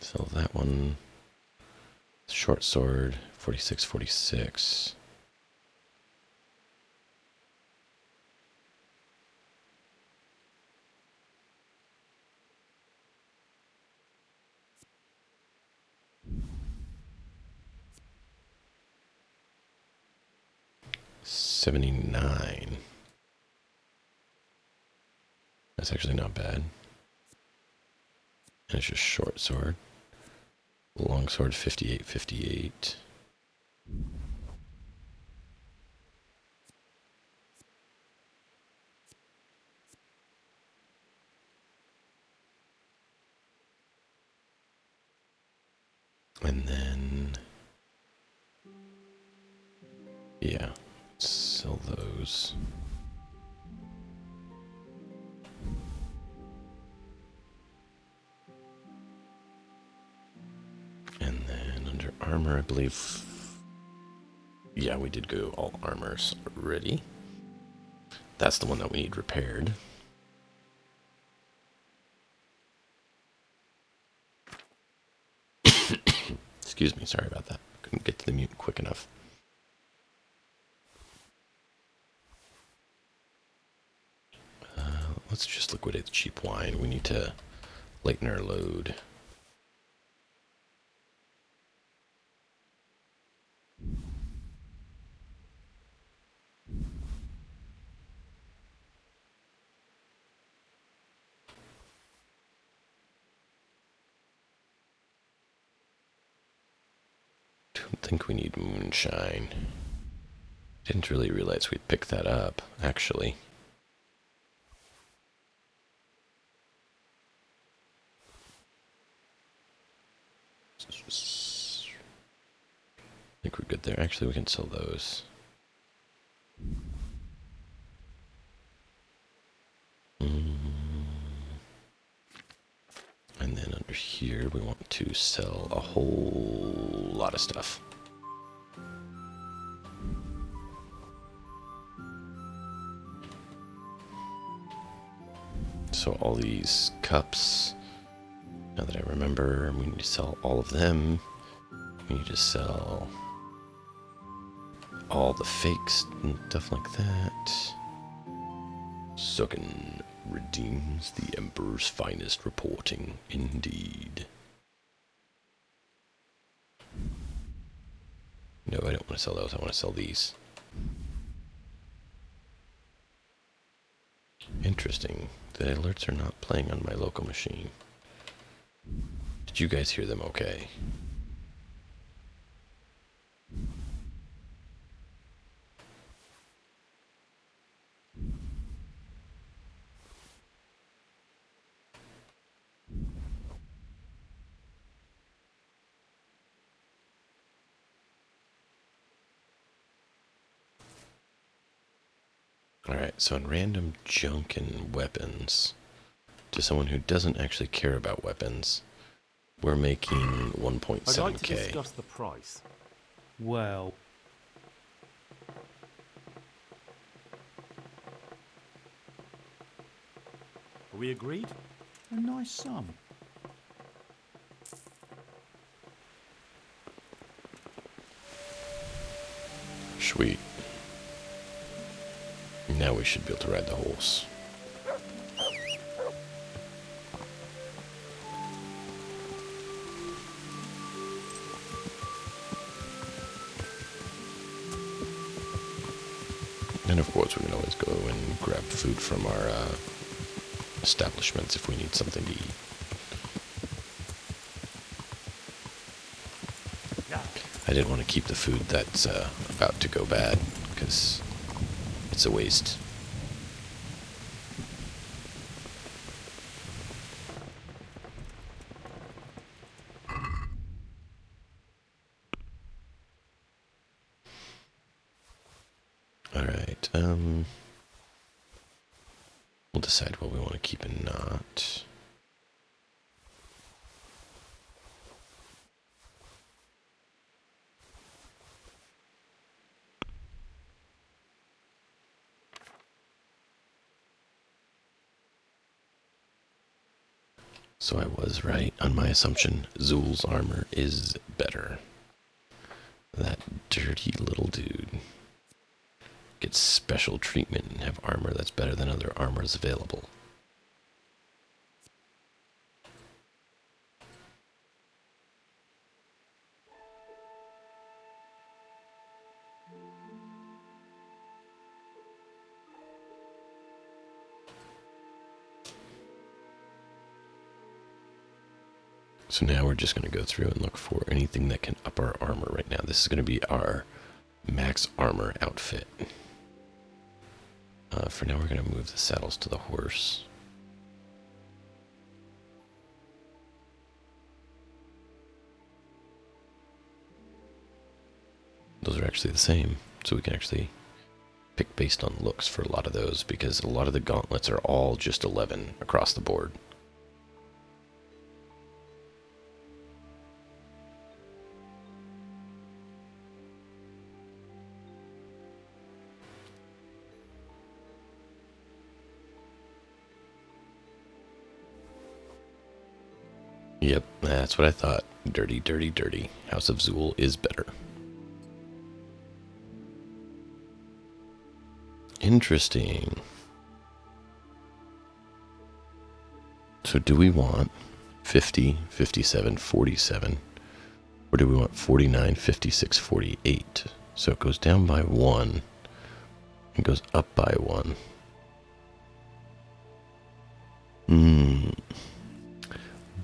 Sell that one. Short sword, 46, 46. $79. That's actually not bad. And it's just short sword. Long sword, 58, 58. And then, yeah, sell those. And then under armor, I believe, yeah, we did go all armors already. That's the one that we need repaired. Excuse me, sorry about that. Couldn't get to the mute quick enough. Let's just liquidate the cheap wine. We need to lighten our load. Don't think we need moonshine. Didn't really realize we'd pick that up, actually. I think we're good there. Actually, we can sell those. And then under here, we want to sell a whole lot of stuff. So all these cups, now that I remember, we need to sell all of them. We need to sell all the fakes and stuff like that. Sugan redeems the Emperor's finest reporting, indeed. No, I don't want to sell those, I want to sell these. Interesting. The alerts are not playing on my local machine. Did you guys hear them okay? Alright, so in random junk and weapons, to someone who doesn't actually care about weapons, we're making 1.7k. I'd like to discuss the price. Well, Are we agreed? a nice sum. Sweet. Now we should be able to ride the horse. And of course, we can always go and grab food from our establishments if we need something to eat. I didn't want to keep the food that's about to go bad, because it's a waste. Alright, we'll decide what we want to keep and not. So I was right on my assumption. Zul's armor is better. That dirty little dude gets special treatment and have armor that's better than other armors available. So now we're just going to go through and look for anything that can up our armor right now. This is going to be our max armor outfit. For now, we're going to move the saddles to the horse. Those are actually the same, so we can actually pick based on looks for a lot of those, because a lot of the gauntlets are all just 11 across the board. Yep, that's what I thought. Dirty, dirty, dirty. House of Zul is better. Interesting. So do we want 50, 57, 47? Or do we want 49, 56, 48? So it goes down by 1. It goes up by 1.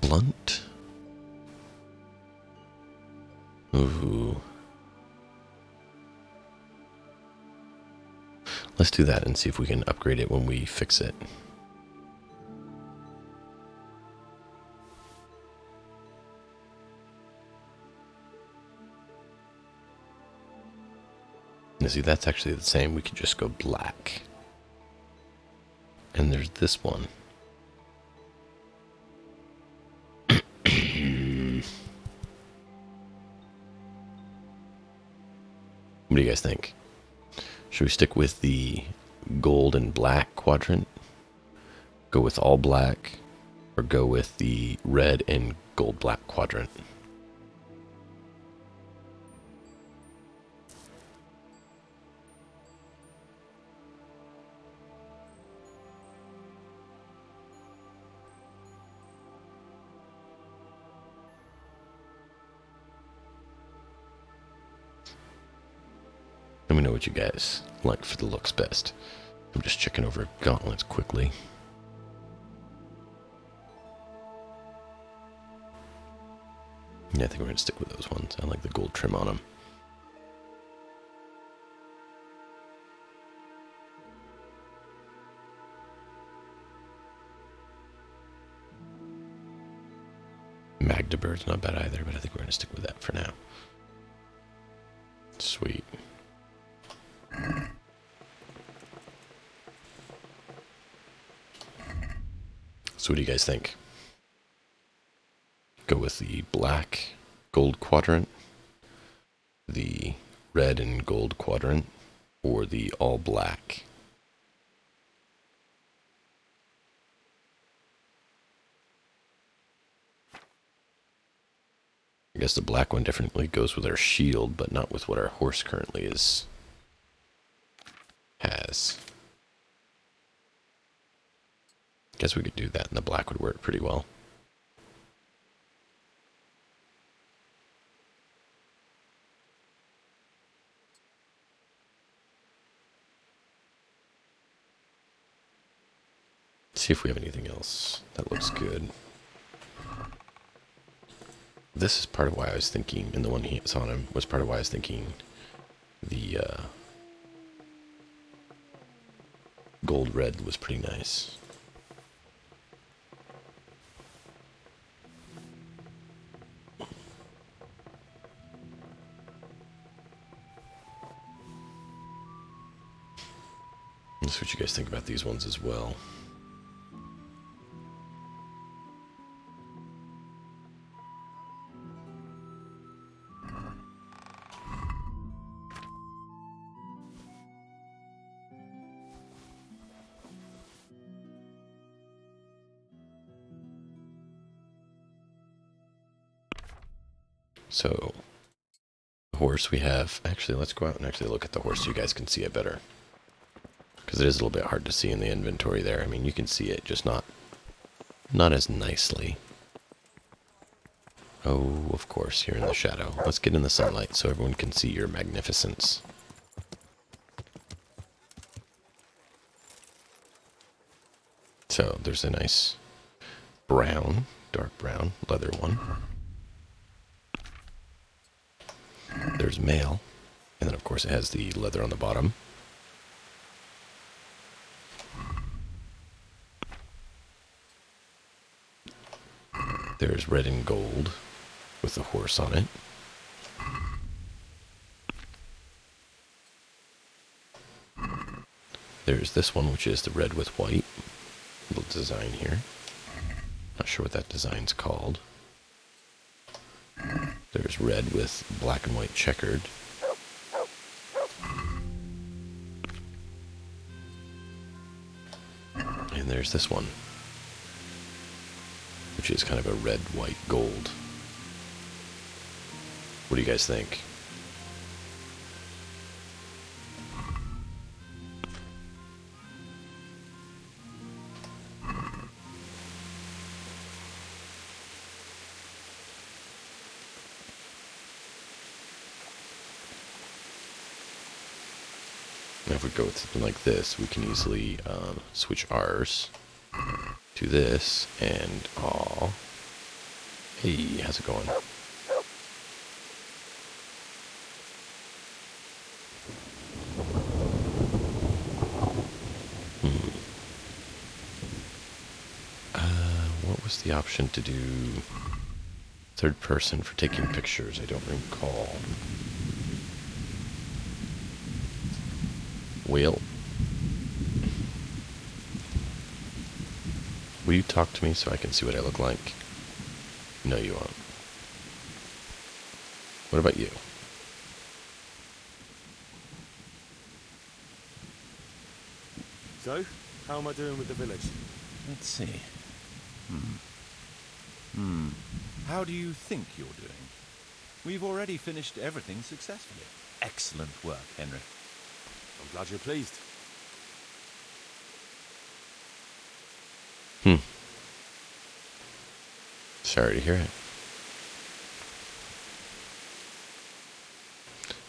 Blunt? Ooh. Let's do that and see if we can upgrade it when we fix it. Now see, that's actually the same. We could just go black. And there's this one. What do you guys think? Should we stick with the gold and black quadrant? Go with all black? Or go with the red and gold black quadrant? Let me know what you guys like for the looks best. I'm just checking over gauntlets quickly. Yeah, I think we're going to stick with those ones. I like the gold trim on them. Magdebird's not bad either, but I think we're going to stick with that for now. Sweet. So what do you guys think? Go with the black gold quadrant, the red and gold quadrant, or the all black? I guess the black one definitely goes with our shield, but not with what our horse currently has. Guess we could do that, and the black would work pretty well. Let's see if we have anything else that looks good. This is part of why I was thinking, and the one he saw on him was part of why I was thinking the gold red was pretty nice. Let's see what you guys think about these ones as well. So, the horse we have, actually let's go out and actually look at the horse so you guys can see it better. Because it is a little bit hard to see in the inventory there. I mean, you can see it, just not as nicely. Oh, of course, you're in the shadow. Let's get in the sunlight so everyone can see your magnificence. So, there's a nice brown, dark brown, leather one. There's male, and then of course it has the leather on the bottom. There's red and gold with the horse on it. There's this one, which is the red with white. Little design here. Not sure what that design's called. There's red with black and white checkered. And there's this one, which is kind of a red, white, gold. What do you guys think? Now if we go with something like this, we can easily switch ours to this, and hey, how's it going? What was the option to do third person for taking pictures? I don't recall. Will you talk to me so I can see what I look like? No, you won't. What about you? So, how am I doing with the village? Let's see. How do you think you're doing? We've already finished everything successfully. Excellent work, Henry. I'm glad you're pleased. Sorry to hear it.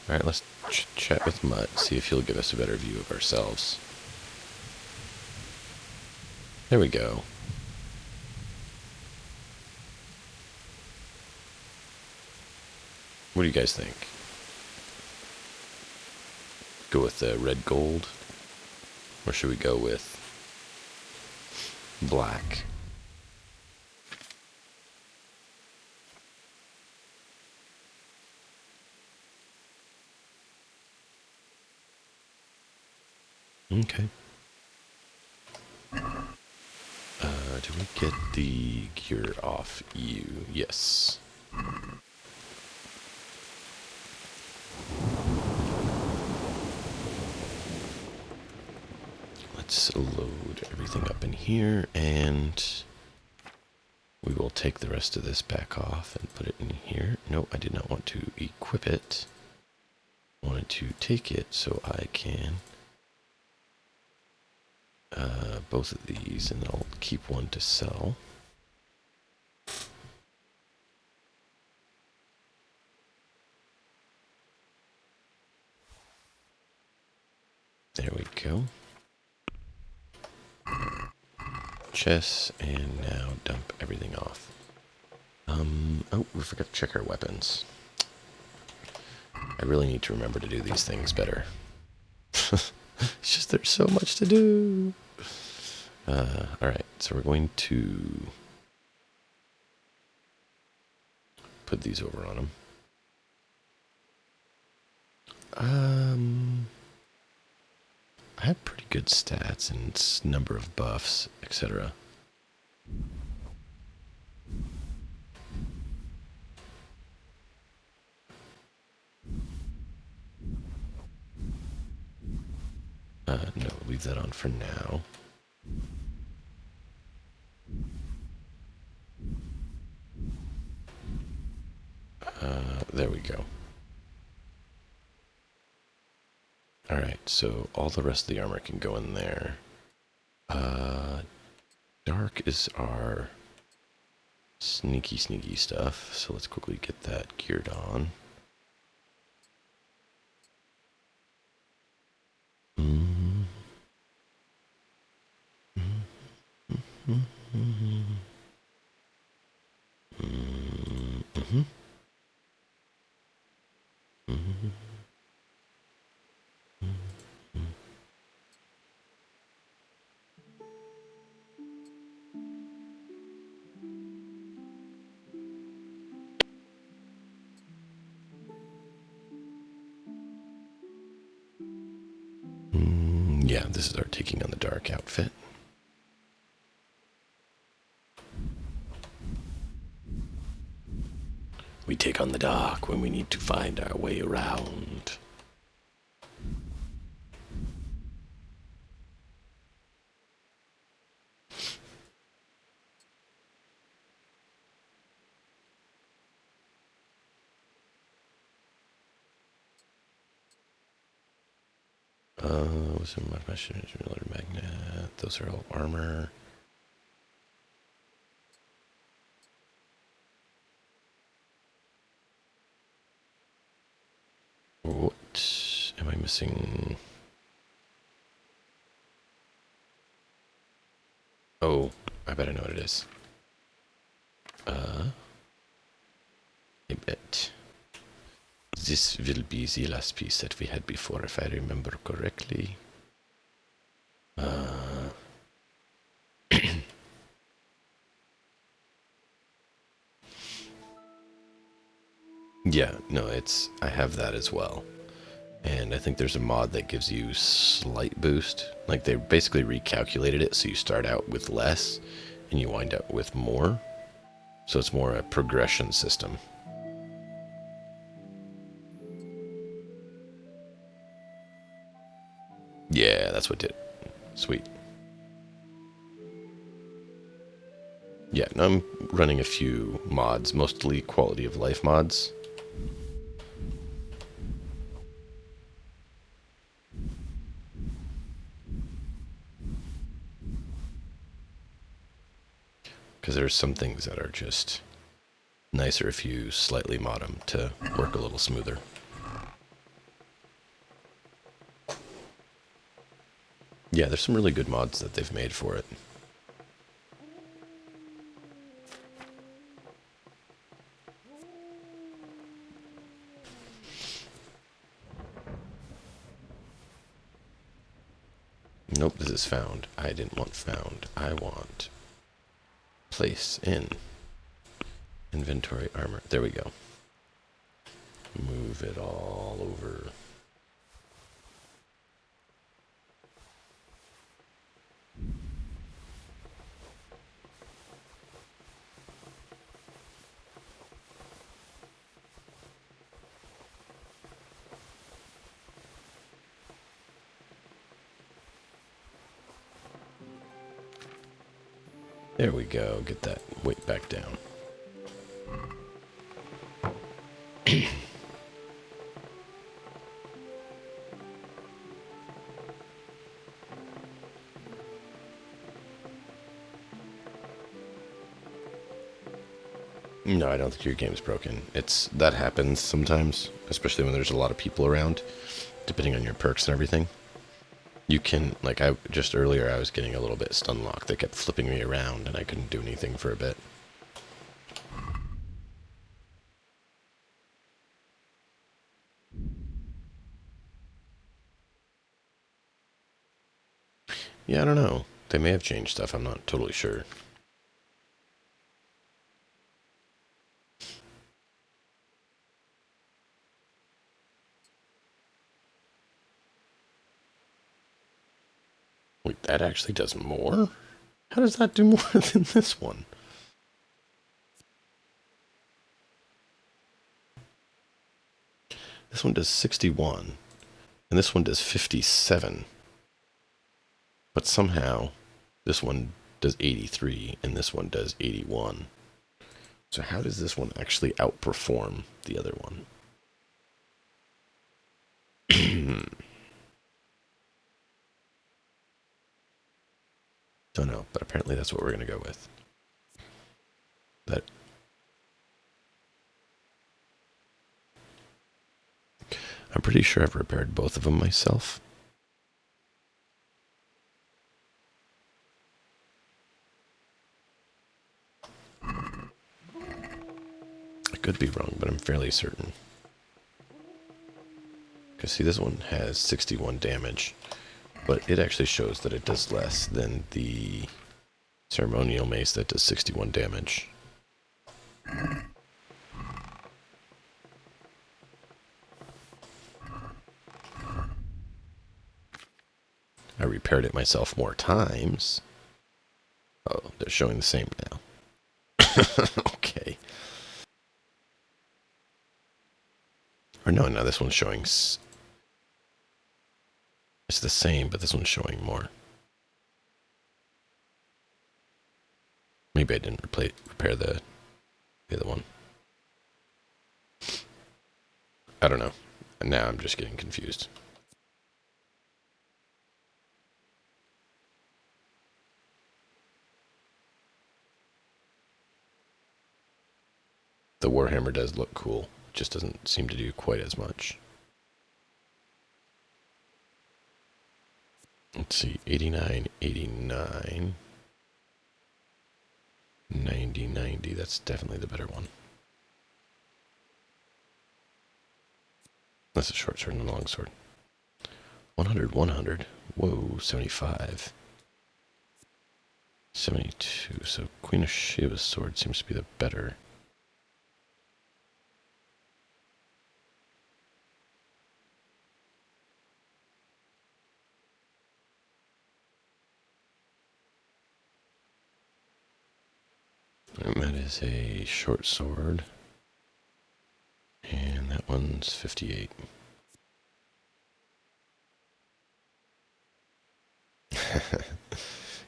Alright, let's chat with Mutt, see if he'll give us a better view of ourselves. There we go. What do you guys think? Go with the red gold? Or should we go with black? Okay. Do we get the gear off you? Yes. Let's load everything up in here, and we will take the rest of this back off and put it in here. No, I did not want to equip it. I wanted to take it so I can both of these, and I'll keep one to sell. There we go. Chests, and now dump everything off. Oh, we forgot to check our weapons. I really need to remember to do these things better. It's just there's so much to do. Alright, so we're going to put these over on them. I have pretty good stats and number of buffs, etc. No, leave that on for now. There we go. Alright, so all the rest of the armor can go in there. Dark is our sneaky stuff, so let's quickly get that geared on. Yeah, this is our taking on the dark outfit. We take on the dark when we need to find our way around. Some magnet. Those are all armor. What am I missing? Oh, I bet I know what it is. I bet this will be the last piece that we had before, if I remember correctly. Yeah, no, I have that as well. And I think there's a mod that gives you slight boost. Like, they basically recalculated it so you start out with less and you wind up with more. So it's more a progression system. Yeah, that's what did it. Sweet. Yeah, now I'm running a few mods, mostly quality of life mods. Because there's some things that are just nicer if you slightly mod them to work a little smoother. Yeah, there's some really good mods that they've made for it. Nope, this is found. I didn't want found. I want place in inventory armor. There we go. Move it all over. There we go. Get that weight back down. No, I don't think your game's broken. That happens sometimes, especially when there's a lot of people around, depending on your perks and everything. You can, like, just earlier I was getting a little bit stun locked. They kept flipping me around and I couldn't do anything for a bit. Yeah, I don't know. They may have changed stuff. I'm not totally sure. Wait, that actually does more? How does that do more than this one? This one does 61, and this one does 57. But somehow, this one does 83, and this one does 81. So how does this one actually outperform the other one? Don't know, but apparently that's what we're going to go with. I'm pretty sure I've repaired both of them myself. I could be wrong, but I'm fairly certain. Because see, this one has 61 damage, but it actually shows that it does less than the ceremonial mace that does 61 damage. I repaired it myself more times. Oh, they're showing the same now. Okay. Or no, this one's showing... It's the same, but this one's showing more. Maybe I didn't repair the other one. I don't know. Now I'm just getting confused. The Warhammer does look cool. It just doesn't seem to do quite as much. Let's see, 89, 89, 90, 90. That's definitely the better one. That's a short sword and a long sword. 100, 100. Whoa, 75. 72. So Queen of Sheba's sword seems to be the better. And that is a short sword. And that one's 58.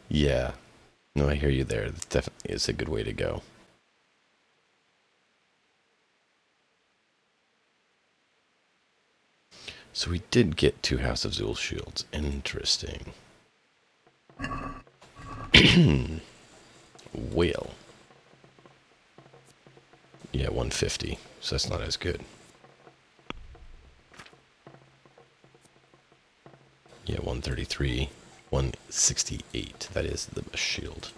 Yeah. No, I hear you there. That definitely is a good way to go. So we did get 2 House of Zul shields. Interesting. Well. Yeah, 150. So that's not as good. Yeah, 133. 168. That is the best shield.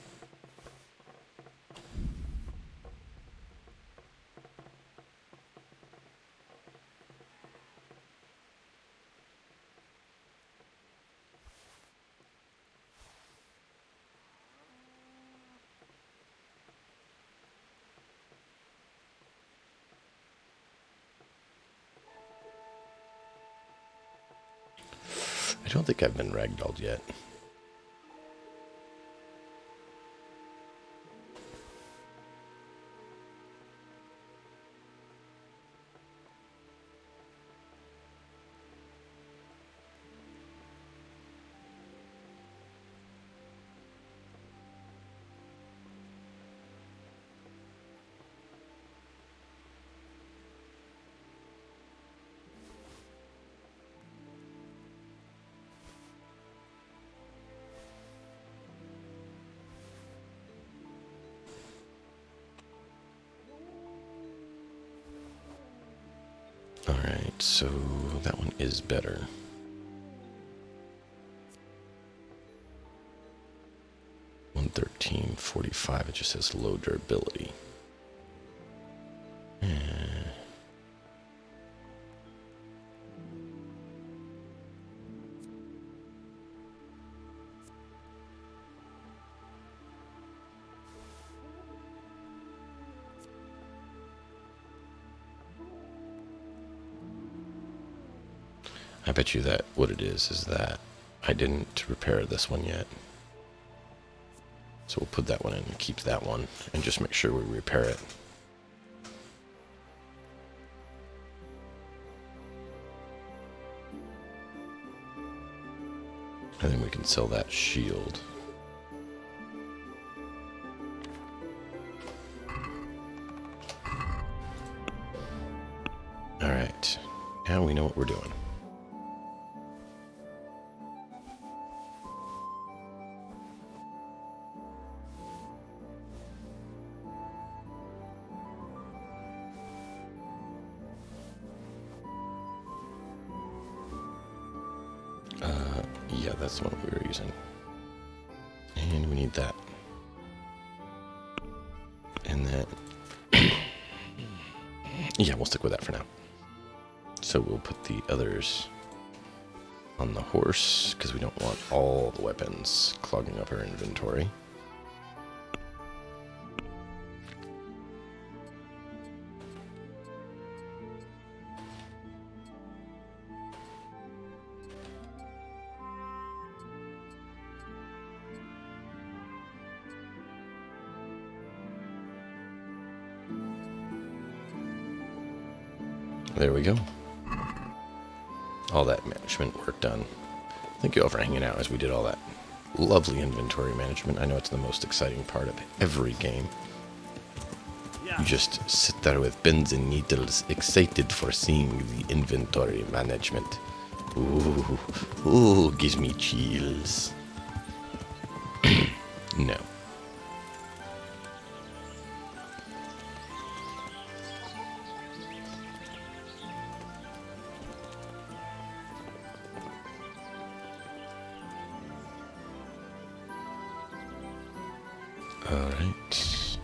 I don't think I've been ragdolled yet. Alright, so that one is better. $113.45, it just says low durability. I bet you that what it is that I didn't repair this one yet. So we'll put that one in and keep that one and just make sure we repair it. And then we can sell that shield. Alright, now we know what we're doing. Yeah, that's the one we were using. And we need that. And then... yeah, we'll stick with that for now. So we'll put the others on the horse, because we don't want all the weapons clogging up our inventory. There we go. All that management work done. Thank you all for hanging out as we did all that lovely inventory management. I know it's the most exciting part of every game. You just sit there with pins and needles, excited for seeing the inventory management. Ooh, gives me chills. No. Alright.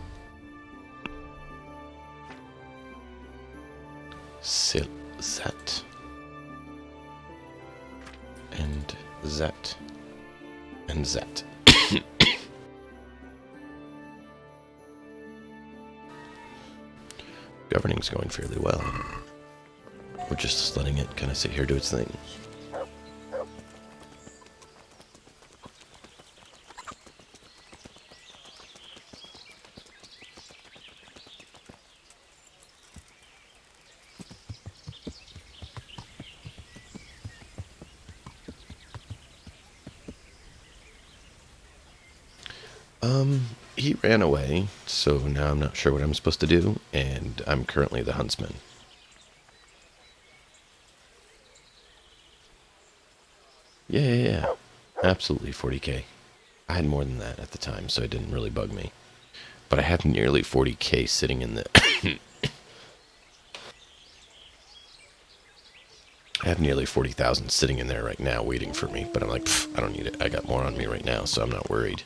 Sell that. And that. And that. Governing's going fairly well. We're just letting it kind of sit here do its thing. He ran away, so now I'm not sure what I'm supposed to do, and I'm currently the huntsman. Yeah. Absolutely 40k. I had more than that at the time, so it didn't really bug me. But I have nearly 40k sitting in the... I have nearly 40,000 sitting in there right now waiting for me, but I'm like, I don't need it. I got more on me right now, so I'm not worried.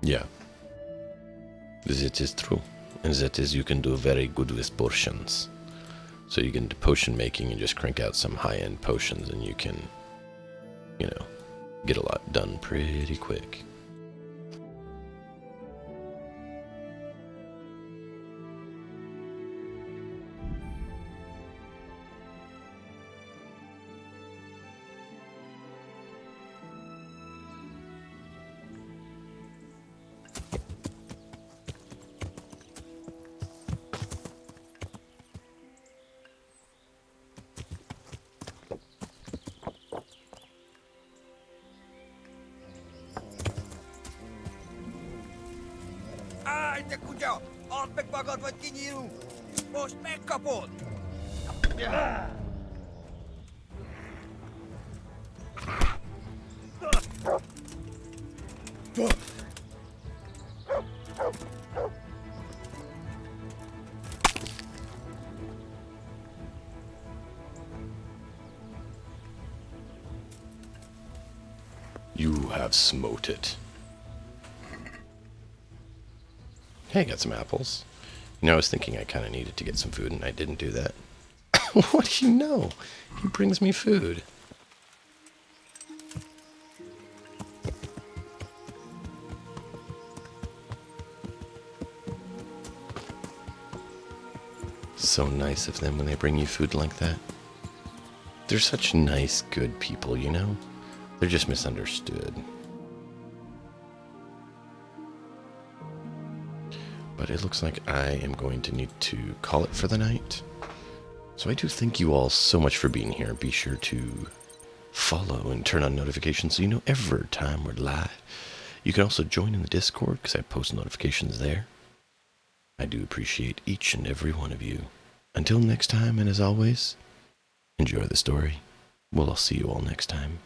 Yeah. It is true. And that is you can do very good with potions. So you can do potion making and just crank out some high-end potions and you can, you know, get a lot done pretty quick. kujo! All megmagad vagy kinyílunk! Most megkapod! You have smote it. Hey, I got some apples. You know, I was thinking I kind of needed to get some food, and I didn't do that. What do you know? He brings me food. So nice of them when they bring you food like that. They're such nice, good people, you know? They're just misunderstood. But it looks like I am going to need to call it for the night. So I do thank you all so much for being here. Be sure to follow and turn on notifications so you know every time we're live. You can also join in the Discord because I post notifications there. I do appreciate each and every one of you. Until next time, and as always, enjoy the story. Well, I'll see you all next time.